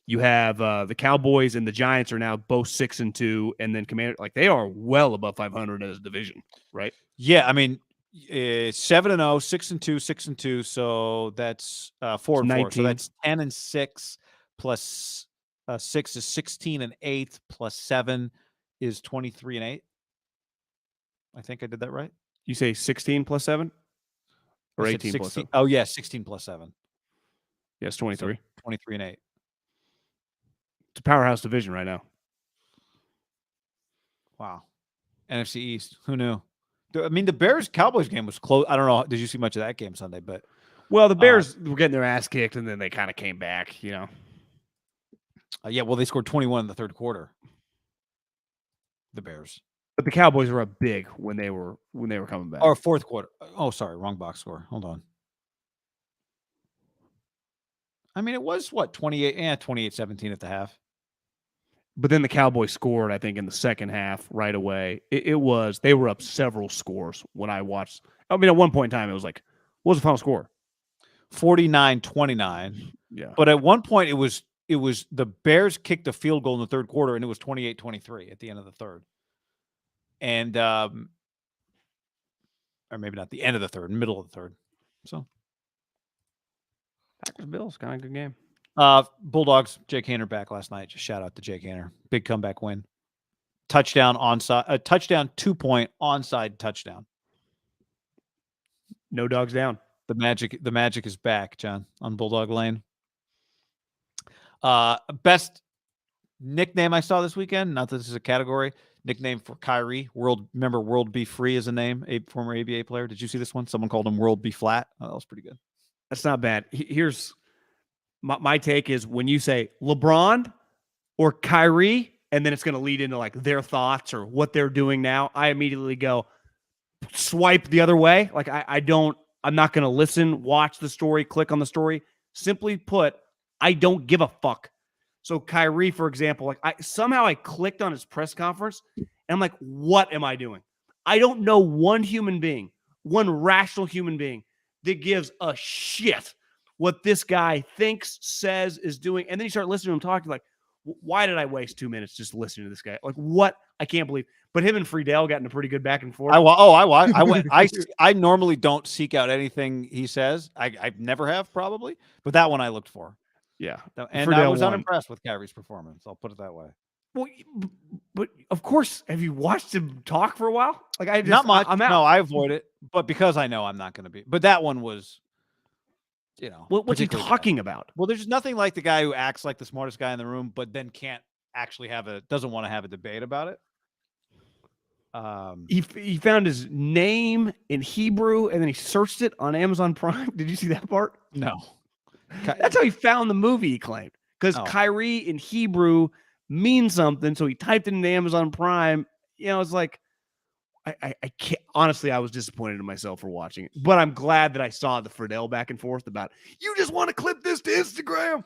You have the Cowboys and the Giants are now both 6-2, and then Commanders, like, they are well above 500 as a division, right? Yeah, I mean, 7-0, 6-2, 6-2. So that's 4-4. So that's 10-6 plus 6 is 16-8 plus 7 is 23-8. I think I did that right. You say 16 plus 7 or 18 plus 7? Oh yeah, 16 plus 7. Yes, 23. So 23-8. It's a powerhouse division right now. Wow. NFC East. Who knew? I mean, the Bears-Cowboys game was close. I don't know. Did you see much of that game Sunday? But well, the Bears were getting their ass kicked, and then they kind of came back, you know. Yeah, well, they scored 21 in the third quarter. The Bears. But the Cowboys were up big when they were coming back. Or fourth quarter. Oh, sorry, wrong box score. Hold on. I mean, it was what, 28-17 at the half. But then the Cowboys scored, I think, in the second half right away. They were up several scores when I watched. I mean, at one point in time, it was like, what was the final score? 49-29. Yeah. But at one point, it was the Bears kicked a field goal in the third quarter, and it was 28-23 at the end of the third. And or maybe not the end of the third, middle of the third. So Packers-Bills, kind of good game. Bulldogs, Jake Haener back last night. Just shout out to Jake Haener. Big comeback win. Touchdown onside, touchdown 2-point onside touchdown. No dogs down. The magic is back, John, on Bulldog Lane. Best nickname I saw this weekend. Not that this is a category. Nickname for Kyrie. Remember World Be Free is a name. A former ABA player. Did you see this one? Someone called him World Be Flat. Oh, that was pretty good. That's not bad. Here's my take is when you say LeBron or Kyrie, and then it's going to lead into like their thoughts or what they're doing now, I immediately go swipe the other way. Like I'm not going to listen, watch the story, click on the story. Simply put, I don't give a fuck. So Kyrie, for example, like I clicked on his press conference and I'm like, what am I doing? I don't know one human being, one rational human being that gives a shit what this guy thinks, says, is doing. And then you start listening to him talking like, why did I waste 2 minutes just listening to this guy? Like, what? I can't believe. But him and Friedel got in a pretty good back and forth. I normally don't seek out anything he says. I never have, probably. But that one I looked for. Yeah. And Friedel I was unimpressed with Kyrie's performance. I'll put it that way. Well, but of course, have you watched him talk for a while? Like I just, not much. I'm out. No, I avoid it. But because I know I'm not going to be. But that one was, you know. What's he talking about? Well, there's nothing like the guy who acts like the smartest guy in the room, but then can't actually doesn't want to have a debate about it. He found his name in Hebrew and then he searched it on Amazon Prime. Did you see that part? No. That's how he found the movie, he claimed. Because Kyrie in Hebrew means something, so he typed it into Amazon Prime. You know, it's like, I can't. Honestly, I was disappointed in myself for watching it. But I'm glad that I saw the Friedel back and forth about, you just want to clip this to Instagram.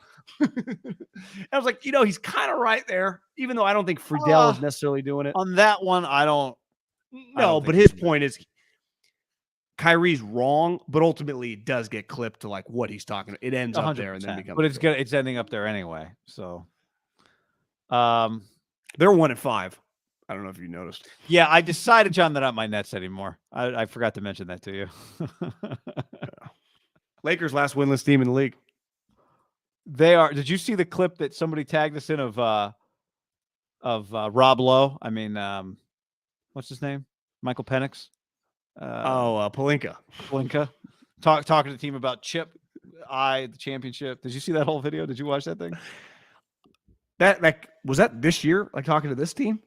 I was like, he's kind of right there, even though I don't think Friedel is necessarily doing it. On that one, I don't. No, but his point is, Kyrie's wrong, but ultimately it does get clipped to like what he's talking about. It ends up there and then becomes. But it's ending up there anyway. So, they're 1-5. I don't know if you noticed. Yeah, I decided, John, they're not my Nets anymore. I forgot to mention that to you. Lakers last winless team in the league. They are. Did you see the clip that somebody tagged us in of Rob Lowe? I mean, what's his name? Michael Penix. Pelinka. Talking to the team about the championship. Did you see that whole video? Did you watch that thing? That was that this year? Like talking to this team?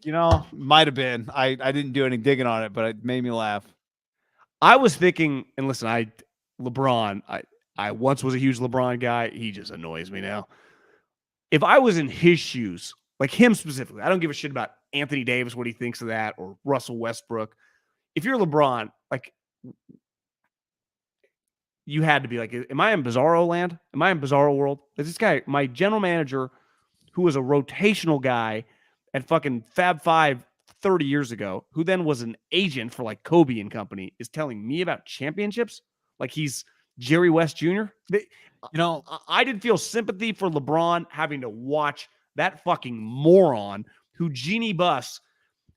Might have been. I didn't do any digging on it, but it made me laugh. I was thinking, and listen, LeBron, I once was a huge LeBron guy. He just annoys me now. If I was in his shoes, Like him specifically. I don't give a shit about Anthony Davis, what he thinks of that, or Russell Westbrook. If you're LeBron, like, you had to be like, am I in Bizarro land? Am I in Bizarro world? Is this guy, my general manager, who was a rotational guy at fucking Fab 5 30 years ago, who then was an agent for like Kobe and company, is telling me about championships? Like he's Jerry West Jr.? I didn't feel sympathy for LeBron having to watch that fucking moron who Jeannie Buss,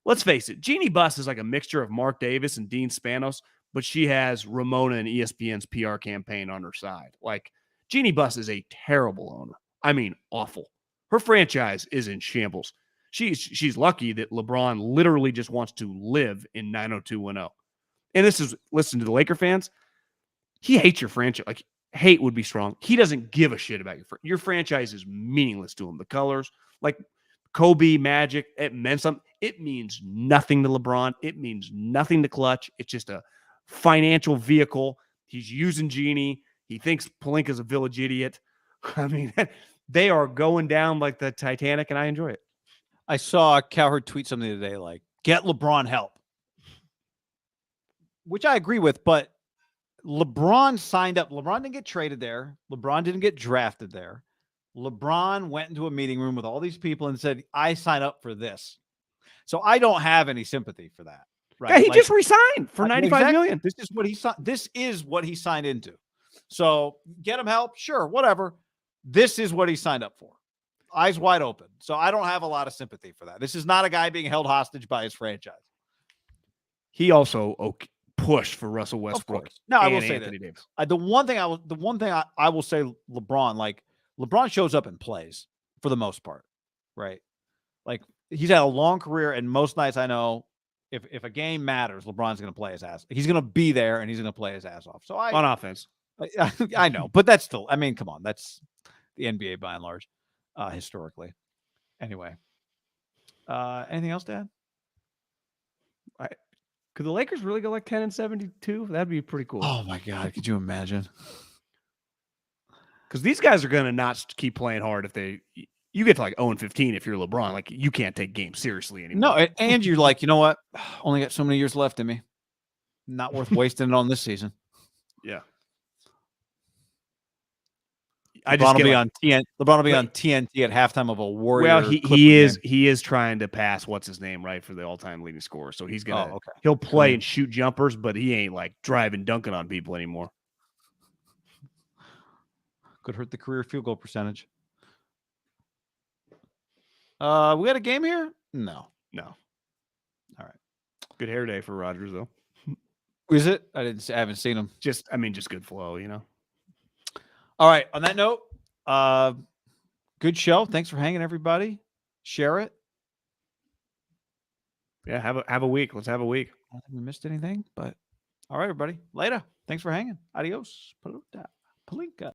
let's face it, Jeannie Buss is like a mixture of Mark Davis and Dean Spanos, but she has Ramona and ESPN's PR campaign on her side. Like, Jeannie Buss is a terrible owner. I mean, awful. Her franchise is in shambles. She's lucky that LeBron literally just wants to live in 90210. And this is, listen to the Laker fans, he hates your franchise. Like, hate would be strong. He doesn't give a shit about your franchise is meaningless to him. The colors, like Kobe, Magic, it meant something. It means nothing to LeBron. It means nothing to Clutch. It's just a financial vehicle. He's using Jeannie. He thinks Pelinka's a village idiot. I mean, they are going down like the Titanic, and I enjoy it. I saw Cowherd tweet something today like, get LeBron help. Which I agree with, but LeBron signed up. LeBron didn't get traded there. LeBron didn't get drafted there. LeBron went into a meeting room with all these people and said, I sign up for this. So I don't have any sympathy for that. Right? Yeah, he just resigned for $95 million. This is what he signed. This is what he signed into. So get him help. Sure. Whatever. This is what he signed up for. Eyes wide open. So I don't have a lot of sympathy for that. This is not a guy being held hostage by his franchise. He also pushed for Russell Westbrook. No, I will say that. The one thing I will say, LeBron, like LeBron shows up and plays for the most part, right? Like he's had a long career, and most nights I know if a game matters, LeBron's going to play his ass. He's going to be there, and he's going to play his ass off. So on offense, I know, but that's still. I mean, come on, that's the NBA by and large, historically. Anyway, anything else, Dad? Could the Lakers really go like 10-72? That'd be pretty cool. Oh my God, could you imagine? Because these guys are going to not keep playing hard if you get to like 0-15 if you're LeBron. Like you can't take games seriously anymore. No, and you're like, you know what? Only got so many years left in me. Not worth wasting it on this season. Yeah. LeBron will be on TNT at halftime of a Warrior. Well, he is trying to pass what's his name right for the all-time leading scorer. So he's gonna he'll play and shoot jumpers, but he ain't like driving dunking on people anymore. Could hurt the career field goal percentage. We got a game here? No. All right. Good hair day for Rodgers though. Is it? I haven't seen him. Just good flow, you know. All right. On that note, good show. Thanks for hanging, everybody. Share it. Yeah, have a week. Let's have a week. I don't think we missed anything, but all right, everybody. Later. Thanks for hanging. Adios. Palinka.